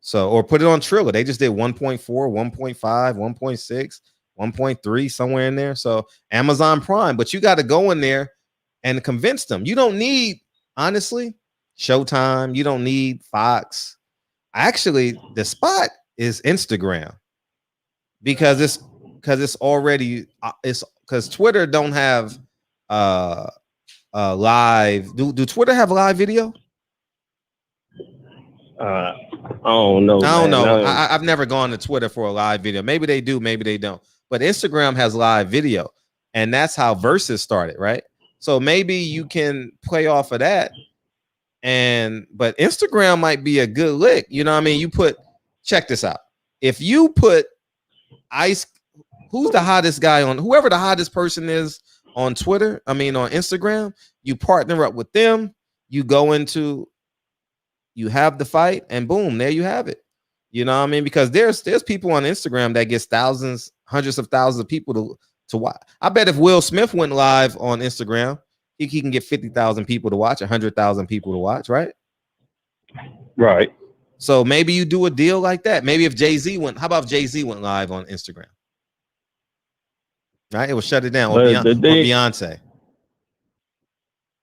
So, or put it on Triller. They just did 1.4, 1.5, 1.6, 1.3, somewhere in there. So Amazon Prime, but you got to go in there and convince them. You don't need, honestly, Showtime. You don't need Fox. Actually, the spot is Instagram, because it's already because Twitter don't have live. Do Twitter have live video? I don't know. I don't know. I've never gone to Twitter for a live video. Maybe they do, maybe they don't. But Instagram has live video, and that's how Versus started, right? So maybe you can play off of that. But Instagram might be a good lick. You know what I mean? Check this out. If you put who's the hottest guy on, whoever the hottest person is on Twitter, on Instagram, you partner up with them, you have the fight, and boom, there you have it. You know what I mean? Because there's people on Instagram that gets thousands, hundreds of thousands of people to watch. I bet if Will Smith went live on Instagram, he can get 50,000 people to watch, 100,000 people to watch, right? Right. So maybe you do a deal like that. Maybe if Jay-Z went, how about if Jay-Z went live on Instagram? Right? It would shut it down. Or Beyonce.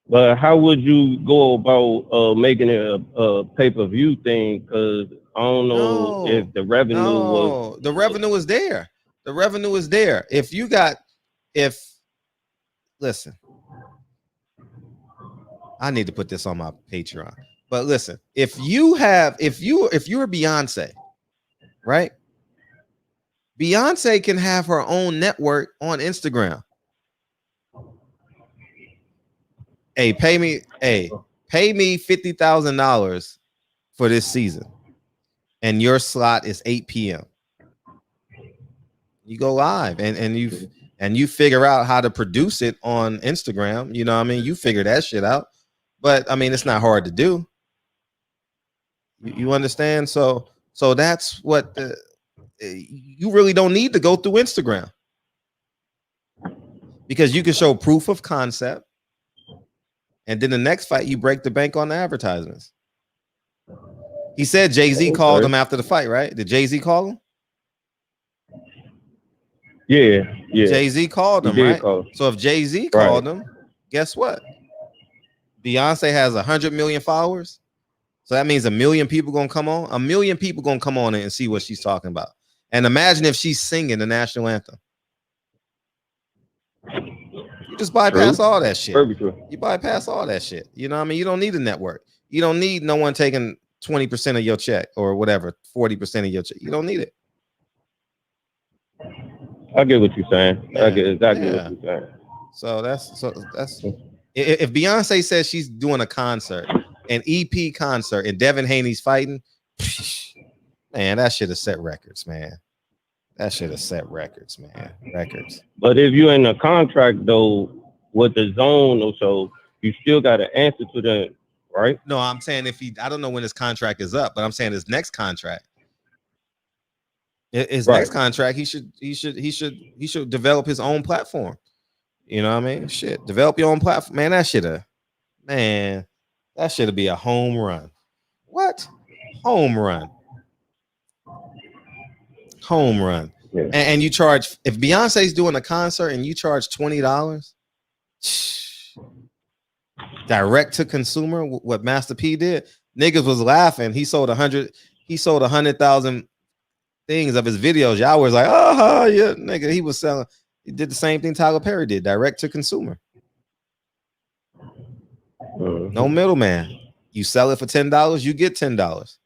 But how would you go about making it a pay-per-view thing? Because I don't know if the revenue was. The revenue is there. The revenue is there. Listen, I need to put this on my Patreon. But listen, if you're Beyonce, right? Beyonce can have her own network on Instagram. Hey, pay me $50,000 for this season, and your slot is 8 p.m. You go live and you figure out how to produce it on Instagram. You know what I mean? You figure that shit out. But I mean, it's not hard to do. You understand? So that's what you really don't need to go through Instagram, because you can show proof of concept, and then the next fight you break the bank on the advertisements. He said Jay-Z called him after the fight, right? Did Jay-Z call him? Yeah. Jay-Z called him, right? So if Jay-Z called him, guess what? Beyonce has 100 million followers. So that means 1 million people gonna come on. 1 million people gonna come on and see what she's talking about. And imagine if she's singing the national anthem. You just bypass all that shit. You bypass all that shit. You know what I mean? You don't need a network. You don't need no one taking 20% of your check or whatever, 40% of your check. You don't need it. I get what you're saying. I get exactly what you're saying. So that's if Beyonce says she's doing a concert, an EP concert, and Devin Haney's fighting, man, that should have set records, man. That should have set records, man. Records. But if you're in a contract though with the zone or so, you still got to answer to them, right? No, I'm saying I don't know when his contract is up, but I'm saying his next contract. Next contract, he should develop his own platform. You know what I mean? Shit, develop your own platform, man. That should be a home run. What? Home run. Yeah. And you charge, if Beyonce's doing a concert and you charge $20 direct to consumer, what Master P did, niggas was laughing. He sold 100,000 things of his videos. Y'all was like, oh yeah, nigga. He did the same thing Tyler Perry did, direct to consumer. No middleman. You sell it for $10, you get $10.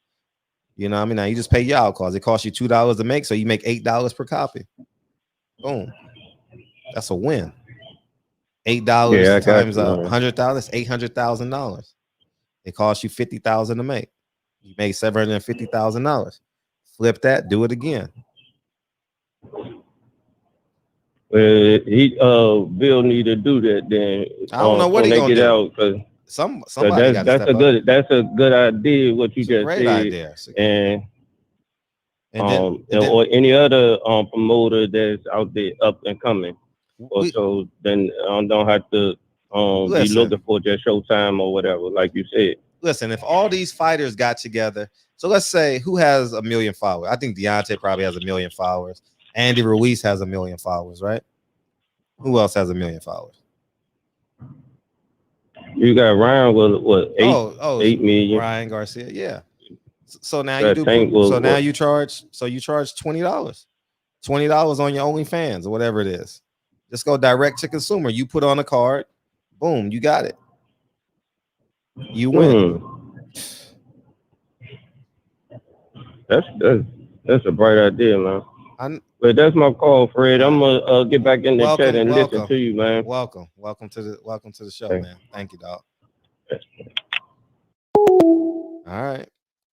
You know what I mean? Now you just pay your out costs. It costs you $2 to make, so you make $8 per copy. Boom. That's a win. $8 times 100,000, $800,000. It costs you $50,000 to make. You made $750,000. Flip that, do it again. Bill need to do that then. I don't know what he gonna do. Because somebody that's a good idea what you just said. Idea. And or any other promoter that's out there up and coming. So then don't have to be looking for just Showtime or whatever, like you said. Listen, if all these fighters got together, so let's say who has 1 million followers? I think Deontay probably has 1 million followers. Andy Ruiz has 1 million followers, right? Who else has 1 million followers? You got Ryan with what? 8 million. Ryan Garcia, yeah. So now you you charge $20. $20 on your OnlyFans or whatever it is. Just go direct to consumer. You put on a card, boom, you got it. You win. That's a bright idea, man. But that's my call, Fred. I'm gonna get back in the chat and listen to you, man. Welcome to the show, man. Thank you, dog. All right.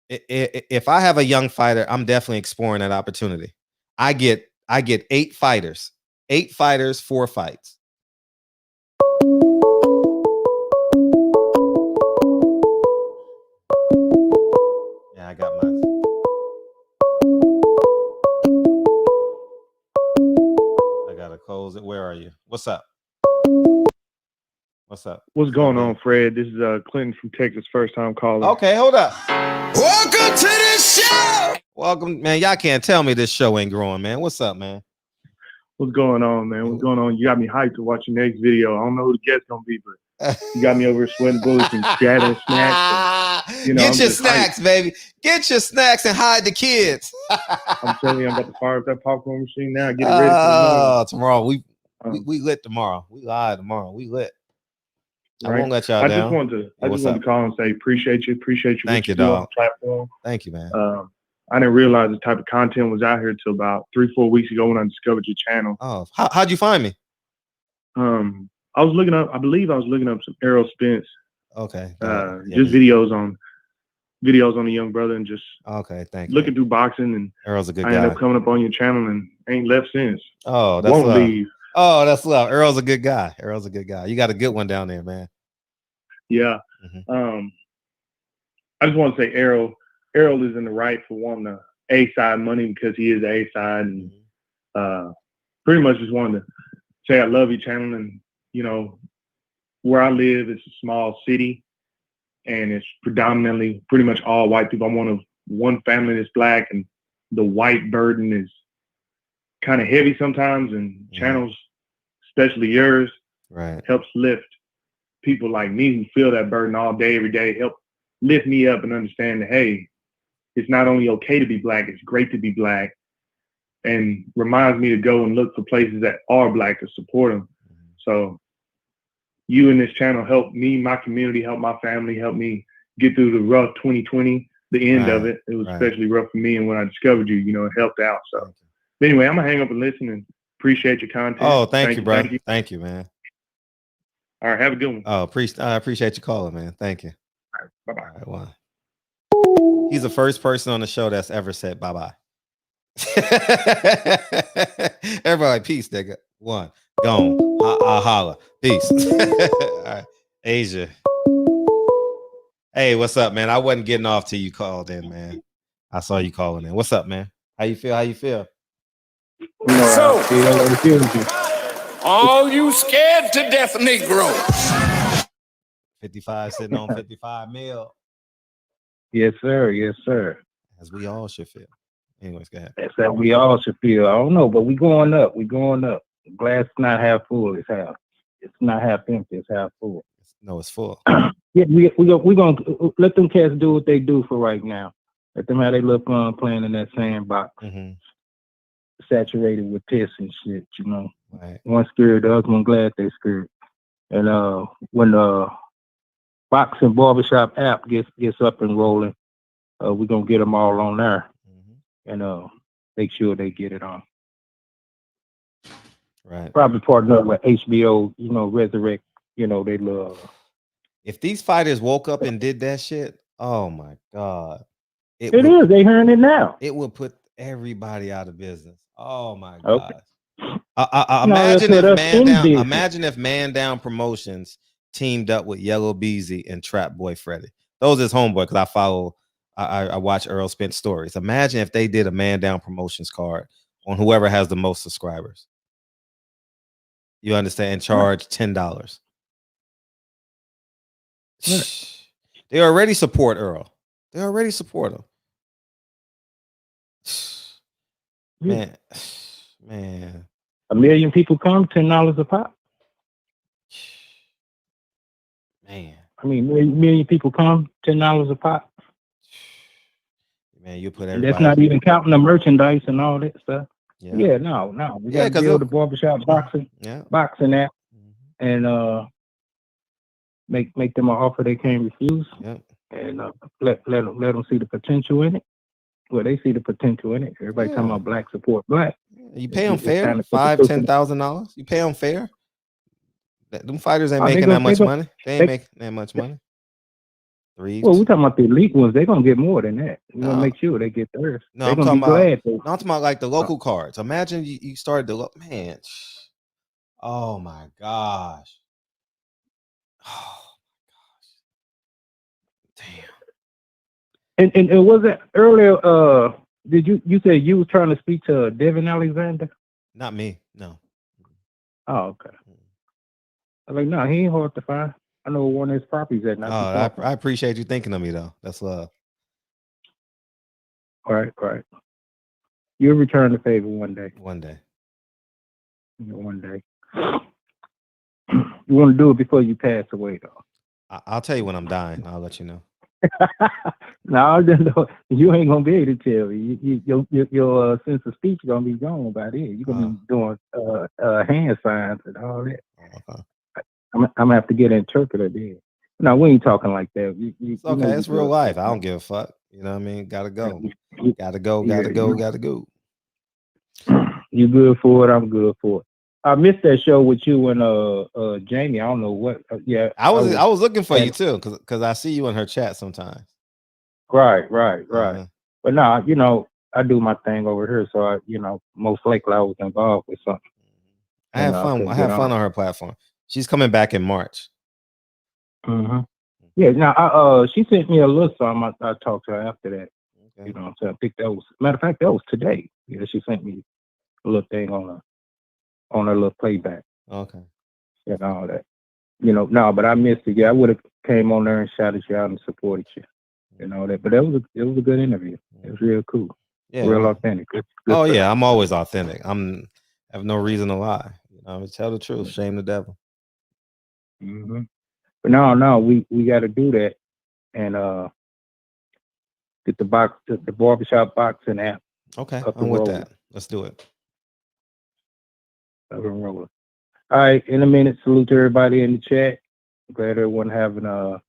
If I have a young fighter, I'm definitely exploring that opportunity. I get 8 fighters, 4 fights. Yeah, I got mine. I gotta close it. Where are you? What's up? What's up? What's going on, Fred? This is Clinton from Texas, first time caller. Okay, hold up. Welcome to the show. Welcome, man. Y'all can't tell me this show ain't growing, man. What's up, man? What's going on, man? What's going on? You got me hyped to watch your next video. I don't know who the guest's gonna be, but you got me over here sweating bullets and gathering snacks. And, Get your snacks, baby. Get your snacks and hide the kids. I'm telling you, I'm about to fire up that popcorn machine now. Get it ready for tomorrow. We lit tomorrow. We live tomorrow. We lit. I won't let y'all down. I just wanted to call and say appreciate you. Thank you, on the dog. platform. Thank you, man. I didn't realize the type of content was out here till about 3-4 weeks ago when I discovered your channel. Oh, how'd you find me? I was looking up. I believe I was looking up some Errol Spence. Okay. Just videos on the young brother and just thank you. Looking through boxing, and Errol's a good I guy. ended up coming up on your channel and ain't left since. Oh, that's won't love. leave. Oh, that's love. Errol's a good guy. Errol's a good guy. You got a good one down there, man. Yeah. I just want to say Errol is in the right for wanting the A-side money because he is the A-side, and pretty much just wanted to say I love your channel, and you know where I live is a small city, and it's predominantly pretty much all white people. I'm one family that's black, and the white burden is kind of heavy sometimes, and channels, especially yours, helps lift people like me who feel that burden all day, every day, help lift me up and understand that, hey, it's not only okay to be black, it's great to be black, and reminds me to go and look for places that are black to support them. So you and this channel help me, my community, help my family, help me get through the rough 2020, the end of it. It was especially rough for me, and when I discovered you, it helped out. So but anyway, I'm gonna hang up and listen, and appreciate your content. Oh, thank you, bro. Thank you, man. All right, have a good one. Oh, I appreciate you calling, man. Thank you. All right, bye-bye. All right, one. He's the first person on the show that's ever said bye-bye. Everybody, like, peace, nigga. One. Gone. Holla. Peace. All right. Asia. Hey, what's up, man? I wasn't getting off till you called in, man. I saw you calling in. What's up, man? How you feel? How you feel? So, all you scared to death Negro. 55 sitting on 55 mil. Yes, sir. Yes, sir. As we all should feel. Anyways, go ahead. That's how we all should feel. I don't know, but we going up. We going up. The glass is not half full. It's half. It's not half empty. It's half full. No, it's full. Yeah, we gonna let them cats do what they do for right now. Let them have their little fun playing in that sandbox, saturated with piss and shit. Right. One scared, the other one glad they scared. And when the boxing barbershop app gets up and rolling, we're gonna get them all on there, and make sure they get it on. Right. Probably partner up with HBO, resurrect, they love. If these fighters woke up and did that shit, oh my God. It is. They hearing it now. It would put everybody out of business. Oh my Okay. God. Imagine if Man Down Promotions teamed up with Yellow Beezy and Trap Boy Freddy. Those is homeboy because I watch Earl Spence stories. Imagine if they did a Man Down Promotions card on whoever has the most subscribers. You understand? Charge $10. They already support Earl. They already support him. Man. A million people come, $10 a pop. Man. I mean, million people come, $10 a pop. Man, you put And everybody. that's not even counting the merchandise and all that stuff. Yeah. No. We got to build the barbershop boxing app, and make them an offer they can't refuse. And let them see the potential in it. Well, they see the potential in it. Everybody talking about black support black. You pay them fair, $5,000-$10,000. You pay them fair. Them fighters ain't making that much money. They ain't making that much money. Well, we talking about the elite ones. They're gonna get more than that. We gonna make sure they get theirs. No, I'm talking about like the local cards. Imagine you started the man. Oh my gosh. Oh my gosh. Damn. And was it earlier? Did you say you was trying to speak to Devin Alexander? Not me. No. Oh, okay. I'm like, no, he ain't hard to find. I know where one of his properties at. Not too far from. I appreciate you thinking of me though. That's love. Right. You'll return the favor one day. One day. One day. You want to do it before you pass away, though. I'll tell you when I'm dying. I'll let you know. No, you ain't gonna be able to tell me. Your sense of speech gonna be gone by then. You're gonna be doing hand signs and all that. I'm gonna have to get an interpreter then. No, we ain't talking like that. It's okay. It's real life. I don't give a fuck. You know what I mean? Gotta go. Gotta go. You good for it? I'm good for it. I missed that show with you and Jamie. I don't know what. Yeah, I was looking for you too, because I see you in her chat sometimes. Right. But no, I do my thing over here, so I, most likely I was involved with something. I had fun. I had fun on her platform. She's coming back in March. Mm-hmm. Yeah. Now, she sent me a little something. I talked to her after that. Okay. So I think that was, matter of fact, that was today. Yeah, she sent me a little thing on her little playback. Okay. And all that. No, but I missed it. Yeah, I would have came on there and shouted you out and supported you. And all that. But it was a good interview. It was real cool. Yeah. Real authentic. Good stuff. Yeah, I'm always authentic. I have no reason to lie. Tell the truth. Shame the devil. Mm-hmm. But no, we got to do that and get the barbershop boxing app. Okay, I'm with that. Let's do it. Up and rolling. All right, in a minute, salute to everybody in the chat. Glad everyone having a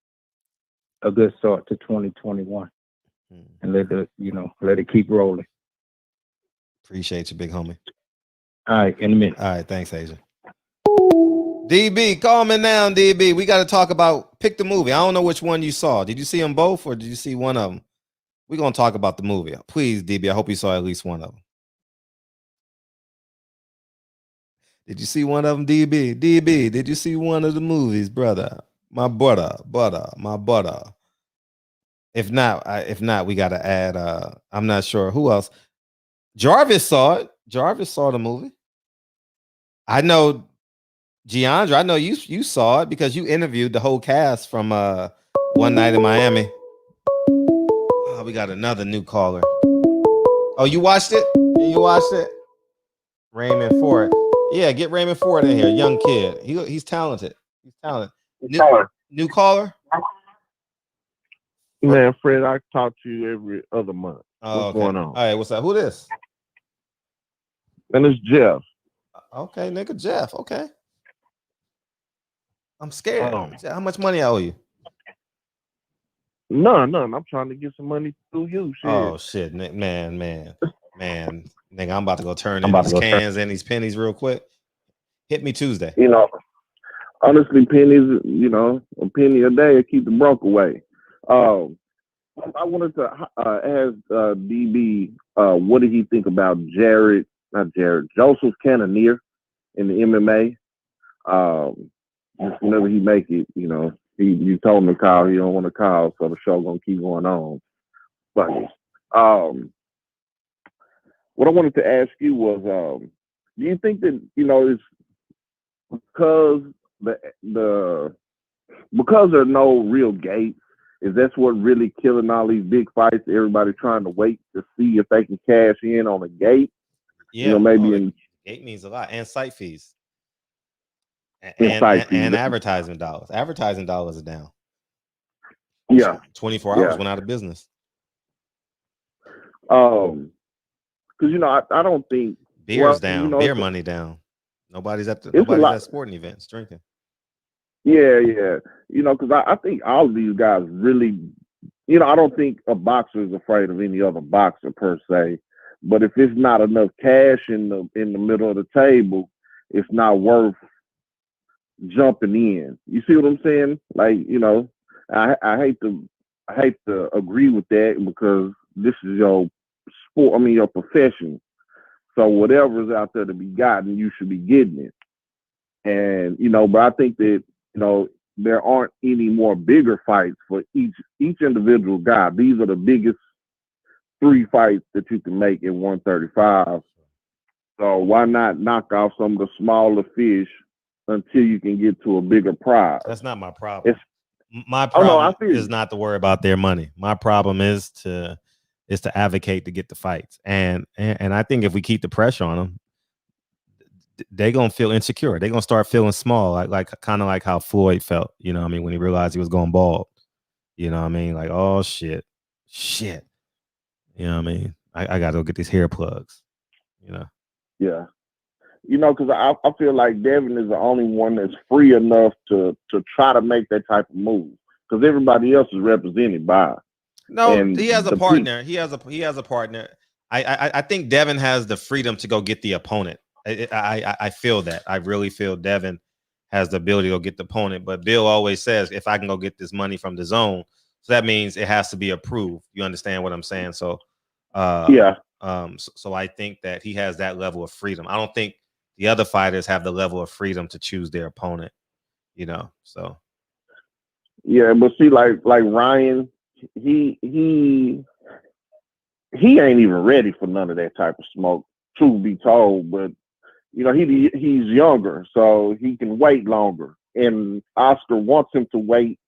good start to 2021. And let it keep rolling. Appreciate you, big homie. All right, in a minute. All right, thanks, Asia. DB, calm it down, DB. We got to talk about, pick the movie. I don't know which one you saw. Did you see them both or did you see one of them? We're going to talk about the movie. Please, DB, I hope you saw at least one of them. Did you see one of them, DB? DB, did you see one of the movies, brother? My butter. If not, we got to add, I'm not sure. Who else? Jarvis saw it. Jarvis saw the movie. I know, Giandra, I know you saw it because you interviewed the whole cast from One Night in Miami. Oh, we got another new caller. Oh, you watched it? You watched it? Raymond Ford. Yeah, get Raymond Ford in here. Young kid. He's talented. New caller? Man, Fred, I talk to you every other month. Oh, what's going on? All right, what's up? Who this? And it's Jeff. Okay, nigga, Jeff. Okay. I'm scared. How much money I owe you? None. I'm trying to get some money through you. Shit. Oh shit, man. Nigga, I'm about to go turn in these cans and these pennies real quick. Hit me Tuesday. Honestly, pennies, a penny a day will keep the broke away. I wanted to ask DB, what did he think about Joseph Cannonier in the MMA? Whenever he make it, you told him to call. He don't want to call, so the show gonna keep going on. But what I wanted to ask you was, do you think that it's because because there's no real gates? Is that's what really killing all these big fights? Everybody trying to wait to see if they can cash in on a gate. Yeah, maybe gate means a lot, and site fees. And advertising dollars. Advertising dollars are down. Yeah. 24 hours went out of business. Because I don't think beer's down. Beer money down. Nobody's at sporting events drinking. Yeah. Because I think all of these guys really, I don't think a boxer is afraid of any other boxer per se. But if it's not enough cash in the middle of the table, it's not worth jumping in. You see what I'm saying? Like, I hate to agree with that because this is your sport. Your profession. So whatever's out there to be gotten, you should be getting it. And but I think that there aren't any more bigger fights for each individual guy. These are the biggest 3 fights that you can make at 135. So why not knock off some of the smaller fish until you can get to a bigger prize. That's not my problem. My problem is not to worry about their money. My problem is to advocate to get the fights. And I think if we keep the pressure on them, they're gonna feel insecure. They're gonna start feeling small, like kind of like how Floyd felt, you know what I mean, when he realized he was going bald. You know what I mean? Like, oh shit. You know what I mean? I gotta go get these hair plugs, you know. Yeah. You know, because I feel like Devin is the only one that's free enough to try to make that type of move. Because everybody else is represented by. No, he has a partner. He has a partner. I think Devin has the freedom to go get the opponent. I feel that. I really feel Devin has the ability to go get the opponent. But Bill always says, if I can go get this money from the zone, so that means it has to be approved. You understand what I'm saying? So yeah. So I think that he has that level of freedom. I don't think the other fighters have the level of freedom to choose their opponent, you know. So yeah, but see, like Ryan, he ain't even ready for none of that type of smoke, truth be told. But you know, he's younger, so he can wait longer. And Oscar wants him to wait.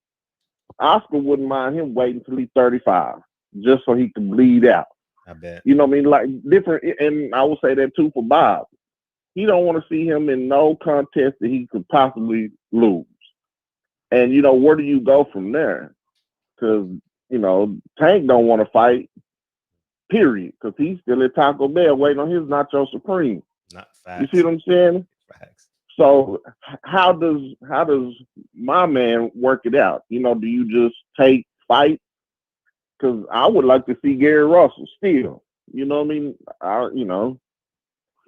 Oscar wouldn't mind him waiting until he's 35, just so he can bleed out. I bet. You know what I mean? Like different, and I would say that too for Bob. He don't want to see him in no contest that he could possibly lose. And you know, where do you go from there? Because you know, Tank don't want to fight. Period. Because he's still at Taco Bell waiting on his Nacho Supreme. Not facts. You see what I'm saying? Facts. So how does my man work it out? You know, do you just take fight? Because I would like to see Gary Russell still. You know what I mean? You know,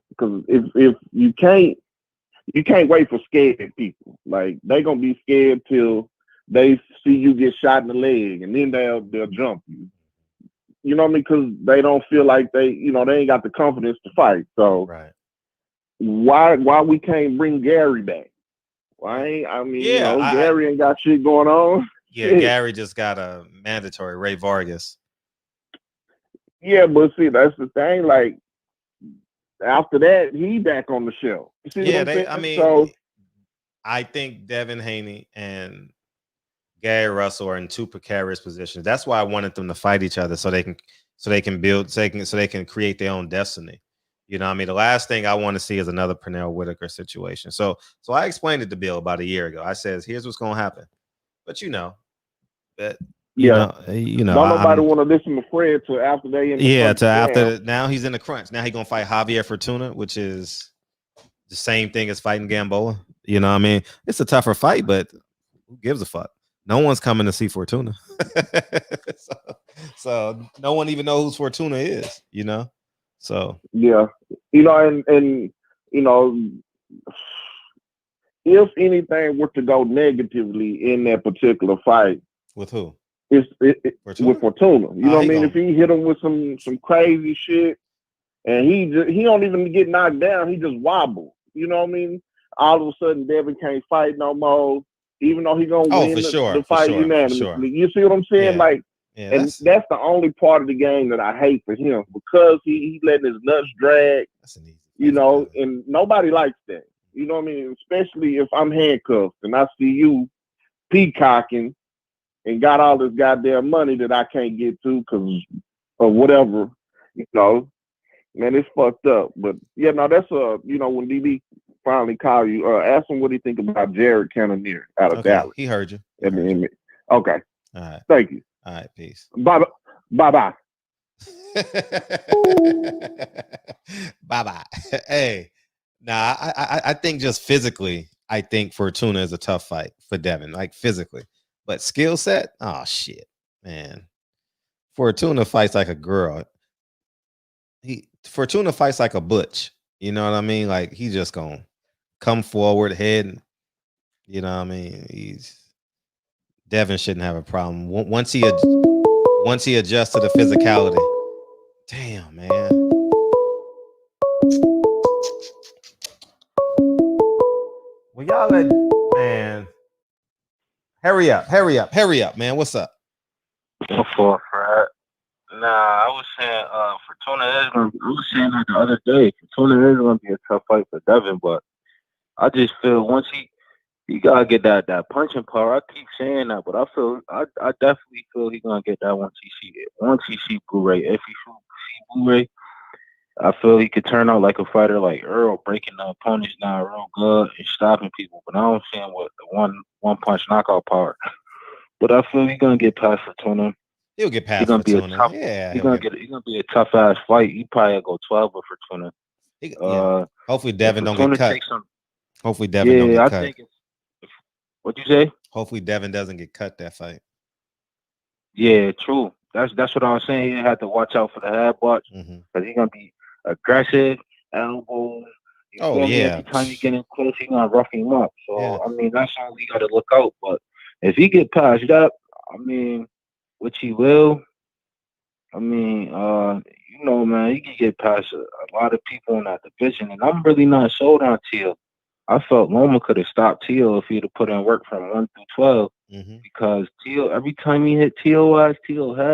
because if you can't wait for scared people. Like they gonna be scared till they see you get shot in the leg, and then they'll jump you. You know what I mean? Because they don't feel like they ain't got the confidence to fight. So right. Why we can't bring Gary back? Why? I mean, Gary ain't got shit going on. Yeah, Gary just got a mandatory. Ray Vargas. Yeah, but see, that's the thing. Like after that, he back on the show. You see what I'm saying? I think Devin Haney and Gary Russell are in two precarious positions. That's why I wanted them to fight each other so they can create their own destiny. You know what I mean? The last thing I want to see is another Pernell Whitaker situation. So I explained it to Bill about a year ago. I says, here's what's going to happen. But you know, don't nobody want to listen to Fred till after they in the now he's in the crunch. Now he's gonna fight Javier Fortuna, which is the same thing as fighting Gamboa. You know what I mean? It's a tougher fight, but who gives a fuck? No one's coming to see Fortuna. so no one even knows who Fortuna is, you know? So yeah. You know, and you know, if anything were to go negatively in that particular fight, with who? Fortuna? With Fortuna. You know what I mean? If he hit him with some crazy shit, and he don't even get knocked down, he just wobble. You know what I mean? All of a sudden, Devin can't fight no more, even though he gonna win the fight unanimously. Sure. You see what I'm saying? Yeah. And that's the only part of the game that I hate for him, because he letting his nuts drag. You know, and nobody likes that. You know what I mean? Especially if I'm handcuffed and I see you peacocking and got all this goddamn money that I can't get to because of whatever, you know. Man, it's fucked up. But yeah, no, that's you know, when DB finally call you, ask him what he think about Jared Cannonier out of Dallas. He heard you. Okay. All right. Thank you. All right, peace. Bye bye. Bye bye. Hey, nah, I think just physically, I think Fortuna is a tough fight for Devin, like physically. But skill set, oh shit, man. Fortuna fights like a girl. Fortuna fights like a butch. You know what I mean? Like he just gonna come forward, head. You know what I mean? Devin shouldn't have a problem once he adjusts to the physicality. Damn, man. Well, y'all man. Hurry up, man. What's up? What's up, Fred? Nah, I was saying Fortuna is gonna. I was saying that the other day. Fortuna is gonna be a tough fight for Devin, but I just feel once he gotta get that punching power. I keep saying that, but I definitely feel he gonna get that once he see Blu-ray. If he see Blu-ray, I feel he could turn out like a fighter like Earl, breaking the opponents down real good and stopping people. But I don't see him with the one punch knockout power. But I feel he's gonna get past Fortuna. He'll get past He's gonna be a Fortuna. tough. Yeah, He's gonna be a tough ass fight. He probably go 12 with Fortuna. Hopefully Devin don't Fortuna get cut. takes some. Hopefully Devin don't get I cut. think it's. What'd you say? Hopefully Devin doesn't get cut that fight. Yeah, true. That's what I was saying. He had to watch out for the headbutts because he's gonna be aggressive, elbows. Oh yeah. Every time you get in close, he's gonna rough him up. So I mean, that's all we got to look out. But if he get past that, I mean, which he will. I mean, man, he can get past a lot of people in that division, and I'm really not sold on Teal. I felt Loma could have stopped Teal if he'd have put in work from 1 through 12, because Teal, every time he hit Teal head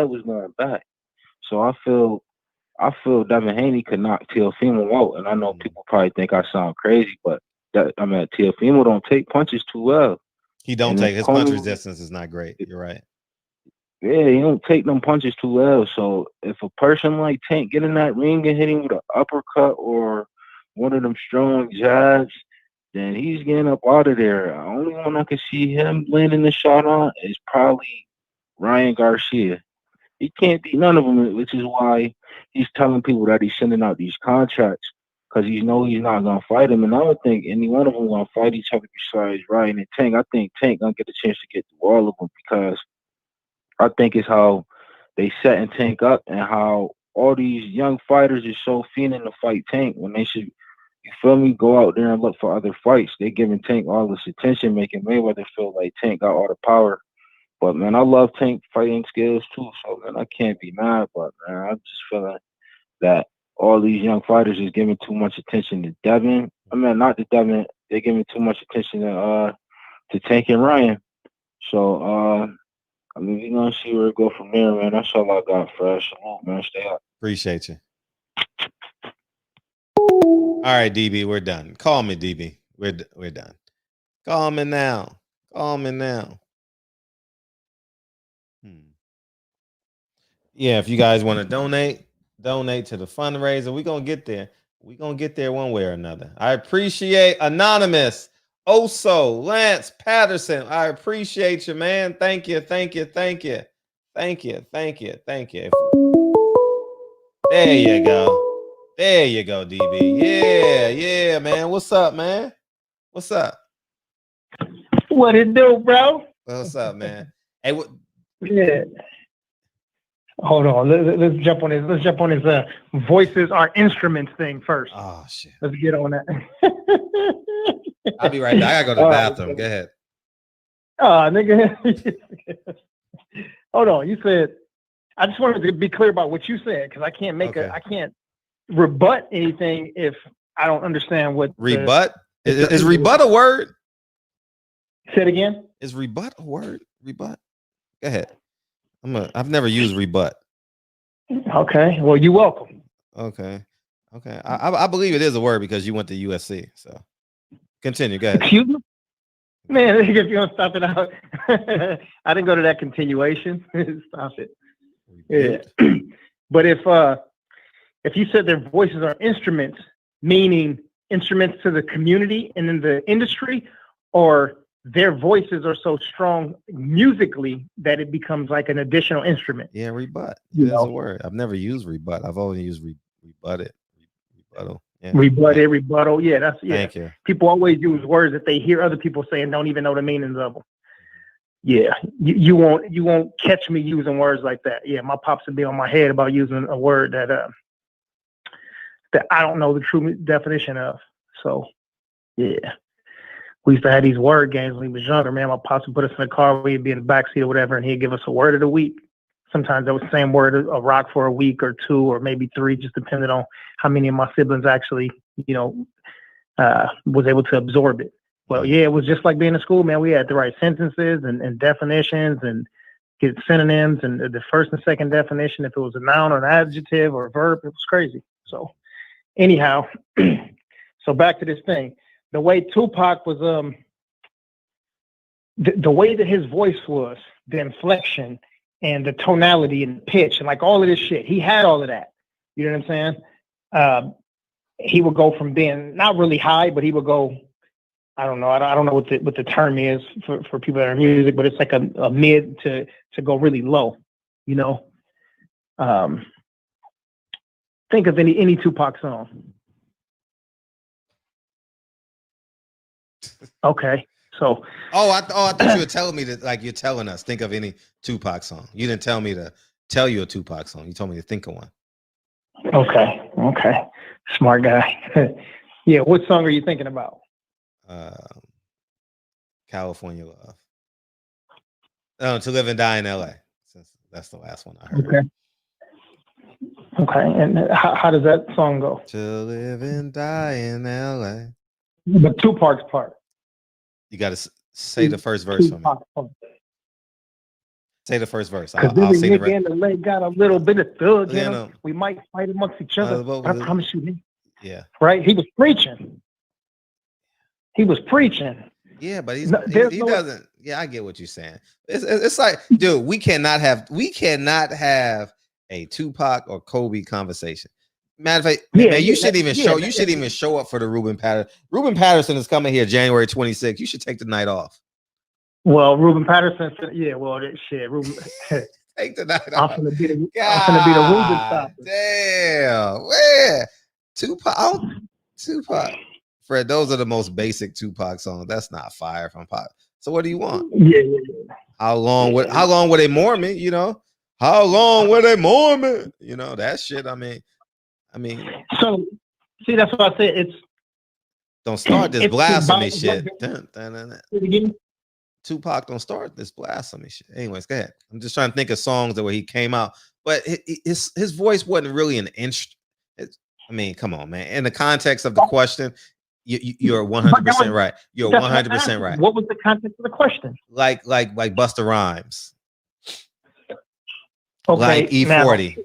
was going back. So I feel Devin Haney could knock Teofimo out, and I know people probably think I sound crazy, but Teofimo don't take punches too well. He don't take his punch resistance is not great. You're right. Yeah, he don't take them punches too well. So if a person like Tank get in that ring and hit him with an uppercut or one of them strong jabs, then he's getting up out of there. The only one I can see him landing the shot on is probably Ryan Garcia. He can't beat none of them, which is why he's telling people that he's sending out these contracts, because he knows he's not going to fight him. And I don't think any one of them going to fight each other besides Ryan and Tank. I think Tank going to get a chance to get through all of them, because I think it's how they setting Tank up and how all these young fighters are so fiending to fight Tank when they should, you feel me, go out there and look for other fights. They giving Tank all this attention, making Mayweather feel like Tank got all the power. But, man, I love Tank fighting skills, too. So, man, I can't be mad. But, man, I'm just feeling that all these young fighters is giving too much attention to Devin. I mean, not to Devin. They're giving too much attention to Tank and Ryan. So, I mean, we're going to see where it go from there, man. That's all I got, Fresh. Salute, man. Stay up. Appreciate you. All right, DB, we're done. Call me, DB. We're done. Call me now. Call me now. Yeah, if you guys want to donate to the fundraiser. We're going to get there. We're going to get there one way or another. I appreciate Anonymous, Oso, Lance Patterson. I appreciate you, man. Thank you. There you go. There you go, DB. Yeah, man. What's up, man? What's up? What it do, bro? What's up, man? Hey, Yeah. Hold on. Let's jump on this. Let's jump on this. Voices are instruments thing first. Oh shit. Let's get on that. I'll be right back. I gotta go to the bathroom. Go ahead. Nigga. Hold on. You said, I just wanted to be clear about what you said, because I can't I can't rebut anything if I don't understand what rebut is rebut a word? Say it again. Is rebut a word? Rebut. Go ahead. I've never used rebut. Okay. Well, you're welcome. Okay. I believe it is a word because you went to USC. So continue. Go ahead. Excuse me? Man, if you're gonna stop it out. I didn't go to that continuation. Stop it. Yeah. But if you said their voices are instruments, meaning instruments to the community and in the industry, or their voices are so strong musically that it becomes like an additional instrument. Yeah, rebut. That's a word. I've never used rebut. I've only used rebutted. Rebuttal. Yeah. Rebuttal. Yeah, that's Thank you. People always use words that they hear other people say and don't even know the meanings of them. Yeah, you won't catch me using words like that. Yeah, my pops would be on my head about using a word that I don't know the true definition of. So, yeah. We used to have these word games when we was younger, man. My pops would put us in the car, we'd be in the backseat or whatever, and he'd give us a word of the week. Sometimes that was the same word, a rock for a week or two, or maybe three, just depending on how many of my siblings actually, was able to absorb it. Well, yeah, it was just like being in school, man. We had to write sentences and definitions and get synonyms and the first and second definition, if it was a noun or an adjective or a verb, it was crazy. So anyhow, so back to this thing. the way Tupac was, the way that his voice was, the inflection and the tonality and the pitch and like all of this shit, he had all of that. You know what I'm saying? He would go from being not really high, but he would go, I don't know what the term is for people that are in music, but it's like a mid to go really low, you know? Think of any Tupac song. Okay. So I thought you were telling me that, like, you're telling us, think of any Tupac song. You didn't tell me to tell you a Tupac song. You told me to think of one. Okay. Smart guy. Yeah, what song are you thinking about? California Love. To Live and Die in LA. Since that's the last one I heard. Okay. And how does that song go? To live and die in LA. The Tupac's part. You got to say the first verse for me. Say the first verse. I'll say the rest. And the leg got a little bit of thug in him. We might fight amongst each other. I promise you. Yeah. Right? He was preaching. Yeah, but he doesn't. Yeah, I get what you're saying. It's like, dude, we cannot have a Tupac or Kobe conversation. Matter of fact, man, you shouldn't even show up for the Ruben Patterson. Ruben Patterson is coming here January 26th. You should take the night off. Well, Ruben Patterson, Ruben, take the night off. I'm gonna be the Ruben stopper. Damn, where Tupac? Fred, those are the most basic Tupac songs. That's not fire from Pop. So what do you want? Yeah. How long were they Mormon? You know, how long were they Mormon? You know that shit. I mean. So, see, that's what I said. It's don't start this blasphemy shit. Tupac don't start this blasphemy shit. Anyways, go ahead. I'm just trying to think of songs where he came out, but his voice wasn't really an instrument. I mean, come on, man. In the context of the question, you're 100% right. You're 100% right. What was the context of the question? Like Busta Rhymes. Okay, like E40.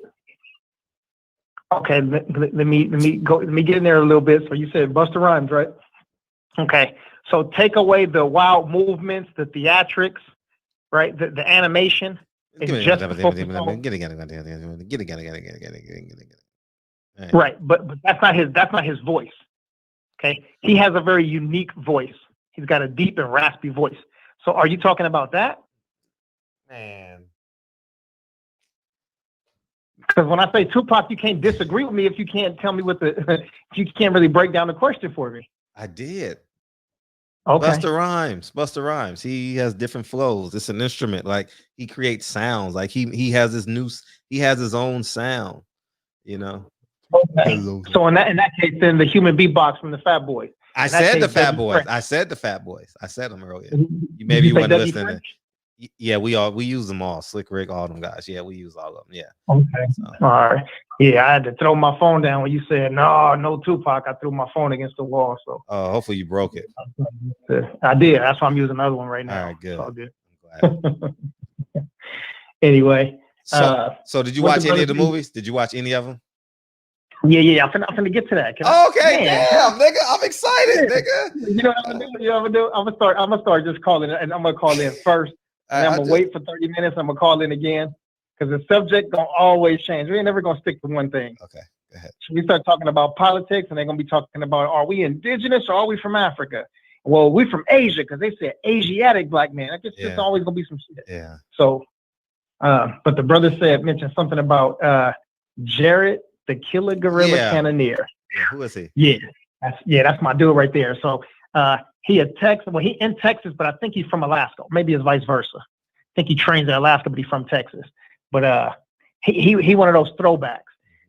Okay, let me get in there a little bit. So you said Busta Rhymes, right? Okay, so take away the wild movements, the theatrics, right? The animation. Right, but that's not his voice. Okay, he has a very unique voice. He's got a deep and raspy voice. So are you talking about that? Man. Because when I say Tupac, you can't disagree with me if you can't tell me if you can't really break down the question for me. I did. Okay. Busta Rhymes. He has different flows. It's an instrument. Like he creates sounds. Like he has his own sound. You know. Okay. So in that case, then the human beatbox from the Fat Boys. I said the Fat Boys. I said them earlier. You weren't listening. Yeah, we use them all. Slick Rick, all them guys. Yeah, we use all of them. Yeah. Okay. So. All right. Yeah, I had to throw my phone down when you said no Tupac. I threw my phone against the wall. So. Hopefully you broke it. I did. That's why I'm using another one right now. All right, good. It's all good. Anyway. So did you watch any of the movies? Did you watch any of them? Yeah. I'm finna get to that. Okay, damn, nigga. I'm excited, nigga. You know what I'm gonna do? I'm gonna start just calling, and I'm gonna call in first. And I'm gonna wait for 30 minutes. I'm gonna call in again because the subject gonna always change. We ain't never gonna stick to one thing. Okay, go ahead. So we start talking about politics, and they're gonna be talking about are we indigenous or are we from Africa? Well, we from Asia because they said Asiatic black man. I guess it's always gonna be some shit. Yeah. So, but the brother mentioned something about Jared the Killer Gorilla Cannoneer. Yeah, who is he? Yeah, that's my dude right there. So. He in Texas, but I think he's from Alaska. Maybe it's vice versa. I think he trains in Alaska, but he's from Texas. But he one of those throwbacks.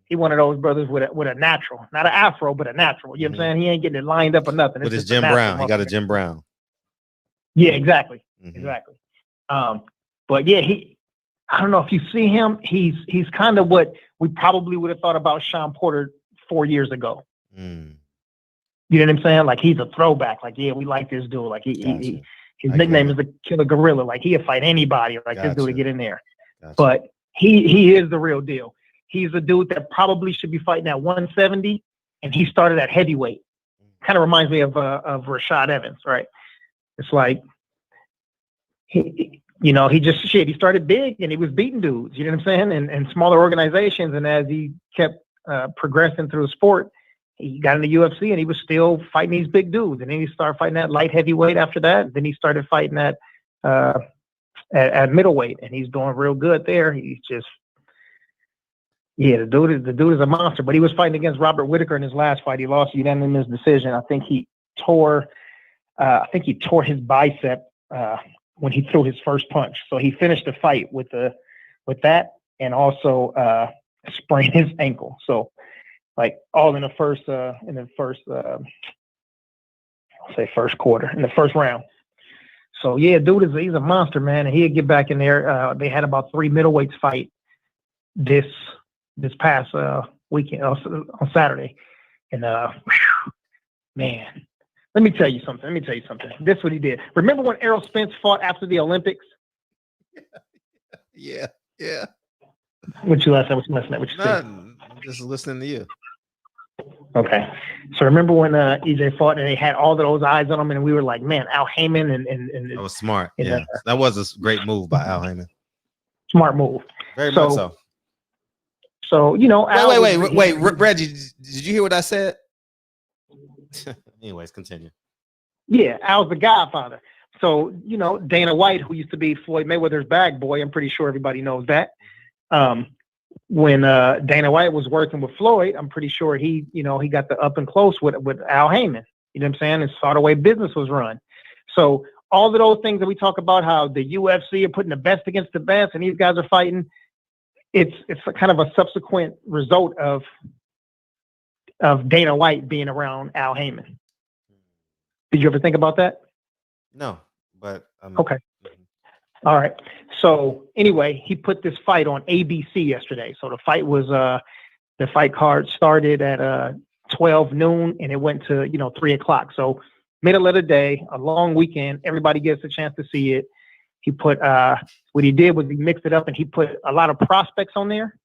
He one of those brothers with a natural, not an afro, but a natural. You know what I'm saying? He ain't getting it lined up or nothing. But it's Jim Brown. He got a Jim Brown. Yeah, exactly. Exactly. But yeah, I don't know if you see him, he's kind of what we probably would have thought about Sean Porter 4 years ago. You know what I'm saying? Like he's a throwback. Like, yeah, we like this dude. Like his nickname is the Killer Gorilla. Like he'll fight anybody. Like this dude to get in there. But he is the real deal. He's a dude that probably should be fighting at 170, and he started at heavyweight. kind of reminds me of Rashad Evans, right? It's like he started big and he was beating dudes, you know what I'm saying? And smaller organizations. And as he kept progressing through the sport, he got in the UFC and he was still fighting these big dudes. And then he started fighting at light heavyweight after that. Then he started fighting at middleweight, and he's doing real good there. He's just, the dude is a monster. But he was fighting against Robert Whitaker in his last fight. He lost unanimous decision. I think he tore his bicep when he threw his first punch. So he finished the fight with that, and also sprained his ankle. So like all in the first quarter, in the first round. So yeah, dude he's a monster, man, and he'd get back in there. They had about 3 middleweights fight this past weekend on Saturday, and man, let me tell you something. This is what he did. Remember when Errol Spence fought after the Olympics? Yeah. What you last night? What you listening at? What you Nothing. I'm just listening to you. Okay. So remember when EJ fought and they had all of those eyes on him, and we were like, man, Al Heyman and that was smart. Yeah, that was a great move by Al Heyman. Smart move. Very much so. So Wait, Reggie, did you hear what I said? Anyways, continue. Yeah, Al's the Godfather. So Dana White, who used to be Floyd Mayweather's bag boy, I'm pretty sure everybody knows that. When Dana White was working with Floyd, I'm pretty sure he got the up and close with Al Heyman. You know what I'm saying? And saw the way business was run. So all of those things that we talk about, how the UFC are putting the best against the best, and these guys are fighting, it's a kind of a subsequent result of Dana White being around Al Heyman. Did you ever think about that? No, but okay. All right. So anyway, he put this fight on ABC yesterday. So the fight was the fight card started at 12 noon and it went to 3 o'clock. So middle of the day, a long weekend, everybody gets a chance to see it. He put what he did was he mixed it up and he put a lot of prospects on there.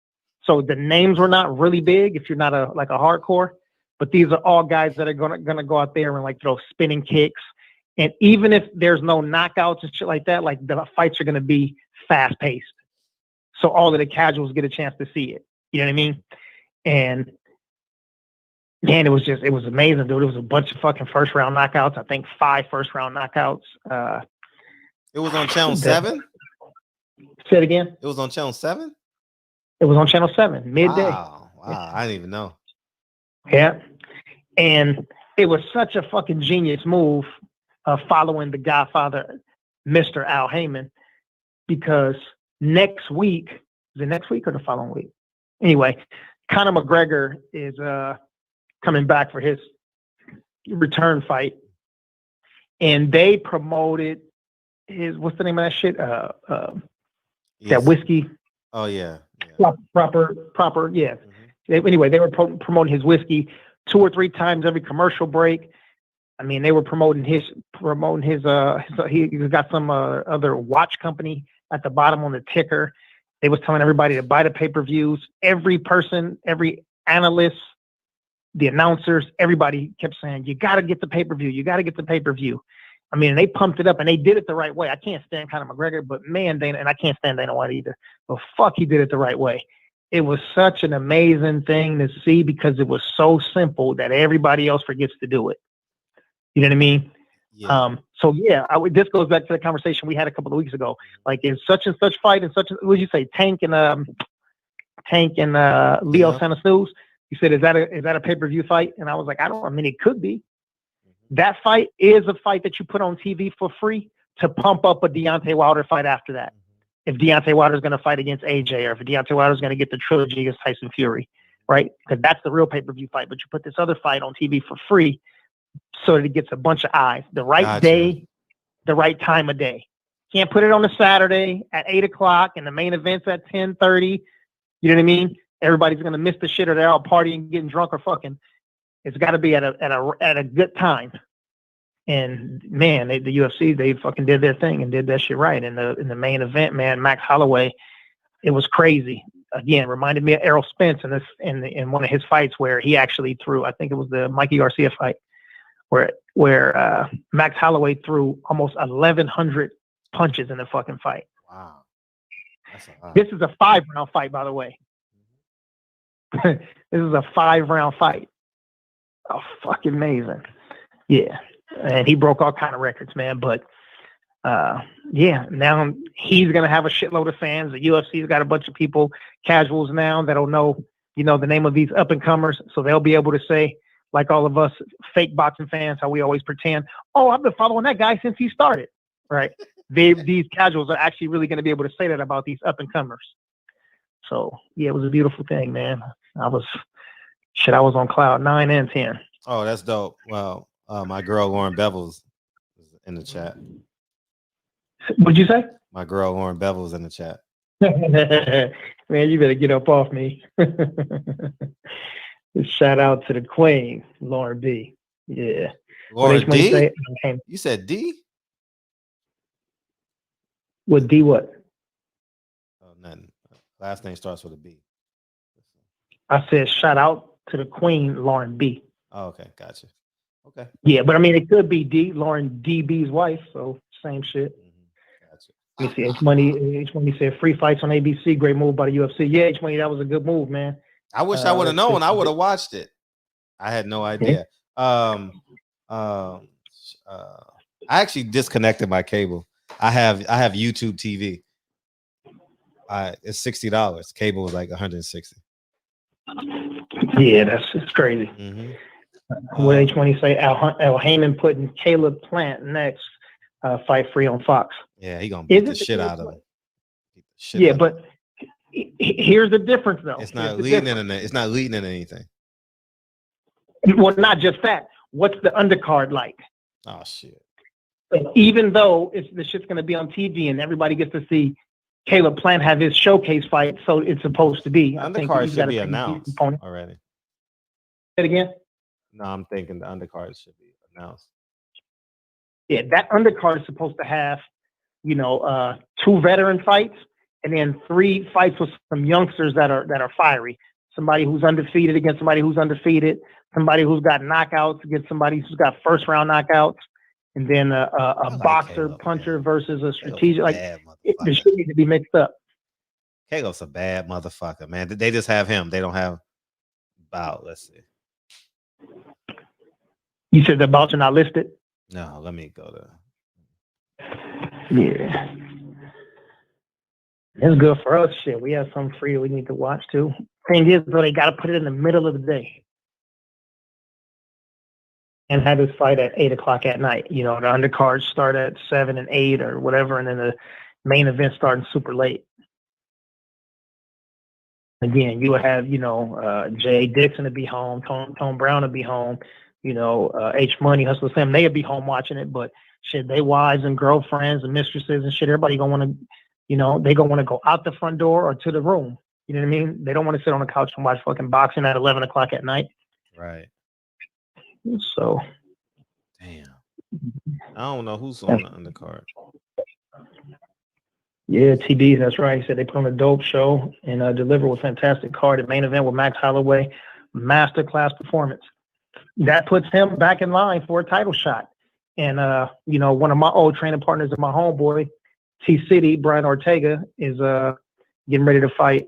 So the names were not really big if you're not a hardcore, but these are all guys that are gonna go out there and like throw spinning kicks. And even if there's no knockouts and shit like that, like the fights are going to be fast paced. So all of the casuals get a chance to see it. You know what I mean? And man, it was amazing, dude. It was a bunch of fucking first round knockouts. I think 5 first round knockouts. It was on Channel 7? Say it again. It was on Channel 7? It was on Channel 7, midday. Wow. I didn't even know. Yeah. And it was such a fucking genius move. Following the Godfather, Mr. Al Heyman, because next week, is it next week or the following week? Anyway, Conor McGregor is coming back for his return fight, and they promoted what's the name of that shit? That whiskey. Oh yeah. Proper. Yeah. Mm-hmm. Anyway, they were promoting his whiskey 2 or 3 times every commercial break. I mean, they were promoting his. He's got some other watch company at the bottom on the ticker. They was telling everybody to buy the pay-per-views. Every person, every analyst, the announcers, everybody kept saying, "You got to get the pay-per-view. You got to get the pay-per-view." I mean, they pumped it up and they did it the right way. I can't stand Conor McGregor, but man, Dana, and I can't stand Dana White either. But fuck, he did it the right way. It was such an amazing thing to see because it was so simple that everybody else forgets to do it. You know what I mean? Yeah. So yeah, this goes back to the conversation we had a couple of weeks ago. Like in such and such fight and such, what did you say? Tank and Leo Santa Snooze. You said, is that a pay-per-view fight? And I was like, I mean, it could be. That fight is a fight that you put on TV for free to pump up a Deontay Wilder fight after that. If Deontay Wilder is going to fight against AJ, or if Deontay Wilder is going to get the trilogy against Tyson Fury, right? Because that's the real pay-per-view fight. But you put this other fight on TV for free so that it gets a bunch of eyes. The right day, the right time of day. Can't put it on a Saturday at 8 o'clock and the main event's at 10:30. You know what I mean? Everybody's going to miss the shit, or they're all partying, getting drunk, or fucking. It's got to be at a good time. And man, the UFC, they fucking did their thing and did that shit right. In the main event, man, Max Holloway, it was crazy. Again, reminded me of Errol Spence in one of his fights where he actually threw. I think it was the Mikey Garcia fight. where Max Holloway threw almost 1,100 punches in the fucking fight. Wow. That's a lot. This is a 5-round fight, by the way. This is a 5-round fight. Oh, fucking amazing. Yeah. And he broke all kind of records, man. But yeah, now he's gonna have a shitload of fans. The UFC's got a bunch of people, casuals now, that'll know, you know, the name of these up and comers, so they'll be able to say, like all of us fake boxing fans, how we always pretend, oh, I've been following that guy since he started, right? These casuals are actually really going to be able to say that about these up and comers. So yeah, it was a beautiful thing, man. I was on cloud 9 and 10. Oh, that's dope. Well, my girl Lauren Bevels is in the chat. What'd you say? My girl Lauren Bevels in the chat. Man, you better get up off me. Shout out to the queen, Lauren B. Yeah. Lauren D? You said D? What D what? Oh, nothing. Last name starts with a B. I said shout out to the queen, Lauren B. Oh, okay. Gotcha. Okay. Yeah, but I mean, it could be D, Lauren DB's wife, so same shit. Gotcha. You see, H-Money said free fights on ABC, great move by the UFC. Yeah, H-Money, that was a good move, man. I wish I would have known. I would have watched it. I had no idea. I actually disconnected my cable. I have YouTube TV. It's $60. Cable was like $160. Yeah, it's crazy. What H-Money say? Al Heyman putting Caleb Plant next fight free on Fox. Yeah, he gonna beat the shit out of him. Yeah, but here's the difference, though. It's not leading in. It's not leading in anything. Well, not just that. What's the undercard like? Oh shit! Even though the shit's going to be on TV and everybody gets to see Caleb Plant have his showcase fight, so it's supposed to be. Undercard should be announced already. Say it again. No, I'm thinking the undercard should be announced. Yeah, that undercard is supposed to have, 2 veteran fights and then 3 fights with some youngsters that are fiery. Somebody who's undefeated against somebody who's undefeated. Somebody who's got knockouts against somebody who's got first round knockouts. And then a boxer puncher versus a strategic. Like the shit needs to be mixed up. Caleb's a bad motherfucker, man. They just have him. They don't have Bout. Let's see. You said the bouts are not listed? No, let me go to. Yeah. It's good for us. Shit, we have some free we need to watch too. Thing is, though, they got to put it in the middle of the day and have this fight at 8 o'clock at night. The undercards start at 7 and 8 or whatever, and then the main event starting super late. Again, you would have, Jay Dixon to be home, Tone Brown to be home, H Money, Hustle Sam, they'd be home watching it, but shit, they wives and girlfriends and mistresses and shit, everybody gonna want to, they gonna want to go out the front door or to the room. You know what I mean? They don't want to sit on the couch and watch fucking boxing at 11 o'clock at night. Right. So. Damn. I don't know who's on the undercard. Yeah, TD, that's right. He said they put on a dope show and deliver with fantastic card. The main event with Max Holloway, masterclass performance. That puts him back in line for a title shot. And, one of my old training partners of my homeboy, T-City, Brian Ortega, is getting ready to fight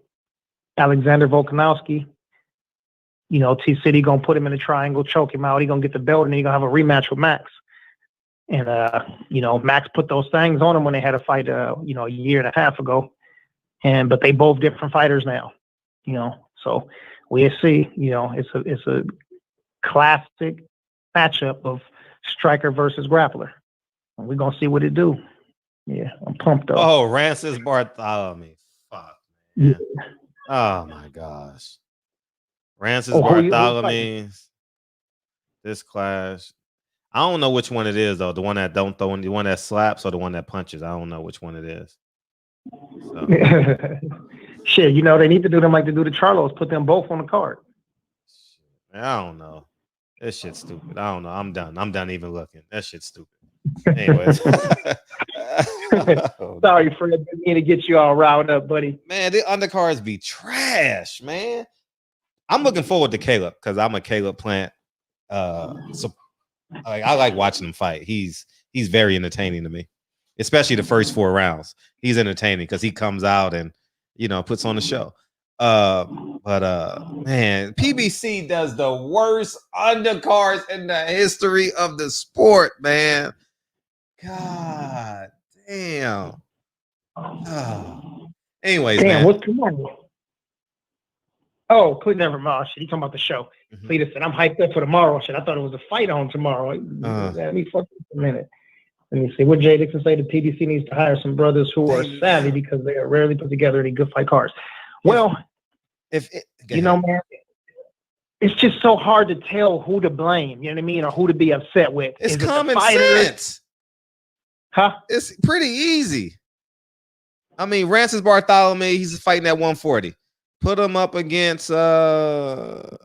Alexander Volkanovski. T-City going to put him in a triangle, choke him out. He's going to get the belt, and then he's going to have a rematch with Max. And, Max put those things on him when they had a fight, a year and a half ago. But they both different fighters now, So we'll see. It's a classic matchup of striker versus grappler. And we're going to see what it do. Yeah, I'm pumped though. Oh, Rancis Bartholomew. Fuck, man. Yeah. Oh, my gosh. Rancis Bartholomew. This clash. I don't know which one it is, though. The one that don't throw, the one that slaps, or the one that punches. I don't know which one it is. So. Shit, they need to do them like they do the Charlos. Put them both on the card. I don't know. This shit's stupid. I don't know. I'm done. I'm done even looking. That shit's stupid. Anyways. Sorry, Fred. Didn't mean to get you all riled up, buddy. Man, the undercards be trash, man. I'm looking forward to Caleb because I'm a Caleb Plant I like watching him fight. He's very entertaining to me, especially the first 4 rounds. He's entertaining because he comes out and puts on the show. Man, PBC does the worst undercards in the history of the sport, man. God damn. Anyways, damn, man. what's tomorrow? Oh, never mind. Shit, he talking about the show. Cletus said, I'm hyped up for tomorrow. Shit, I thought it was a fight on tomorrow. Let me fuck a minute. Let me see. What Jay Dixon say? The PBC needs to hire some brothers who are savvy because they are rarely put together any good fight cards. Well, man, it's just so hard to tell who to blame, you know what I mean, or who to be upset with. It's common sense. Huh? It's pretty easy. I mean, Rancis Bartholomew, he's fighting at 140. Put him up against the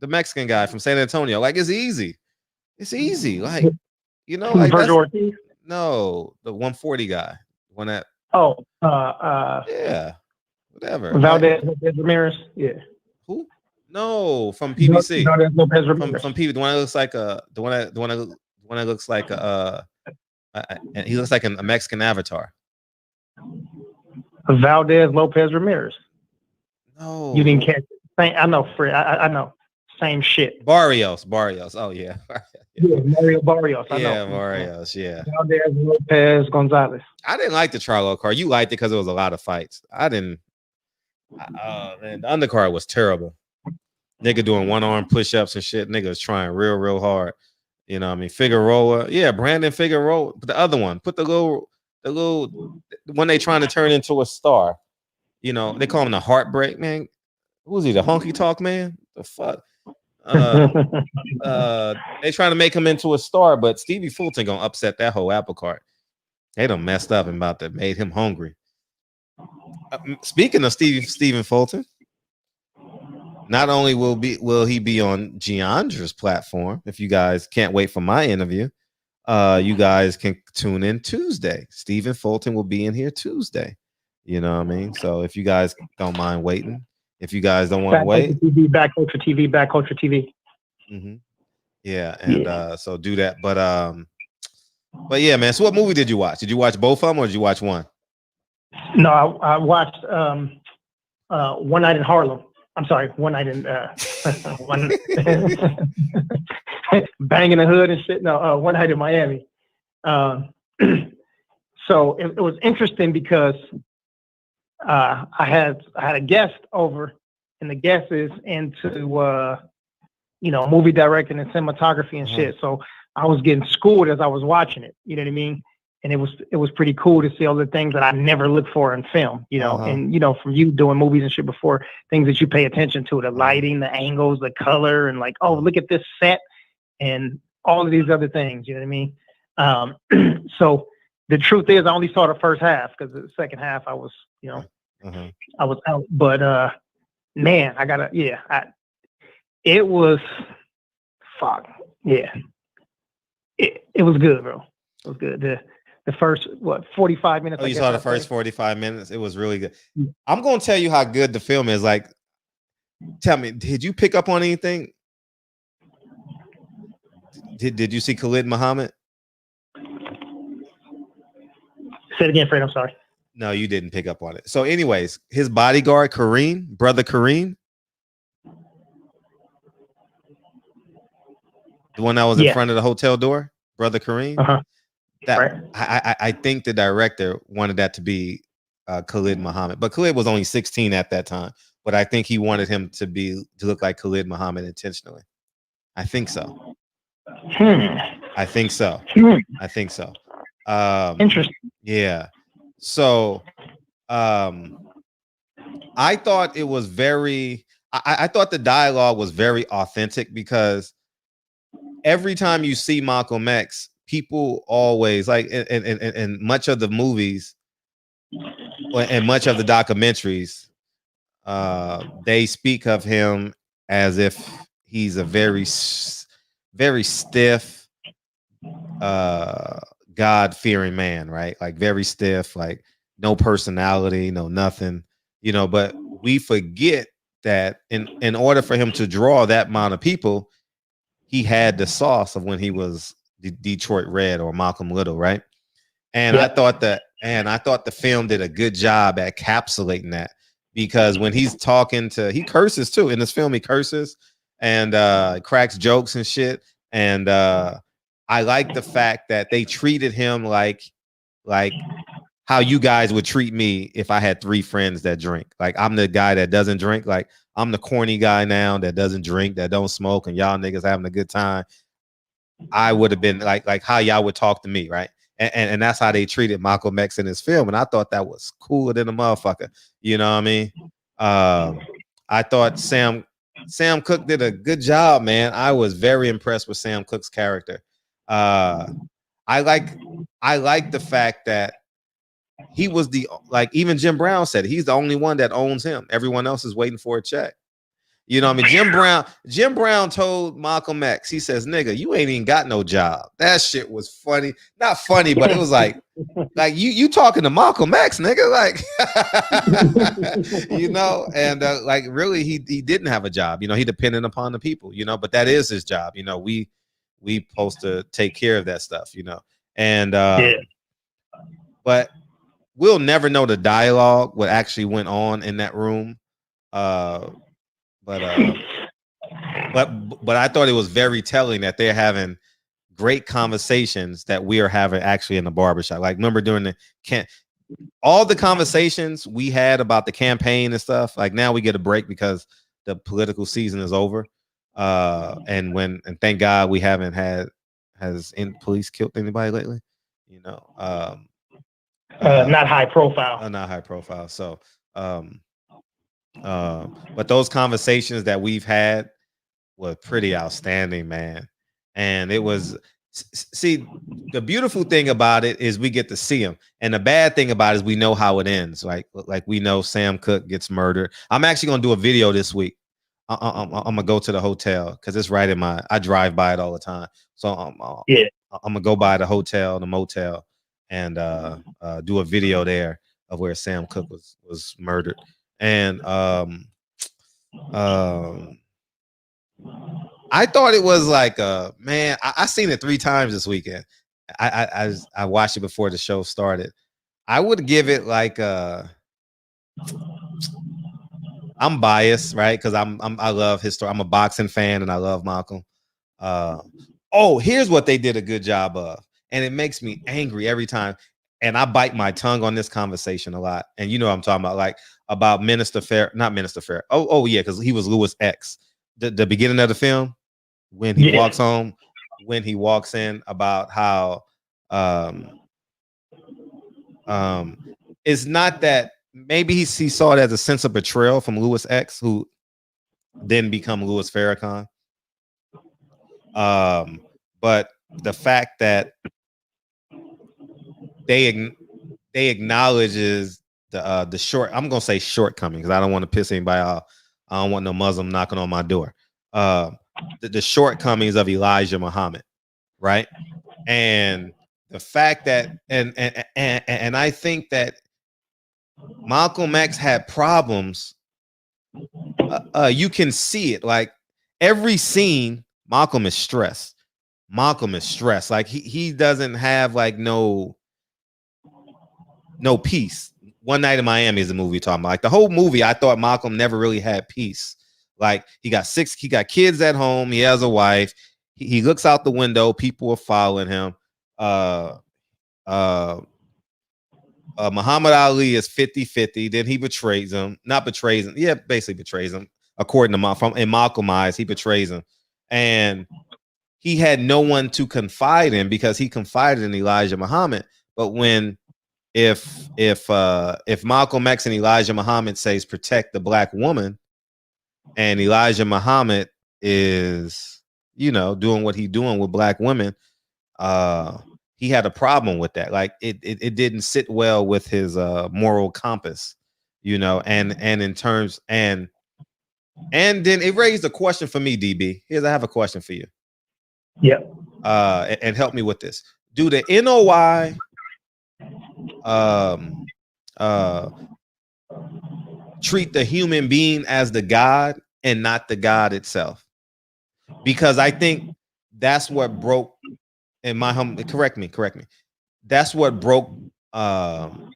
Mexican guy from San Antonio. Like, it's easy. It's easy. Like, like Virgil Ortiz? No, the 140 guy. One that. Yeah. Whatever. Valdez Lopez Ramirez. Yeah. Who? No, from PBC. Valdez Lopez Ramirez. From PBC. The one that looks like the one that looks like he looks like a Mexican avatar. Valdez Lopez Ramirez. No, you didn't catch it. I know, Fred. I know. Same shit. Barrios. Oh yeah. Yeah, Mario Barrios. I know. Yeah, Barrios. Yeah. Valdez Lopez Gonzalez. I didn't like the Charlo card. You liked it because it was a lot of fights. I didn't. Man, the undercard was terrible. Nigga doing 1-arm push-ups and shit. Nigga was trying real hard. You know what I mean? Figueroa. Yeah, Brandon Figueroa. But the other one. Put the little when they trying to turn into a star. They call him the heartbreak man. Who's he? The honky talk man? The fuck? They trying to make him into a star, but Stevie Fulton gonna upset that whole apple cart. They done messed up and about to made him hungry. Speaking of Stephen Fulton, not only will he be on Giandra's platform, if you guys can't wait for my interview, you guys can tune in Tuesday. Stephen Fulton will be in here Tuesday. You know what I mean? So if you guys don't mind waiting, if you guys don't want to wait, Back Culture TV. Mm-hmm. Yeah, and so do that. But yeah, man. So what movie did you watch? Did you watch both of them, or did you watch one? No, I watched One Night in Harlem. I'm sorry, One Night in one Bang in the Hood and shit. No, One Night in Miami. So it was interesting because I had a guest over, and the guest is into movie directing and cinematography and shit. So I was getting schooled as I was watching it. You know what I mean? And it was pretty cool to see all the things that I never looked for in film. And from you doing movies and shit before, things that you pay attention to, the lighting, the angles, the color, and like, oh, look at this set, and all of these other things. You know what I mean? So the truth is, I only saw the first half because the second half I was, I was out. But man, it was it was good, bro. It was good. The first 45 minutes. Oh, you saw the first 45 minutes. It was really good. I'm gonna tell you how good the film is. Like, tell me, did you pick up on anything? Did you see Khalid Muhammad? Say it again, Fred. I'm sorry. No, you didn't pick up on it. So, anyways, his bodyguard, brother Kareem, the one that was in front of the hotel door, brother Kareem. That I think the director wanted that to be Khalid Muhammad, but Khalid was only 16 at that time. But I think he wanted him to look like Khalid Muhammad intentionally. I think so. I think so. Interesting. Yeah. So I thought it was I thought the dialogue was very authentic, because every time you see Malcolm X, people always, like, in much of the movies and much of the documentaries, they speak of him as if he's a very stiff, God-fearing man, right? Like, very stiff, like no personality, no nothing, but we forget that in order for him to draw that amount of people, he had the sauce of when he was Detroit Red or Malcolm Little, right? And I thought the film did a good job at encapsulating that, because when he's talking to, he curses too in this film. He curses and cracks jokes and shit. And I like the fact that they treated him like how you guys would treat me if I had 3 friends that drink. Like, I'm the guy that doesn't drink. Like, I'm the corny guy now that doesn't drink, that don't smoke, and y'all niggas having a good time. I would have been like how y'all would talk to me, right? And that's how they treated Malcolm X in his film. And I thought that was cooler than a motherfucker. You know what I mean? I thought Sam Cooke did a good job, man. I was very impressed with Sam Cooke's character. I like the fact that he was even Jim Brown said it, he's the only one that owns him. Everyone else is waiting for a check. You know what I mean? Jim Brown told Malcolm X, he says, nigga, you ain't even got no job. That shit was funny. Not funny, but it was like you talking to Malcolm X, nigga. Like, you know, and like really he didn't have a job. You know, he depended upon the people, you know, but that is his job. You know, we supposed to take care of that stuff, you know. And but we'll never know the dialogue, what actually went on in that room. But I thought it was very telling that they're having great conversations that we are having actually in the barbershop. Like, remember during all the conversations we had about the campaign and stuff, like now we get a break because the political season is over. And thank God we haven't has police killed anybody lately, you know. Not high profile. Not high profile. So but those conversations that we've had were pretty outstanding, man. And it was, see, the beautiful thing about it is we get to see him, and the bad thing about it is we know how it ends. Like we know Sam Cooke gets murdered. I'm actually gonna do a video this week. I'm gonna go to the hotel because it's right in I drive by it all the time. So I'm gonna go by the hotel, the motel, and do a video there of where Sam Cooke was murdered. And I thought it was like man, I seen it 3 times this weekend. I watched it before the show started. I would give it like I'm biased, right? Because I love his story. I'm a boxing fan and I love Malcolm. Here's what they did a good job of, and it makes me angry every time. And I bite my tongue on this conversation a lot. And you know what I'm talking about, like about Minister Fair, not Minister Fair. Oh yeah, because he was Lewis X. The beginning of the film, when he walks home, when he walks in, about how it's not that maybe he saw it as a sense of betrayal from Lewis X, who then become Louis Farrakhan. But the fact that they acknowledges the short, I'm gonna say shortcomings, because I don't want to piss anybody off. I don't want no Muslim knocking on my door. The shortcomings of Elijah Muhammad, right? And the fact that and I think that Malcolm X had problems. You can see it, like every scene. Malcolm is stressed. Like he doesn't have like no peace. One Night in Miami is the movie talking about. Like the whole movie, I thought Malcolm never really had peace. Like he got kids at home. He has a wife. He looks out the window. People are following him. Muhammad Ali is 50-50. Then he betrays him. Yeah, basically betrays him. According to in Malcolm's eyes, he betrays him. And he had no one to confide in, because he confided in Elijah Muhammad. But if Malcolm X and Elijah Muhammad says protect the black woman, and Elijah Muhammad is, you know, doing what he's doing with black women, he had a problem with that. Like it didn't sit well with his moral compass, you know, and in terms and then it raised a question for me, DB. I have a question for you. Yeah. And help me with this. Do the NOI treat the human being as the God and not the God itself? because I think that's what broke. In my correct me. That's what broke Malcolm.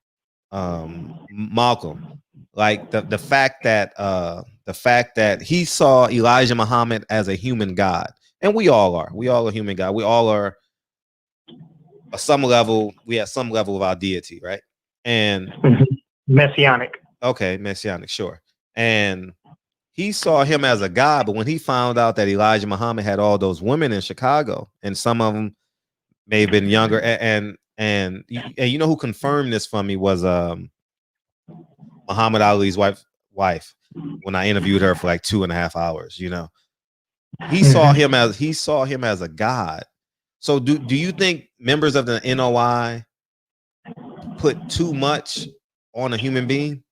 Like the fact that he saw Elijah Muhammad as a human God, and we all are a human God. We all are at some level. We have some level of our deity, right? And messianic. Okay, messianic, sure. And he saw him as a God, but when he found out that Elijah Muhammad had all those women in Chicago, and some of them may have been younger, and you know who confirmed this for me was Muhammad Ali's wife. When I interviewed her for like 2.5 hours, you know, he saw him as a God. So do you think members of the NOI put too much on a human being?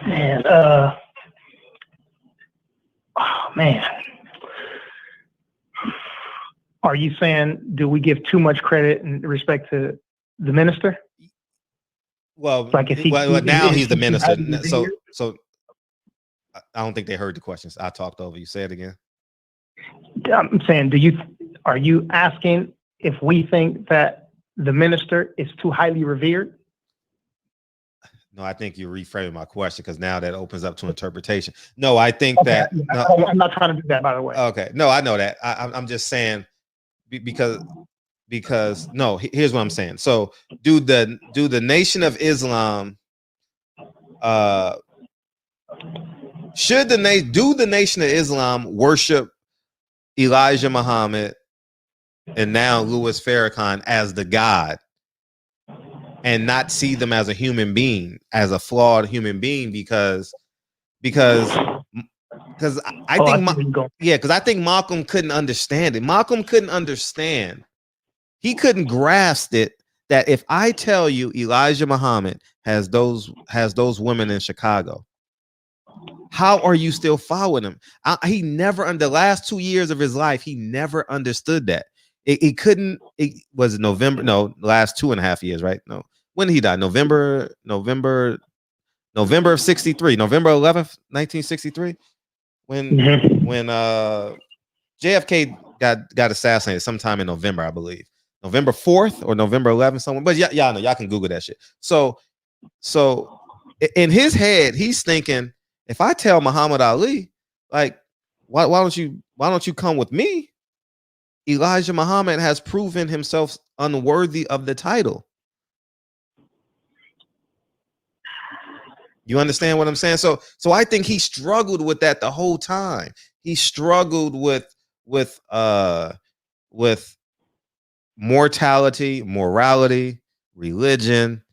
Man, oh man. Are you saying, do we give too much credit in respect to the minister? Well, like now he's the minister. So I don't think they heard the questions. I talked over you. Say it again. I'm saying, are you asking if we think that the minister is too highly revered? No, I think you're reframing my question because now that opens up to interpretation. No, I think that I'm not trying to do that, by the way. Okay, no, I know that. I'm just saying because no. Here's what I'm saying. So, do the Nation of Islam should the Nation of Islam worship Elijah Muhammad and now Louis Farrakhan as the God, and not see them as a human being, as a flawed human being, because I think Malcolm couldn't understand it. Malcolm couldn't understand. He couldn't grasp it that if I tell you Elijah Muhammad has those women in Chicago, how are you still following him? He never, in the last 2 years of his life, he never understood that. It couldn't. It was November. No, last 2.5 years, right? No, when did he die? November of 63, November 11th, 1963, when JFK got assassinated sometime in November, I believe, November 4th or November 11th, somewhere. But y'all know, y'all can Google that shit. So in his head, he's thinking, if I tell Muhammad Ali, like, why don't you come with me? Elijah Muhammad has proven himself unworthy of the title. You understand what I'm saying? So I think he struggled with that the whole time. He struggled with mortality, morality, religion,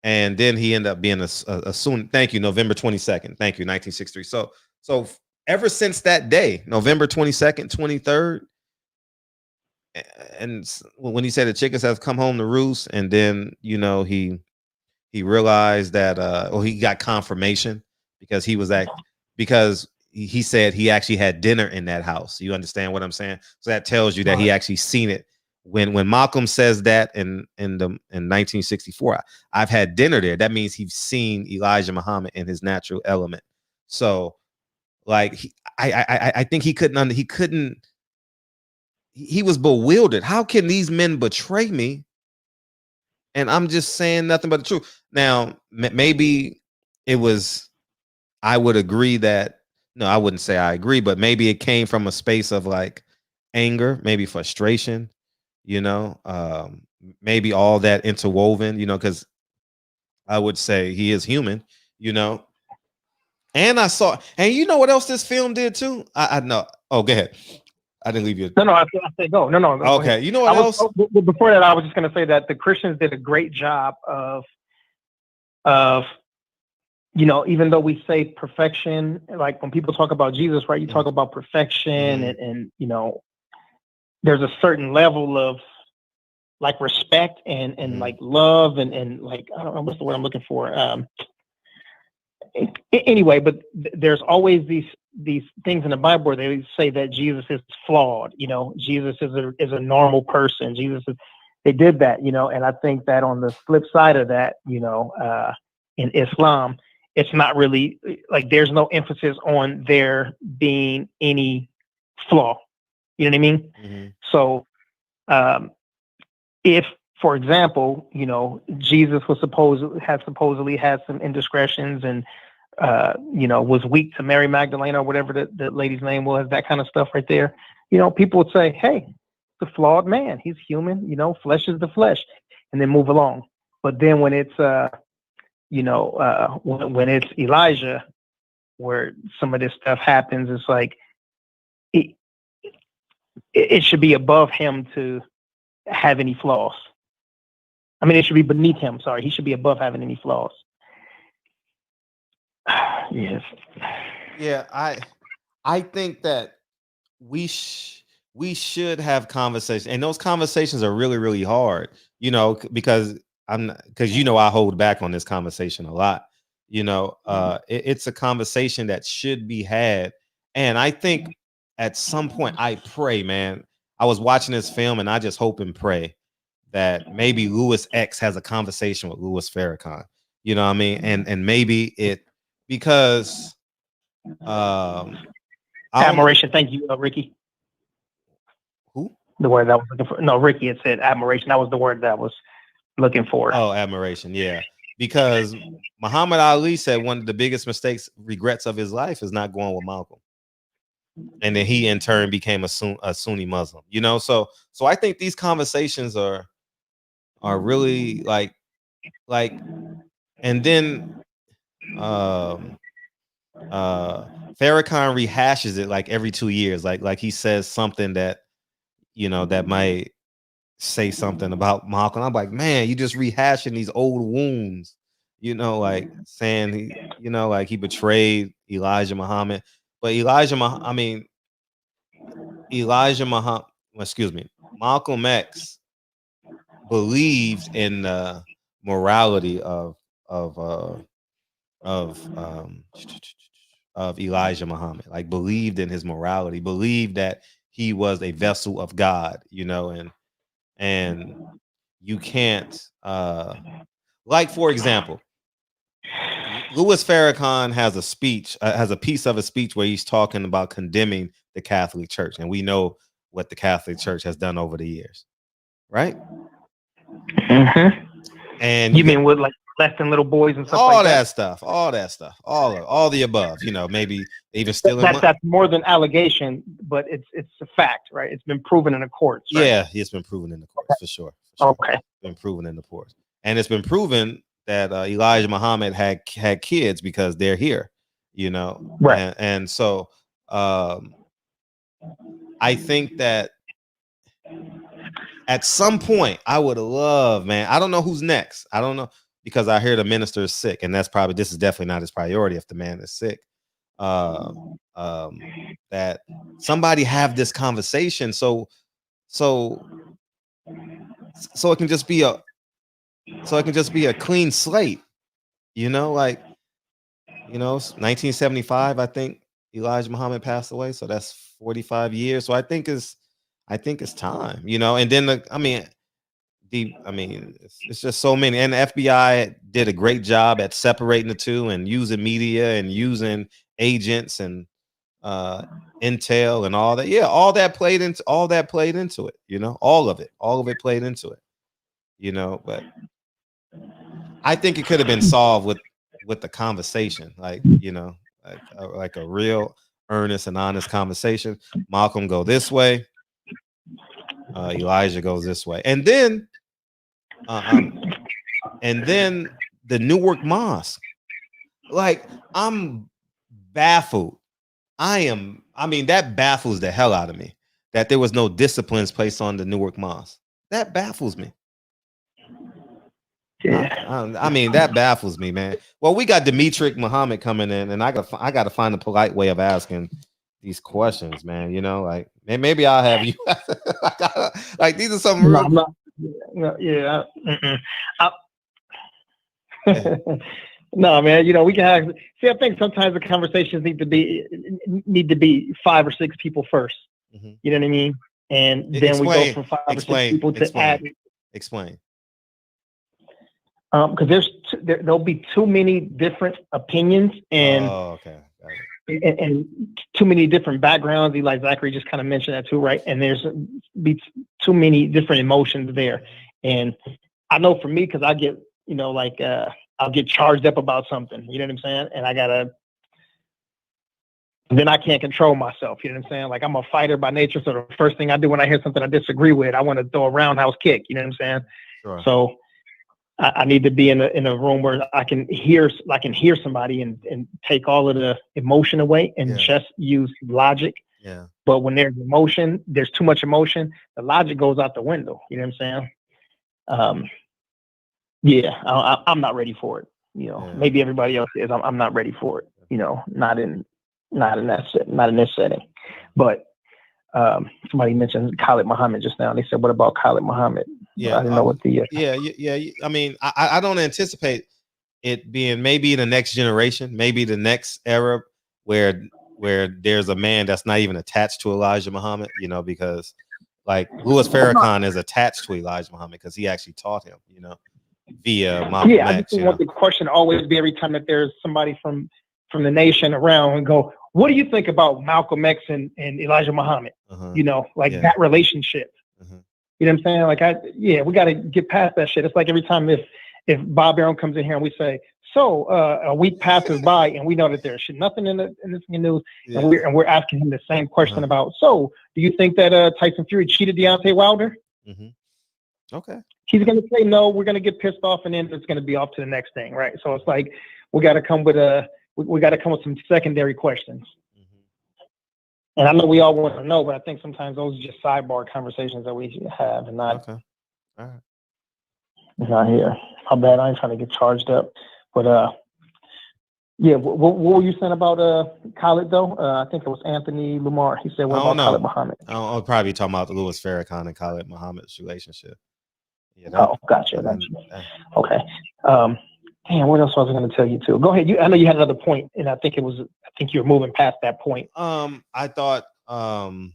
and then he ended up being a soon. Thank you, November 22nd. Thank you, 1963. So ever since that day, November 22nd, 23rd, and when he said the chickens have come home to roost, and then he realized that he got confirmation because he said he actually had dinner in that house. You understand what I'm saying? So that tells you that he actually seen it. When Malcolm says that in 1964, I've had dinner there, that means he's seen Elijah Muhammad in his natural element. So like I think he was bewildered. How can these men betray me? And I'm just saying nothing but the truth. Now, maybe it was, I would agree that, no, I wouldn't say I agree, but maybe it came from a space of like anger, maybe frustration, maybe all that interwoven, because I would say he is human, And I saw, and you know what else this film did too? I know. Oh, go ahead. I didn't leave you. No, I said go. No. Okay. You know what else? Before that, I was just going to say that the Christians did a great job of, even though we say perfection, like when people talk about Jesus, right? You talk about perfection and there's a certain level of like respect and like love and like, I don't know what's the word I'm looking for. Anyway, but there's always these things in the Bible where they say that Jesus is flawed. Jesus is a normal person. They did that, and I think that on the flip side of that, in Islam, it's not really like there's no emphasis on there being any flaw. You know what I mean? Mm-hmm. So if, for example, Jesus was supposedly had some indiscretions and was weak to Mary Magdalene or whatever the lady's name was, that kind of stuff right there. People would say, hey, the flawed man, he's human, flesh is the flesh, and then move along. But then when it's when it's Elijah, where some of this stuff happens, it's like it should be above him to have any flaws. I mean, it should be beneath him. Sorry, he should be above having any flaws. Yes. Yeah, I think that we should have conversations, and those conversations are really, really hard. Because I hold back on this conversation a lot. It's a conversation that should be had, and I think at some point, I pray, man. I was watching this film, and I just hope and pray that maybe Louis X has a conversation with Louis Farrakhan. You know what I mean? And maybe because admiration. Thank you, Ricky. Who? The word that was looking for? No, Ricky had said admiration. That was the word that I was looking for. Oh, admiration. Yeah. Because Muhammad Ali said one of the biggest regrets of his life is not going with Malcolm. And then he in turn became a Sunni Muslim, So I think these conversations are really like, and then Farrakhan rehashes it like every 2 years, like he says something that that might say something about Malcolm. I'm like, man, you just rehashing these old wounds, like saying he betrayed Elijah Muhammad. But Malcolm X believed in the morality of Elijah Muhammad, like believed in his morality, believed that he was a vessel of God, and you can't, like, for example, Louis Farrakhan has a piece of a speech where he's talking about condemning the Catholic Church, and we know what the Catholic Church has done over the years, right? Mm-hmm. And you mean with like molesting little boys and stuff all like that stuff, all the above, maybe even stealing money. That's more than allegation, but it's a fact, right? It's been proven in the courts, right? Yeah, it's been proven in the courts for sure. Okay, it's been proven in the courts, and it's been proven that Elijah Muhammad had kids because they're here, right? And so I think that at some point I would love, man. I don't know who's next. I don't know, because I hear the minister is sick, and this is definitely not his priority if the man is sick. That somebody have this conversation so it can just be a clean slate, 1975, I think Elijah Muhammad passed away, so that's 45 years. So I think it's time, and then it's just so many, and the FBI did a great job at separating the two and using media and using agents and intel and all that. Yeah, all that played into it, all of it played into it, but I think it could have been solved with the conversation, like a real earnest and honest conversation. Malcolm go this way, Elijah goes this way, and then the Newark Mosque. Like, I'm baffled. That baffles the hell out of me that there was no disciplines placed on the Newark Mosque. That baffles me. Yeah. That baffles me, man. Well, we got Demetric Muhammad coming in, and I got to find a polite way of asking these questions, man. Like, maybe I'll have you. Like, these are some real. Yeah. No, man. We can have. See, I think sometimes the conversations need to be 5 or 6 people first. Mm-hmm. You know what I mean? And then we go from 5 or 6 people to add. Explain. Because there'll be too many different opinions and and too many different backgrounds. Like Zachary just kind of mentioned that too, right? And there's be too many different emotions there. And I know for me, because I get, I'll get charged up about something, you know what I'm saying? And then I can't control myself, you know what I'm saying? Like, I'm a fighter by nature, so the first thing I do when I hear something I disagree with, I want to throw a roundhouse kick, you know what I'm saying? Sure. So I need to be in a room where I can hear somebody and take all of the emotion away and just use logic. Yeah. But when there's emotion, there's too much emotion, the logic goes out the window, you know what I'm saying? I'm not ready for it. Maybe everybody else is. I'm not ready for it. Not in this setting. But somebody mentioned Khalid Muhammad just now. They said, "What about Khalid Muhammad?" Yeah, I didn't know what the. I mean, I don't anticipate it being maybe the next generation, maybe the next era where there's a man that's not even attached to Elijah Muhammad. Because like Louis Farrakhan is attached to Elijah Muhammad because he actually taught him. Via Malcolm X. I just want the question to always be every time that there's somebody from the nation around and go, what do you think about Malcolm X and Elijah Muhammad? That relationship. You know what I'm saying? Like, we got to get past that shit. It's like every time if Bob Aaron comes in here and we say, so a week passes by and we know that there's nothing in this news, and we're asking him the same question about, so do you think that Tyson Fury cheated Deontay Wilder? Okay. He's going to say no. We're going to get pissed off, and then it's going to be off to the next thing, right? So it's like we got to come with some secondary questions. And I know we all want to know, but I think sometimes those are just sidebar conversations that we have, and not. Okay. All right. Not here. How bad? I ain't trying to get charged up, but what were you saying about Khalid though? I think it was Anthony Lamar. He said, "What about Khalid Muhammad?" I'll probably be talking about the Louis Farrakhan and Khalid Muhammad's relationship. Gotcha. Okay. Damn, what else was I going to tell you too? Go ahead. I know you had another point, and I think you were moving past that point. I thought I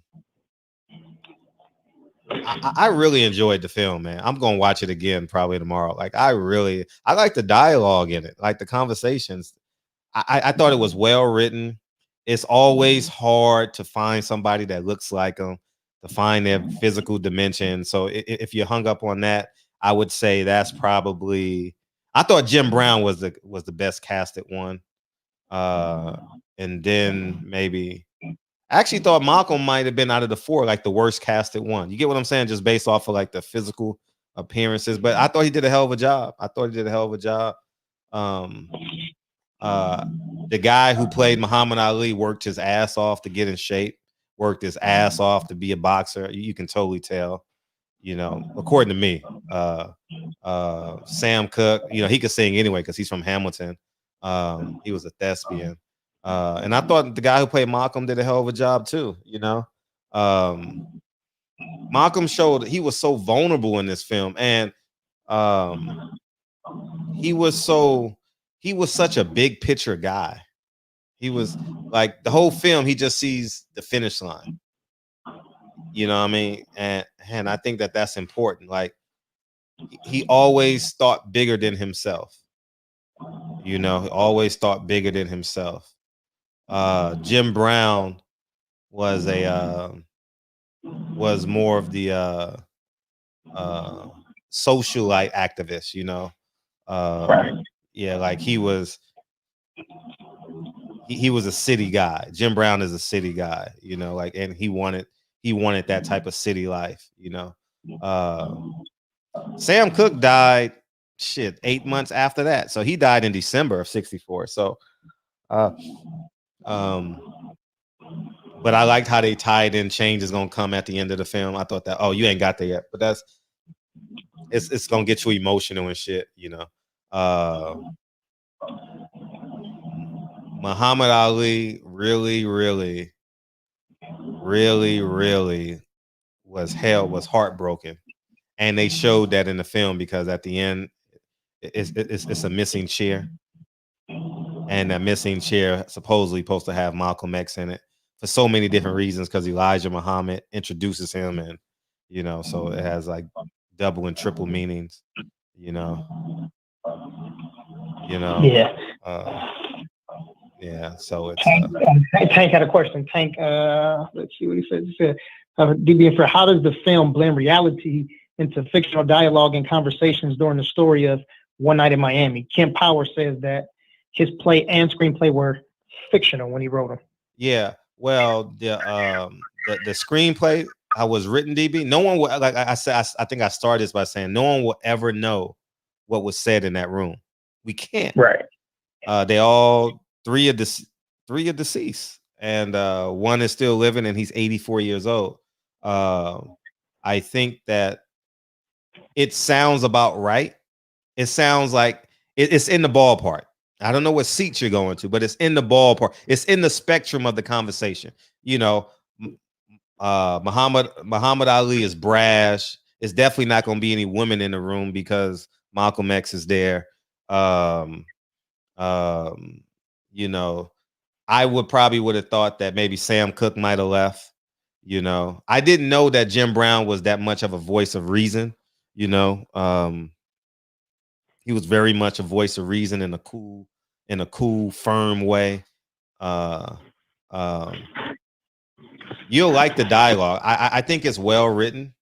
really enjoyed the film, man. I'm gonna watch it again probably tomorrow. Like, I like the dialogue in it, like the conversations. I thought it was well written. It's always hard to find somebody that looks like them, to find their physical dimension. So if you're hung up on that, I would say that's probably. I thought Jim Brown was the best casted one, and then maybe I actually thought Malcolm might have been out of the four like the worst casted one. You get what I'm saying? Just based off of like the physical appearances, but I thought he did a hell of a job. The guy who played Muhammad Ali worked his ass off to get in shape, worked his ass off to be a boxer. You can totally tell, according to me. Sam Cooke, he could sing anyway because he's from Hamilton. He was a thespian. And I thought the guy who played Malcolm did a hell of a job too, Malcolm showed he was so vulnerable in this film, and he was such a big picture guy. He was like, the whole film, he just sees the finish line. You know what I mean? And I think that's important. Like, he always thought bigger than himself. He always thought bigger than himself. Jim Brown was more of the socialite activist, like he was a city guy. Jim Brown is a city guy, and he wanted that type of city life, Sam Cooke died 8 months after that. So he died in December of 1964. So but I liked how they tied in change is gonna come at the end of the film. I thought that, you ain't got there yet, but it's gonna get you emotional and shit, Muhammad Ali really, really, really, really was heartbroken. And they showed that in the film because at the end, it's a missing chair. And that missing chair supposedly supposed to have Malcolm X in it for so many different reasons, because Elijah Muhammad introduces him, and so it has like double and triple meanings, You know. Yeah. Yeah. So it's. Tank had a question. Tank, let's see what he said. He said, DB, for how does the film blend reality into fictional dialogue and conversations during the story of One Night in Miami? Kim Power says that his play and screenplay were fictional when he wrote them. Yeah. Well, the screenplay I was written, DB. No one will, like I said. I think I started this by saying no one will ever know what was said in that room. We can't. Right. They all three are deceased, and one is still living, and he's 84 years old. I think that it sounds about right. It sounds like it's in the ballpark. I don't know what seats you're going to, but it's in the ballpark. It's in the spectrum of the conversation. You know, Muhammad Ali is brash. It's definitely not going to be any women in the room because Malcolm X is there. You know, I would have thought that maybe Sam Cooke might have left. You know, I didn't know that Jim Brown was that much of a voice of reason. You know, he was very much a voice of reason in a cool, firm way. You'll like the dialogue. I think it's well written.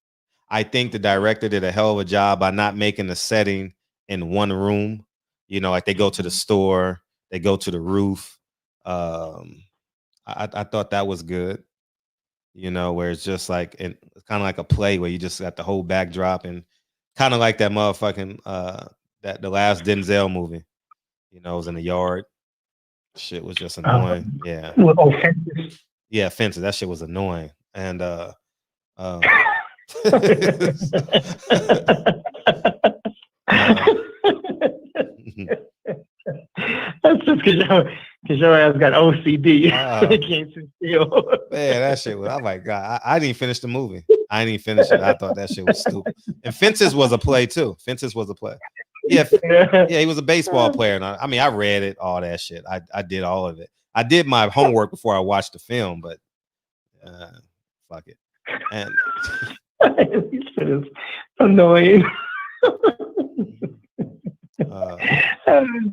I think the director did a hell of a job by not making the setting in one room. You know, like they go to the store, they go to the roof. I thought that was good. You know, where it's just like it's kind of like a play where you just got the whole backdrop and kind of like that motherfucking that the last Denzel movie. You know, it was in the yard. Shit was just annoying. Yeah. Fences. Yeah, Fences. That shit was annoying. And that's just because your ass got OCD. You can't sit still. Man, that shit was. I'm like, God, I didn't finish the movie. I didn't even finish it. I thought that shit was stupid. And Fences was a play too. Fences was a play. Yeah, he was a baseball player. And I mean, I read it, all that shit. I did all of it. I did my homework before I watched the film, but fuck it. And this shit is annoying.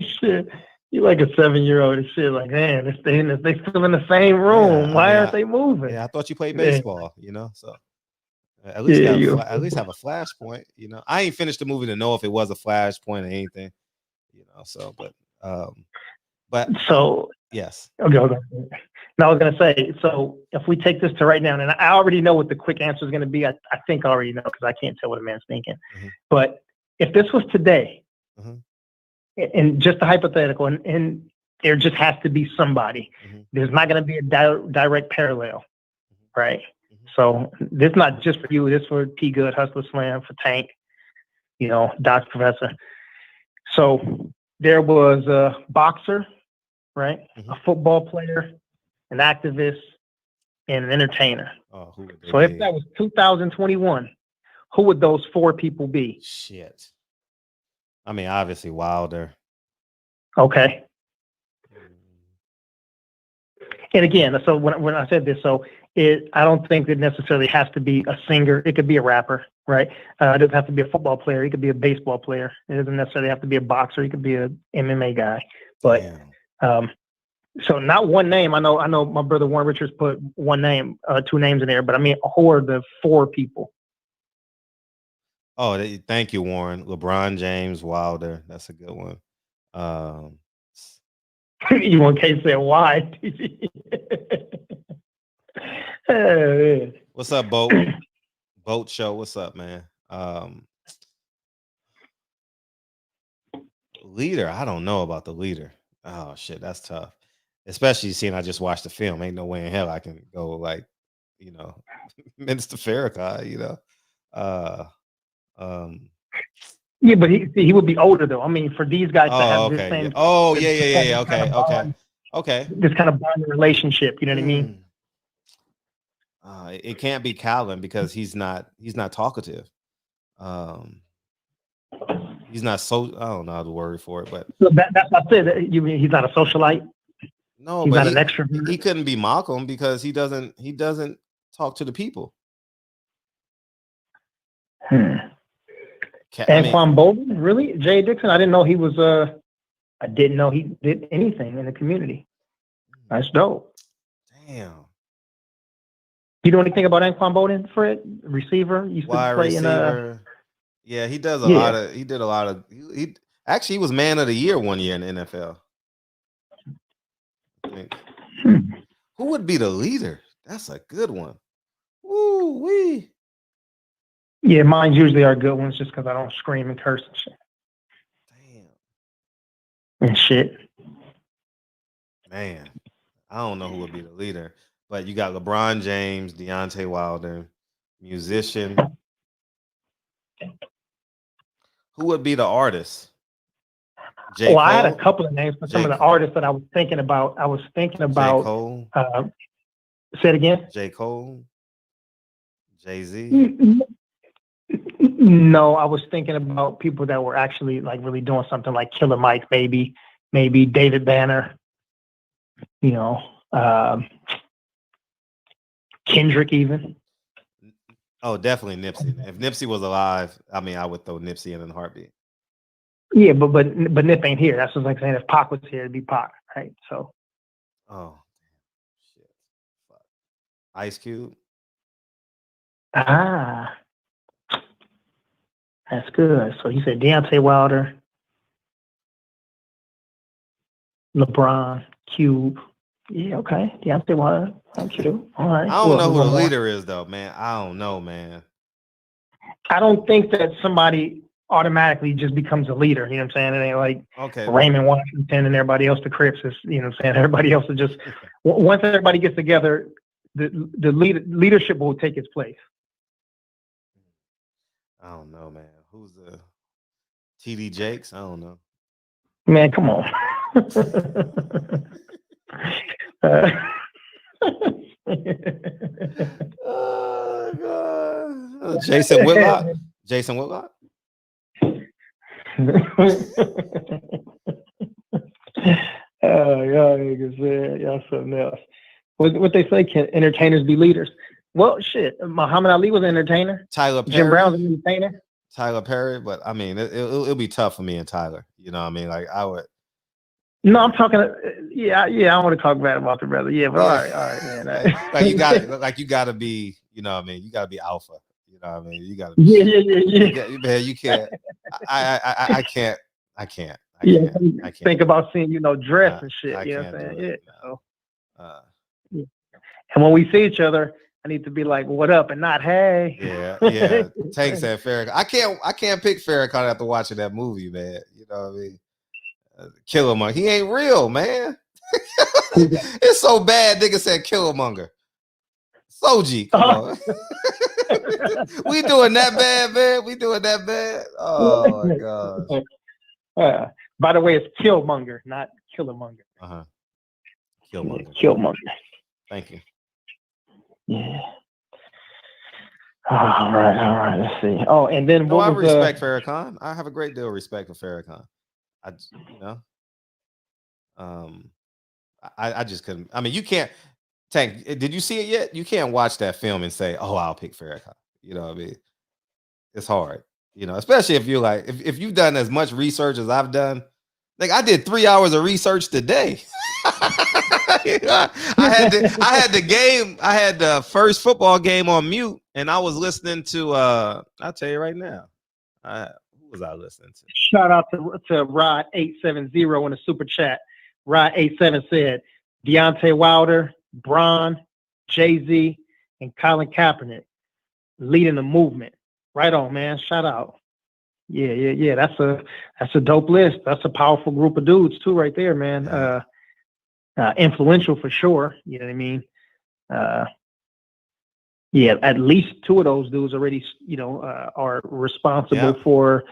Shit. You like a 7-year-old and shit. Like, man, they still in the same room. Why aren't they moving? Yeah, I thought you played baseball. You know, so at least at least have a flashpoint. You know, I ain't finished the movie to know if it was a flashpoint or anything. You know, so but so yes. Okay. Now I was gonna say, so if we take this to right now, and I already know what the quick answer is gonna be. I think I already know because I can't tell what a man's thinking. Mm-hmm. But if this was today, and just a hypothetical, and there just has to be somebody. Mm-hmm. There's not going to be a direct parallel, right? Mm-hmm. So this is not just for you. This is for T Good, Hustler Slam, for Tank, you know, Doc's Professor. So there was a boxer, right? Mm-hmm. A football player, an activist, and an entertainer. Oh, who would they so be? If that was 2021, who would those 4 people be? Shit. I mean, obviously Wilder. Okay. And again, so when I said this, I don't think it necessarily has to be a singer. It could be a rapper, right? It doesn't have to be a football player. It could be a baseball player. It doesn't necessarily have to be a boxer. It could be an MMA guy. But so not one name. I know my brother Warren Richards put one name, 2 names in there, but I mean, who are the 4 people? Oh, thank you, Warren. LeBron James, Wilder. That's a good one. You want to say why? What's up, Boat? Boat Show. What's up, man? Leader. I don't know about the leader. Oh shit, that's tough. Especially seeing I just watched the film. Ain't no way in hell I can go like, you know, Minister Farrakhan. You know. Yeah, but he would be older though. I mean, for these guys to have this same. Okay. This kind of bonding relationship, you know what I mean? It can't be Calvin because he's not talkative. He's not so. I don't know the word for it, but so that's what I said. You mean he's not a socialite? No, he's but not an extrovert. He couldn't be Malcolm because he doesn't talk to the people. Anquan Bolden, really? Jay Dixon? I didn't know he was. I didn't know he did anything in the community. That's dope. Damn. You know anything about Anquan Bolden, Fred? Receiver? Used Wide to play receiver. Yeah, he does a lot of. He did a lot of. He actually he was man of the year one year in the NFL. I think. Who would be the leader? That's a good one. Woo wee. Yeah, mine usually are good ones just because I don't scream and curse and shit. Damn. And shit. Man, I don't know who would be the leader, but you got LeBron James, Deontay Wilder, musician. Who would be the artist? J. Cole? I had a couple of names for some of the artists that I was thinking about. J. Cole. Say it again. J. Cole. Jay-Z. No, I was thinking about people that were actually like really doing something, like Killer Mike, maybe David Banner. You know, Kendrick even. Oh, definitely Nipsey. If Nipsey was alive, I mean, I would throw Nipsey in a heartbeat. Yeah, but Nip ain't here. That's what's like saying if Pac was here, it'd be Pac, right? So. Oh, shit. Fuck. Ice Cube. Ah, that's good. So you said Deontay Wilder, LeBron, Cube. Yeah, okay. Deontay Wilder, Cube. All right. I don't know who the leader is, though, man. I don't know, man. I don't think that somebody automatically just becomes a leader. You know what I'm saying? It ain't like Raymond Washington and everybody else, the Crips is, you know what I'm saying? Everybody else is just, once everybody gets together, the leadership will take its place. I don't know, man. Who's the TD Jakes? I don't know. Man, come on. Oh God. Jason Whitlock. Jason Whitlock. Y'all niggas, man, y'all something else. What they say? Can entertainers be leaders? Well, shit. Muhammad Ali was an entertainer. Tyler Perry. Jim Brown's an entertainer. Tyler Perry, but I mean, it'll be tough for me and Tyler. You know what I mean? Like I would. No, I'm talking. Yeah. I want to talk bad about the brother. Yeah, but all right, man. Like you gotta be. You know what I mean? You gotta be alpha. You know what I mean? You gotta. Yeah. Man, you can't. I can't. I can't. Think about seeing dress and shit. You know what I'm saying? Yeah. And when we see each other, I need to be like, "What up?" and not "Hey." Yeah. Tank said Farrakhan. I can't pick Farrakhan after watching that movie, man. You know what I mean? Killmonger. He ain't real, man. It's so bad. Nigga said Killmonger. Soji, come on. We doing that bad, man. We doing that bad. Oh my gosh. By the way, it's Killmonger, not Killermonger. Killmonger. Killmonger. Thank you. Yeah. All right. Let's see. Oh, and then I respect Farrakhan. I have a great deal of respect for Farrakhan. I just couldn't. I mean, you can't. Tank, did you see it yet? You can't watch that film and say, "Oh, I'll pick Farrakhan." You know what I mean? It's hard. You know, especially if you're like, if you've done as much research as I've done. Like I did 3 hours of research today. I had the first football game on mute, and I was listening to. I'll tell you right now. Who was I listening to? Shout out to Rod 870 in the super chat. Rod 87 said Deontay Wilder, Bron, Jay-Z, and Colin Kaepernick leading the movement. Right on, man. Shout out. Yeah. That's a dope list. That's a powerful group of dudes too, right there, man. Influential for sure. You know what I mean? At least two of those dudes already, are responsible for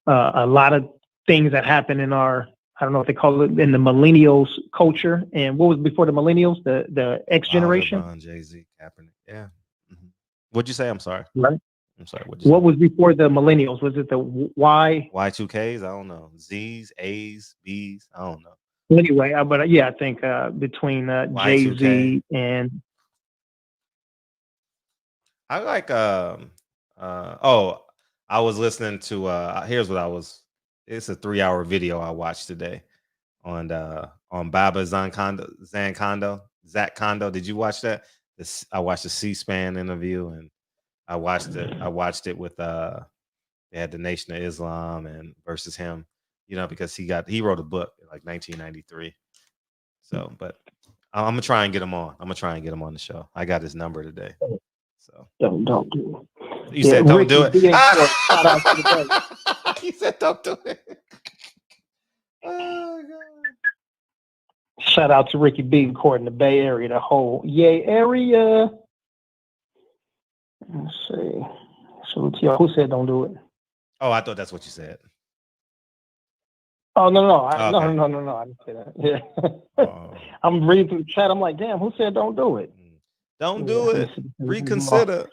a lot of things that happen in our, I don't know what they call it, in the millennials culture. And what was before the millennials? The X generation? LeBron, Jay-Z, Kaepernick. Yeah. Mm-hmm. What'd you say? I'm sorry. Right. I'm sorry. What was before the millennials? Was it the Y? Y2Ks? I don't know. Z's, A's, B's? I don't know. Anyway, but I think between Jay-Z and I like I was listening to here's what I was. It's a 3-hour video I watched today on Baba Zankondo. Zach Kondo. Did you watch that? I watched the C-SPAN interview, and I watched it with they had the Nation of Islam and versus him, because he wrote a book in like 1993. So, but I'm gonna try and get him on. I'm gonna try and get him on the show. I got his number today. So don't do it. You said don't do it. You said don't do it. Oh God. Shout out to Ricky B recording the Bay Area, the whole Yay area. Let's see. So who said don't do it? Oh, I thought that's what you said. Oh no, no, Okay. no, I didn't say that. Yeah. I'm reading through the chat. I'm like, damn, who said don't do it? Don't do it. Reconsider.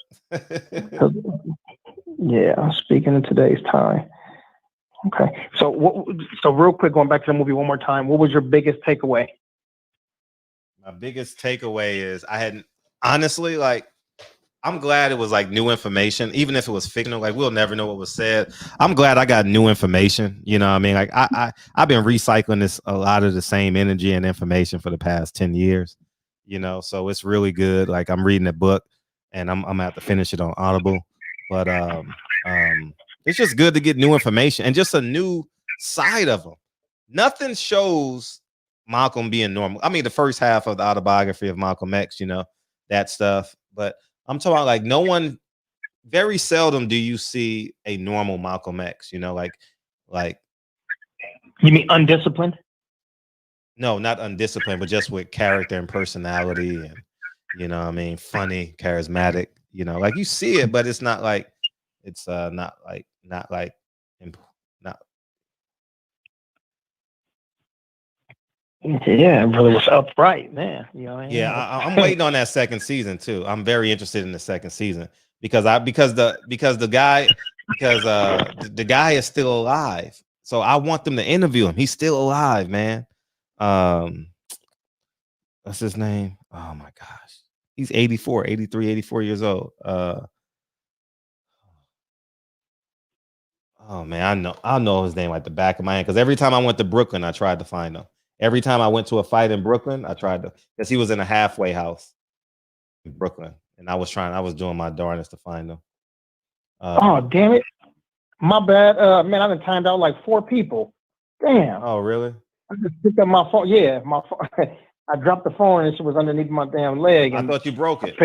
Yeah, I'm speaking in today's time. Okay, so real quick, going back to the movie one more time, what was your biggest takeaway? My biggest takeaway is honestly, like, I'm glad it was like new information, even if it was fictional. Like, we'll never know what was said. I'm glad I got new information. You know what I mean? Like, I've been recycling a lot of the same energy and information for the past 10 years. So it's really good. Like, I'm reading a book, and I'm gonna have to finish it on Audible. But it's just good to get new information and just a new side of him. Nothing shows Malcolm being normal. I mean, the first half of the autobiography of Malcolm X, that stuff. But I'm talking about, like, very seldom do you see a normal Malcolm X, like. You mean undisciplined? No, not undisciplined, but just with character and personality and, funny, charismatic, like, you see it, but it's not like, it's not like. Yeah, it really was upright, man. Yeah, I'm waiting on that second season too. I'm very interested in the second season because the guy is still alive. So I want them to interview him. He's still alive, man. What's his name? Oh my gosh. He's 84 years old. Oh man, I know his name like the back of my hand, because every time I went to Brooklyn, I tried to find him. Every time I went to a fight in Brooklyn, I tried to, because he was in a halfway house in Brooklyn, and I was doing my darndest to find him. Oh damn it, my bad, man! I've been timed out like 4 people. Damn. Oh really? I just picked up my phone. Yeah, my phone. I dropped the phone and it was underneath my damn leg. I thought you broke it.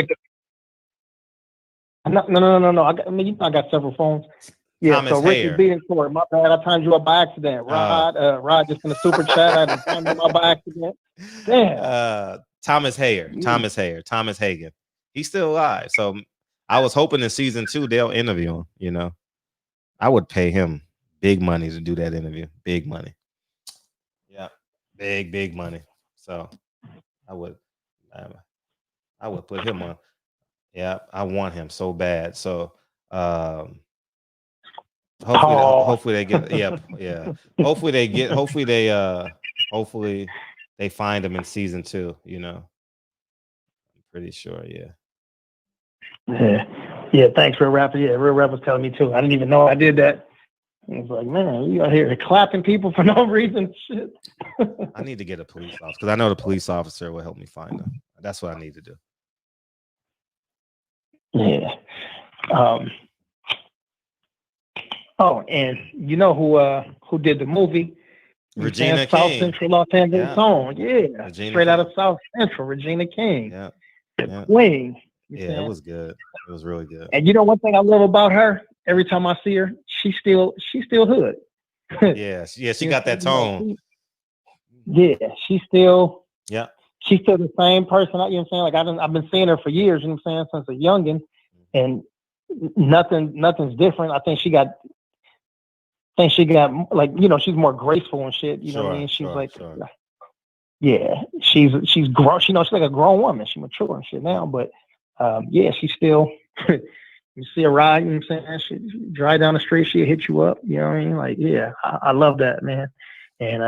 No. I got several phones. Yeah, Thomas so Ricky Hayer. beat in court. My bad. I timed you up by accident. Rod just in the super chat. I done timed him up by accident. Damn. Thomas Hagen. He's still alive. So I was hoping in season 2 they'll interview him. I would pay him big money to do that interview. Big money. Yeah, big money. So I would put him on. Yeah, I want him so bad. So hopefully they get hopefully they find him in season 2, I'm pretty sure. Yeah, thanks, Real Rapper. Yeah, Real Rapper was telling me too. I didn't even know I did that. I was like, man, you out here clapping people for no reason. Shit. I need to get a police officer, because I know the police officer will help me find him. That's what I need to do. Yeah. Oh, and you know who did the movie? Regina King. South Central Los Angeles Zone. Yeah. Regina Straight King. out of South Central, Regina King. Yeah. The Queen. Yeah, it was good. It was really good. And you know one thing I love about her? Every time I see her, she's still hood. Yeah, she got that tone. Yeah, she's still Yeah. she's still the same person. You know what I'm saying? Like I've been seeing her for years, you know what I'm saying, since a youngin', and nothing's different. I think she got like, she's more graceful and shit. You know what I mean? She's yeah, she's grown. She's like a grown woman. She's mature and shit now, but yeah, she's still. You see her ride, you know what I'm saying? She drive down the street, she'll hit you up. You know what I mean? Like, yeah, I love that, man. And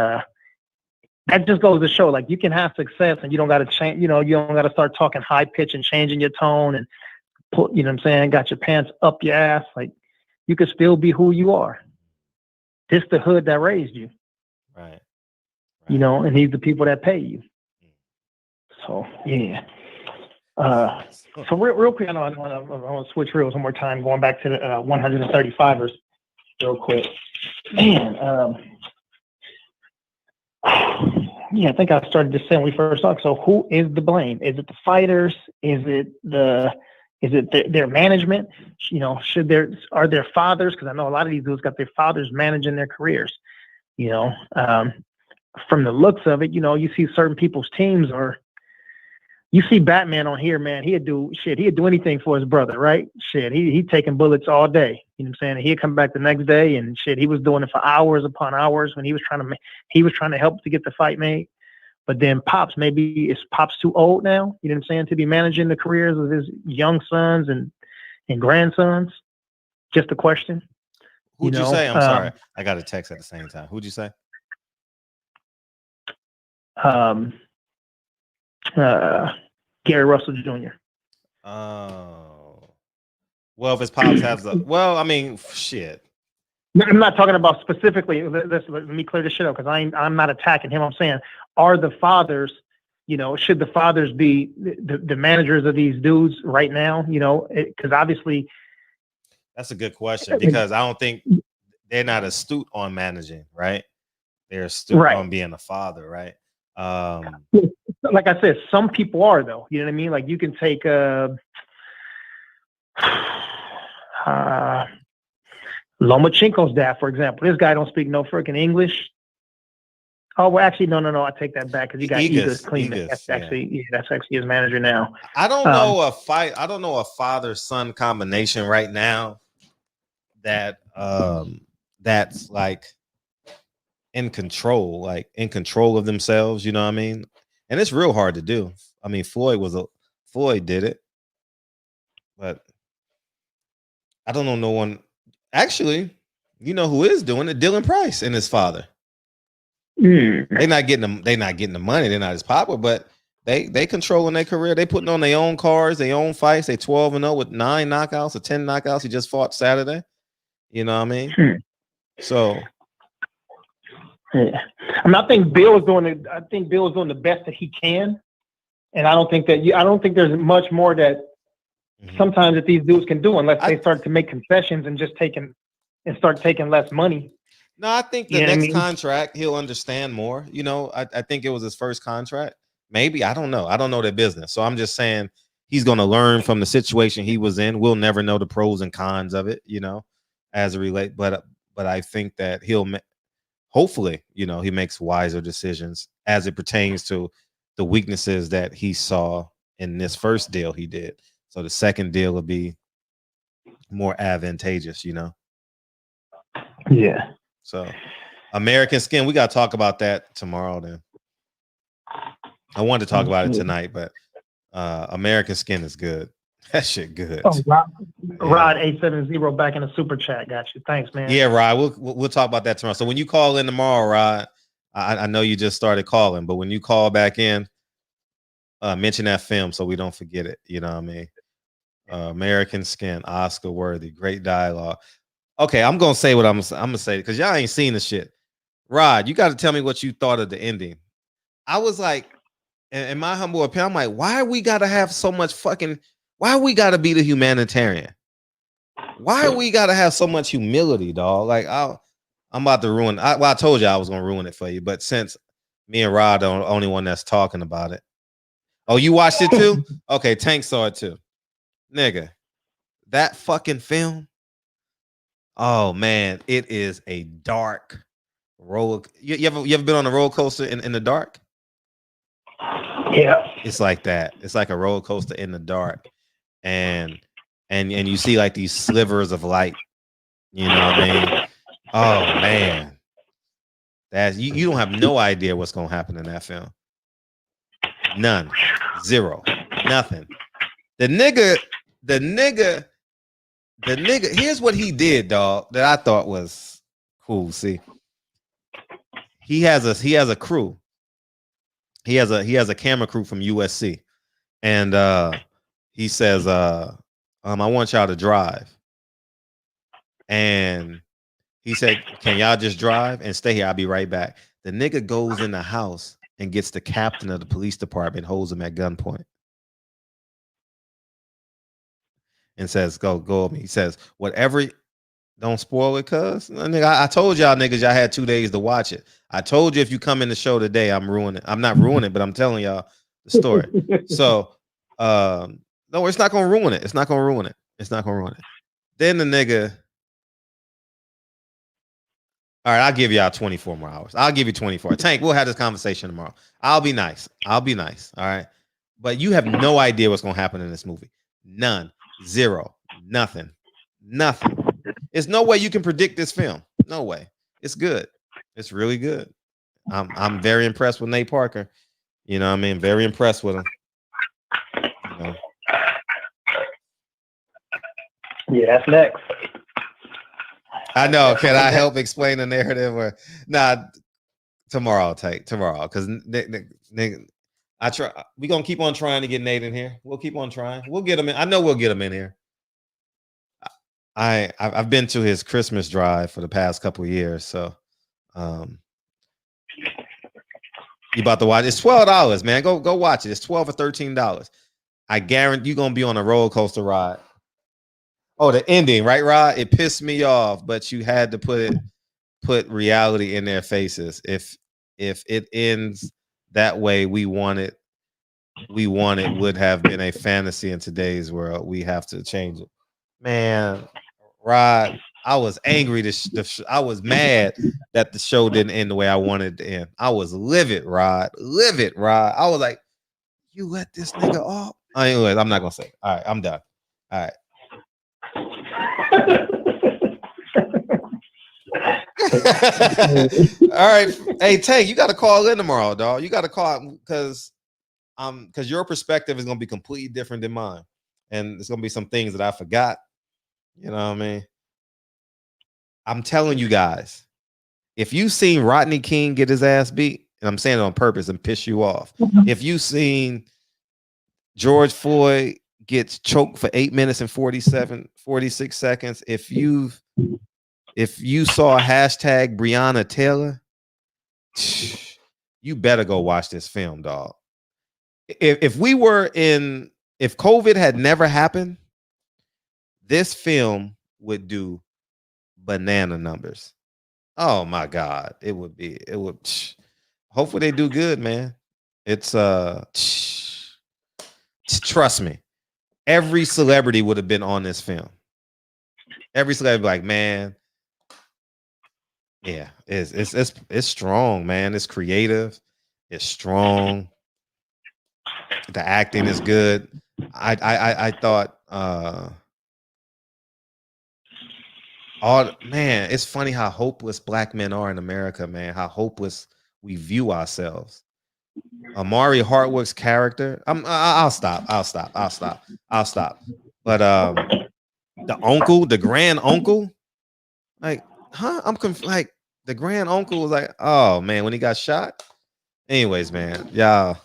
that just goes to show, like, you can have success and you don't got to change, you don't got to start talking high pitch and changing your tone and put, you know what I'm saying, got your pants up your ass. Like, you can still be who you are. This the hood that raised you. Right. You know, and these the people that pay you. So yeah. So real quick, I want to switch reels one more time, going back to the 135ers real quick. Man, yeah, I think I started just saying when we first talked. So who is the blame? Is it the fighters? Is it their management? You know, are their fathers? Because I know a lot of these dudes got their fathers managing their careers. You know, from the looks of it, you know, you see certain people's teams are. You see Batman on here, man. He'd do anything for his brother, right? Shit, he taking bullets all day. You know what I'm saying? He'd come back the next day and shit. He was doing it for hours upon hours when he was trying to help to get the fight made. But then is Pops too old now? You know what I'm saying? To be managing the careers of his young sons and grandsons. Just a question. Who'd you say? I'm sorry, I got a text at the same time. Who'd you say? Gary Russell Jr. Oh, well, if his pops has well, I mean, shit. No, I'm not talking about specifically. Let me clear this shit up because I'm not attacking him. I'm saying, are the fathers, you know, should the fathers be the managers of these dudes right now? You know, because obviously, that's a good question because I don't think they're not astute on managing, right? They're astute on being a father, right? Like I said, some people are though. You know what I mean? Like you can take Lomachenko's dad, for example. This guy don't speak no freaking English. Oh well, actually, no. I take that back because he got Egas Cleveland. That's actually his manager now. I don't know I don't know a father-son combination right now that's like in control of themselves. You know what I mean? And it's real hard to do. I mean, Floyd did it, but I don't know no one. Actually, you know who is doing it? Dylan Price and his father. They're not getting the money. They're not as popular, but they controlling their career. They putting on their own cars, their own fights. They 12-0 with 9 knockouts or 10 knockouts. He just fought Saturday. You know what I mean? So. Yeah. I think Bill is doing it. I think Bill is doing the best that he can, and I don't think there's much more that sometimes that these dudes can do unless they start to make concessions and just start taking less money. No, I think the next contract he'll understand more. You know, I think it was his first contract. Maybe I don't know. I don't know their business, so I'm just saying he's going to learn from the situation he was in. We'll never know the pros and cons of it, you know, as it relates. But I think that hopefully, you know, he makes wiser decisions as it pertains to the weaknesses that he saw in this first deal he did. So the second deal will be more advantageous, you know? Yeah. So American Skin, we got to talk about that tomorrow then. I wanted to talk about it tonight, but American Skin is good. That shit good. Oh, Rod 870 back in the super chat. Got you. Thanks, man. Yeah, Rod. We'll talk about that tomorrow. So when you call in tomorrow, Rod, I know you just started calling, but when you call back in, mention that film so we don't forget it. You know what I mean? American Skin, Oscar worthy, great dialogue. Okay, I'm gonna say what I'm gonna say because y'all ain't seen the shit. Rod, you got to tell me what you thought of the ending. I was like, in my humble opinion, I'm like, why we gotta have so much fucking? Why we gotta be the humanitarian? Why we gotta have so much humility, dog? Like I'm about to ruin. I told you I was gonna ruin it for you, but since me and Rod are the only one that's talking about it. Oh, you watched it too? Okay, Tank saw it too. Nigga, that fucking film. Oh man, it is a dark roller. You ever been on a roller coaster in the dark? Yeah. It's like that. It's like a roller coaster in the dark. And you see like these slivers of light. You know what I mean? Oh man. That's you don't have no idea what's gonna happen in that film. None. Zero. Nothing. The nigga, here's what he did, dog, that I thought was cool. See, he has a crew. He has a camera crew from USC. And he says, I want y'all to drive. And he said, "Can y'all just drive and stay here? I'll be right back." The nigga goes in the house and gets the captain of the police department, holds him at gunpoint, and says, "Go." He says, "Whatever, don't spoil it, cuz." I told y'all niggas y'all had 2 days to watch it. I told you if you come in the show today, I'm ruining. I'm not ruining it, but I'm telling y'all the story. So, no, it's not gonna ruin it. It's not gonna ruin it. It's not gonna ruin it. Then the nigga. All right, I'll give y'all 24 more hours. I'll give you 24. Tank, we'll have this conversation tomorrow. I'll be nice. All right. But you have no idea what's gonna happen in this movie. None. Zero. Nothing. There's no way you can predict this film. No way. It's good. It's really good. I'm very impressed with Nate Parker. You know what I mean? Very impressed with him. You know. Yeah, that's next. I know. Can I help explain the narrative? Or tomorrow I'll take tomorrow, because I try. We're gonna keep on trying to get Nate in here. We'll keep on trying. We'll get him in. I know we'll get him in here. I've been to his Christmas drive for the past couple of years, so you about to watch? It's $12, man. Go watch it. It's $12 or $13. I guarantee you're gonna be on a roller coaster ride. Oh, the ending, right, Rod? It pissed me off, but you had to put reality in their faces. If it ends that way, we want it would have been a fantasy in today's world. We have to change it, man. Rod, I was angry. I was mad that the show didn't end the way I wanted it to end. I was livid, Rod. I was like, you let this nigga off. Anyways, I'm not gonna say it. All right, I'm done. All right. All right. Hey, Tank, you got to call in tomorrow, dog. You got to call because your perspective is gonna be completely different than mine, and there's gonna be some things that I forgot. You know what I mean? I'm telling you guys, if you've seen Rodney King get his ass beat, and I'm saying it on purpose and piss you off, if you've seen George Floyd gets choked for 8 minutes and 46 seconds, if you saw hashtag Breonna Taylor, you better go watch this film, dog. If COVID had never happened, this film would do banana numbers. Oh my God. It would. Hopefully they do good, man. It's trust me. Every celebrity would have been on this film. Every celebrity, like, man, yeah, it's strong, man. It's creative. It's strong. The acting is good. I thought, man, it's funny how hopeless black men are in America, man. How hopeless we view ourselves. Amari Hartwick's character. I'll stop. But the uncle, the grand uncle, like, I'm confused. Like, the grand uncle was like, oh man, when he got shot. Anyways, man, y'all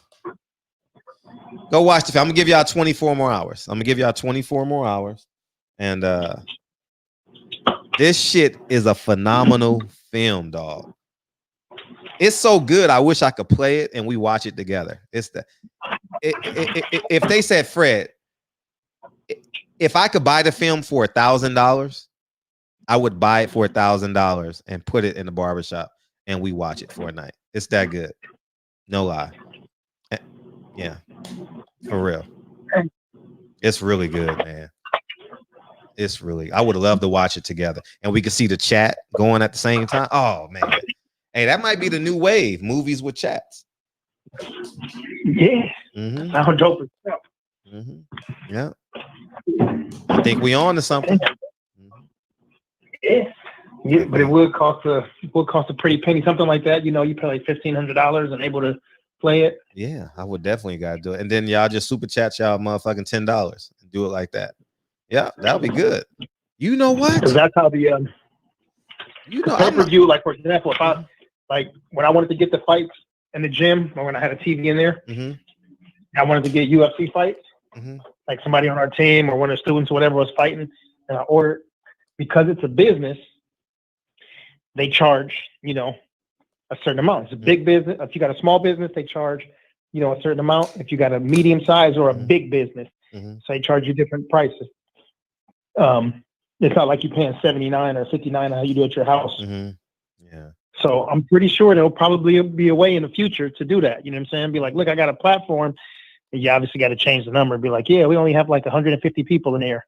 go watch the film. I'm gonna give y'all 24 more hours. And this shit is a phenomenal film, dog. It's so good. I wish I could play it and we watch it together. If they said, Fred, if I could buy the film for $1,000, I would buy it for $1,000 and put it in the barbershop and we watch it for a night. It's that good. No lie. Yeah, for real. It's really good, man. I would love to watch it together and we could see the chat going at the same time. Oh man. Hey, that might be the new wave, movies with chats. Yeah. Sound dope as hell. Yeah. I think we on to something. Yeah. But it would cost a pretty penny, something like that. You know, you pay like $1,500 and able to play it. Yeah, I would definitely gotta do it. And then y'all just super chat y'all motherfucking $10 and do it like that. Yeah, that'll be good. You know what? Because that's how the pay-per-view, like, for example, if I when I wanted to get the fights in the gym or when I had a TV in there, I wanted to get UFC fights. Like somebody on our team or one of the students or whatever was fighting, and I ordered, because it's a business, they charge, a certain amount. It's a big business. If you got a small business, they charge, a certain amount. If you got a medium size or a big business, so they charge you different prices. It's not like you're paying $79 or $59 how you do at your house. Yeah. So I'm pretty sure there'll probably be a way in the future to do that. You know what I'm saying? Be like, look, I got a platform. And you obviously got to change the number and be like, yeah, we only have like 150 people in here.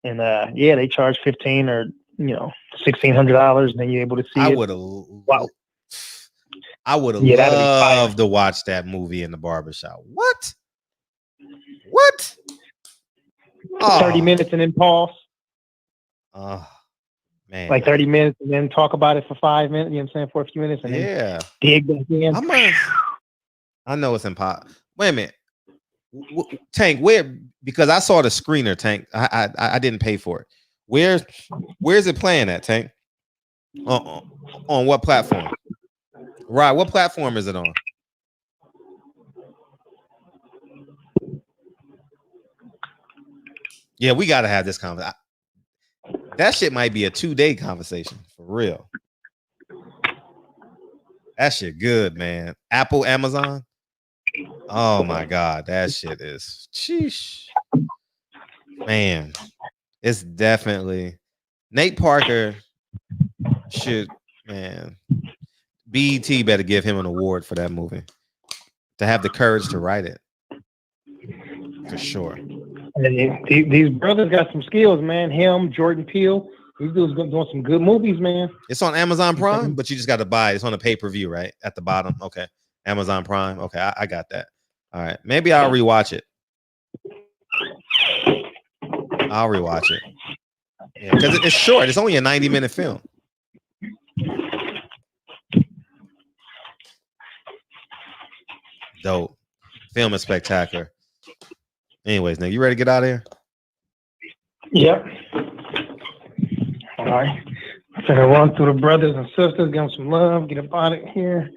And they charge $1,500 or $1,600, and then you're able to see. I would have loved to watch that movie in the barbershop. What? 30 minutes and then pause. Oh man. Like 30 minutes and then talk about it for 5 minutes, you know what I'm saying, for a few minutes, and then dig back in. I know it's impossible. Wait a minute. Tank, where, because I saw the screener, Tank. I didn't pay for it. Where's it playing at, Tank? On what platform? Right, what platform is it on? Yeah, we gotta have this conversation. That shit might be a 2-day conversation for real. That shit good, man. Apple, Amazon. Oh my God, that shit is sheesh. Man, it's definitely Nate Parker should, man. BET better give him an award for that movie. To have the courage to write it. For sure. And these brothers got some skills, man. Him, Jordan Peele, these dudes doing some good movies, man. It's on Amazon Prime, but you just got to buy it. It's on a pay-per-view, right? At the bottom. Okay. Amazon Prime. Okay, I got that. All right. Maybe I'll rewatch it. Yeah, because it's short. It's only a 90-minute film. Dope. Film is spectacular. Anyways, Nick, you ready to get out of here? Yep. All right. I'm gonna run through the brothers and sisters, give them some love, get up out of here,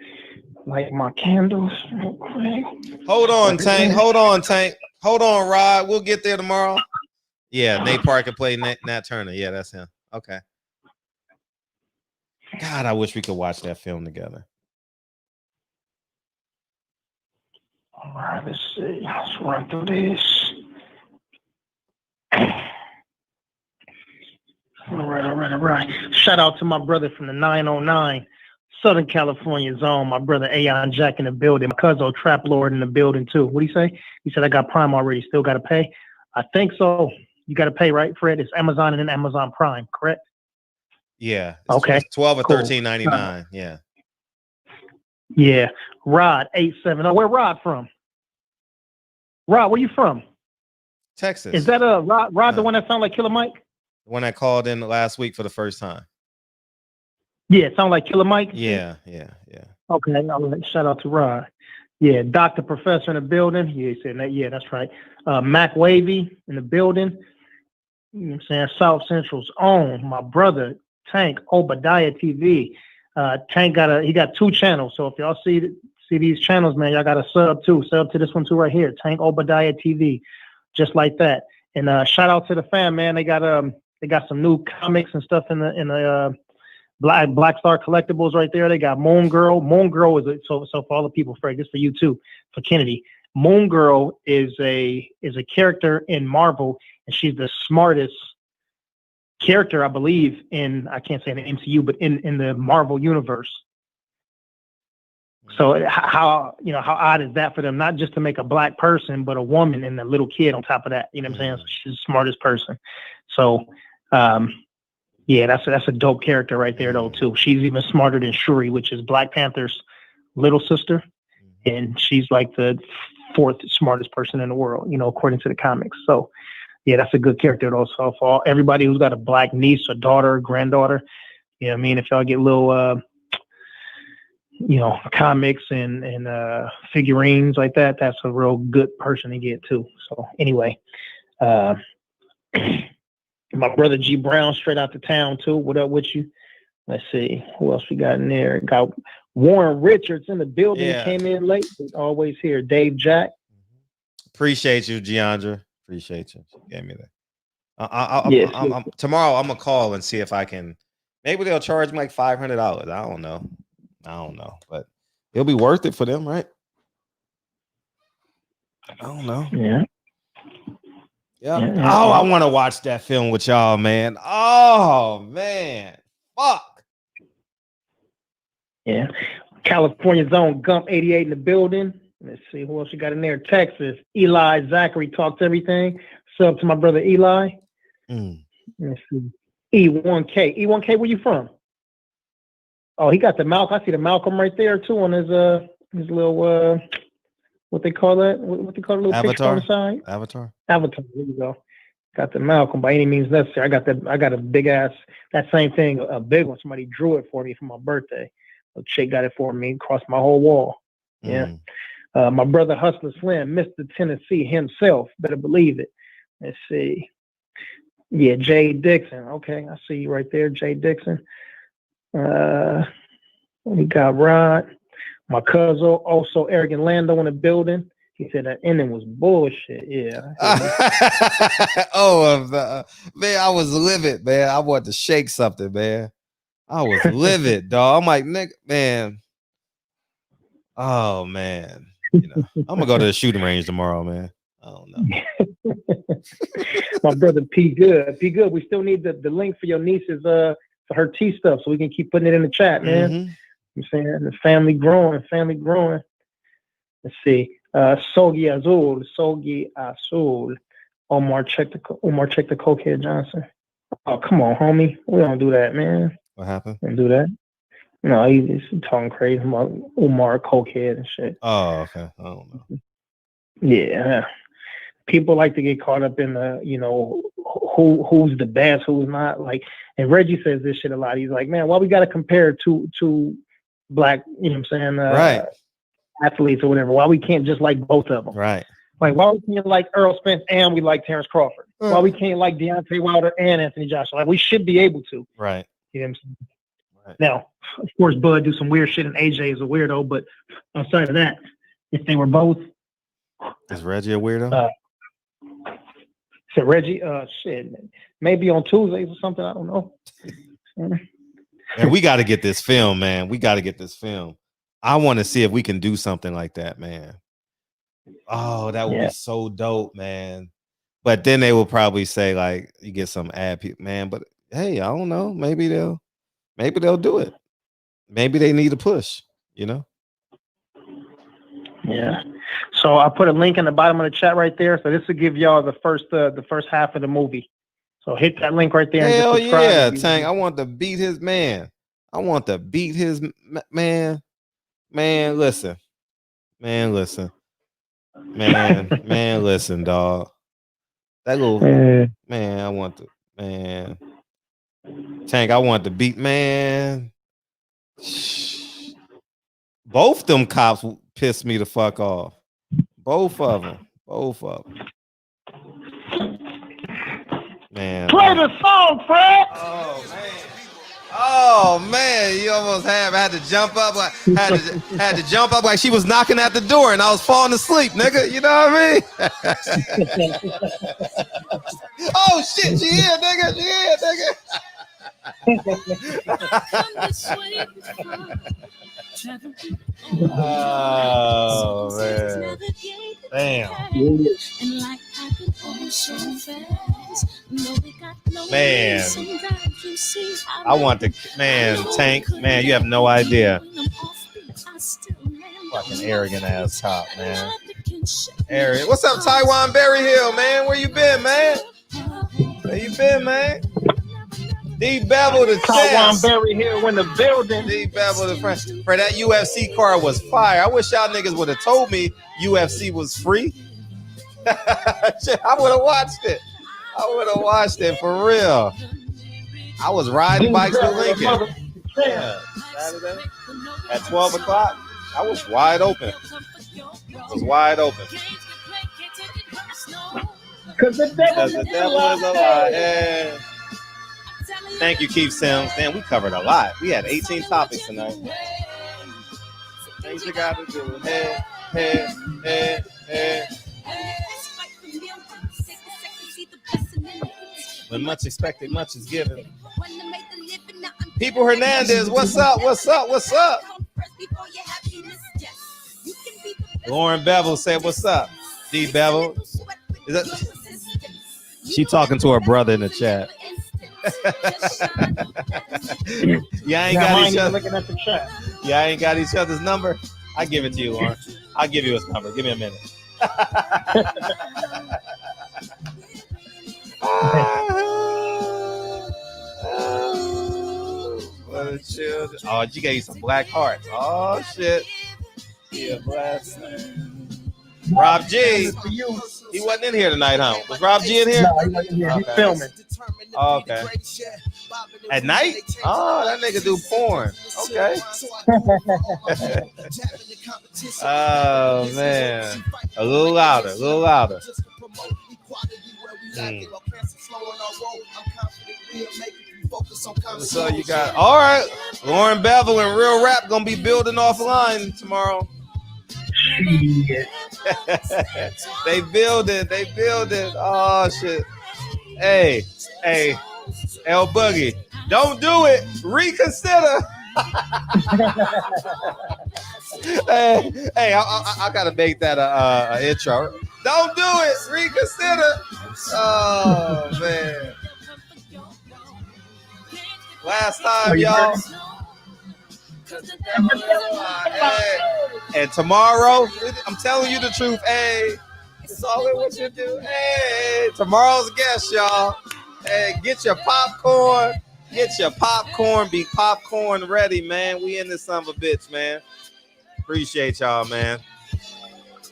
light my candles real quick. Hold on, Tank. Hold on, Rod. We'll get there tomorrow. Yeah, Nate Parker played Nat Turner. Yeah, that's him. Okay. God, I wish we could watch that film together. All right, let's see. Let's run through this. All right. Shout out to my brother from the 909, Southern California zone. My brother Aon Jack in the building. My cousin Trap Lord in the building too. What do you say? He said I got Prime already. Still got to pay. I think so. You got to pay, right, Fred? It's Amazon and then Amazon Prime, correct? Yeah. Okay. It's 12 or Cool. $13.99. Yeah. Yeah. Rod 870. Where Rod from? Rod, where you from? Texas. Is that Rod the one that sound like Killer Mike? The one that called in last week for the first time. Yeah, it sound like Killer Mike. Yeah. Okay, shout out to Rod. Yeah, Dr. Professor in the building. Yeah, he said that. Yeah, that's right. Mac Wavy in the building. You know what I'm saying? South Central's own. My brother, Tank, Obadiah TV. Tank got 2 channels. So if y'all see these channels, man, y'all got to sub too. Sub to this one too right here. Tank Obadiah TV. Just like that. And shout out to the fam, man. They got some new comics and stuff in the Black Star Collectibles right there. They got Moon Girl. Moon Girl is so for all the people, Frank, this for you too, for Kennedy. Moon Girl is a character in Marvel, and she's the smartest character, I believe, I can't say in the MCU, but in the Marvel universe. So how odd is that for them? Not just to make a black person, but a woman and a little kid on top of that. You know what I'm saying? So she's the smartest person. So yeah, that's a dope character right there though too. She's even smarter than Shuri, which is Black Panther's little sister, and she's like the 4th smartest person in the world, according to the comics. So yeah, that's a good character though. So for everybody who's got a black niece or daughter or granddaughter, you know what I mean? If y'all get little comics and figurines like that, that's a real good person to get too. So anyway, my brother G Brown straight out to town too. What up with you? Let's see who else we got in there. Got Warren Richards in the building. Yeah. Came in late, but always here. Dave Jack. Appreciate you, Giandra. Appreciate you. She gave me that. Tomorrow I'm gonna call and see if I can. Maybe they'll charge me like $500. I don't know, but it'll be worth it for them, right? I don't know. Yeah. Oh, I want to watch that film with y'all, man. Oh man, fuck. Yeah. California's own Gump 88 in the building. Let's see who else you got in there. Texas, Eli Zachary talks everything. What's up to my brother Eli? Let's see. E1K. E1K, where you from? Oh, he got the Malcolm. I see the Malcolm right there too on his little what they call that? What they call the little picture on the side? Avatar. There you go. Got the Malcolm by any means necessary. I got a big ass, that same thing, a big one. Somebody drew it for me for my birthday. A chick got it for me, across my whole wall. Yeah. My brother Hustler Slim, Mr. Tennessee himself, better believe it. Let's see. Yeah, Jay Dixon. Okay, I see you right there, Jay Dixon. We got Rod. My cousin, also Arrogant Lando in the building. He said that ending was bullshit. Yeah. Man, I was livid, man. I wanted to shake something, man. I was livid, dog. I'm like, nigga, man. Oh man. I'm gonna go to the shooting range tomorrow, man. I don't know. My brother P Good. P Good, we still need the link for your niece's for her tea stuff so we can keep putting it in the chat, man. I'm saying the family growing. Let's see. Sogi Azul. Omar check the cokehead Johnson. Oh, come on, homie. We don't do that, man. What happened? Don't do that. No, he's talking crazy about Omar cokehead and shit. Oh, okay. I don't know. Yeah. People like to get caught up in the, who's the best, who's not. Like, and Reggie says this shit a lot. He's like, man, why we got to compare to black, right, athletes or whatever? Why we can't just like both of them? Right. Like, why we can't like Earl Spence and we like Terrence Crawford? Why we can't like Deontay Wilder and Anthony Joshua? Like, we should be able to. Right. You know what I'm saying? Right. Now, of course, Bud do some weird shit and AJ is a weirdo, but outside of that, if they were both. Is Reggie a weirdo? So Reggie, shit, maybe on Tuesdays or something. I don't know. And we got to get this film, man. We got to get this film. I want to see if we can do something like that, man. Oh, that would be so dope, man. But then they will probably say, like, you get some ad people, man. But hey, I don't know. Maybe they'll do it. Maybe they need a push, Yeah. So I put a link in the bottom of the chat right there. So this will give y'all the first half of the movie. So hit that link right there. Hell and subscribe. yeah, Tank. I want to beat his man. Man, listen. Man, listen, dog. That little man, I want to, man. Tank, I want to beat, man. Both them cops pissed me the fuck off. Both of them. Man. Play the song, Fred. Oh man, you almost had to jump up like had to jump up like she was knocking at the door and I was falling asleep, nigga. You know what I mean? Oh shit, she here, nigga. Oh man. Damn. Man. I want the man, Tank. Man, you have no idea. Fucking arrogant ass cop, man. Arrogant. What's up, Taiwan Berry Hill, man? Where you been, man? D-Bevel the Taiwan Berry Hill in the building. D-Bevel the friend. For that UFC card was fire. I wish y'all niggas would have told me UFC was free. Shit, I would have watched it. For real. I was riding bikes with Lincoln. Yeah. Saturday at 12 o'clock. I was wide open. Because the devil is a lie. Yeah. Thank you, Keith Sims. Man, we covered a lot. We had 18 topics tonight. Things you gotta do. Hey. When much expected, much is given. People Hernandez, what's up? What's up? What's up? Lauren Bevel said, what's up? D Bevel. Is that... She talking to her brother in the chat. Yeah, I ain't got each other. Looking at the chat. Yeah, I ain't got each other's number. I give it to you, Lauren. I'll give you his number. Give me a minute. Oh, you gave some black hearts. Oh shit. Yeah, blast. Rob G. He wasn't in here tonight, huh? Was Rob G in here? No, he wasn't here. He's filming. Oh, okay. At night? Oh, that nigga do porn. Okay. Oh man. A little louder, a little louder. So you got all right. Lauren Bevel and Real Rap gonna be building offline tomorrow. They build it. Oh shit. Hey, L Boogie, don't do it. Reconsider. hey, I gotta make that a intro. Don't do it. Reconsider. Oh man. Last time, y'all. And tomorrow, I'm telling you the truth. Hey, it's all in what you do. Hey, tomorrow's guest, y'all. Hey, get your popcorn. Be popcorn ready, man. We in this son of a bitch, man. Appreciate y'all, man.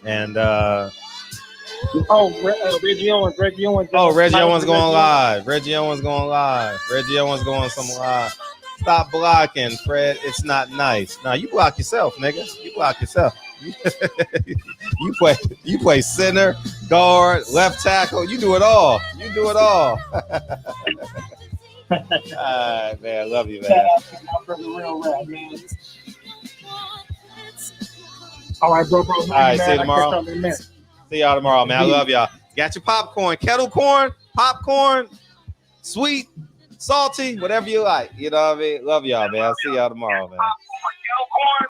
And Reggie Owens. Reggie Owens going live. Reggie Owens going some live. Stop blocking, Fred. It's not nice. Nah, you block yourself, nigga. You block yourself. You play center, guard, left tackle. You do it all. All right, man. I love you, man. All right, bro. All right, see you tomorrow. See y'all tomorrow, man. I love y'all. Got your popcorn, kettle corn, popcorn, sweet, salty, whatever you like. You know what I mean? Love y'all, man. I'll see y'all tomorrow, man.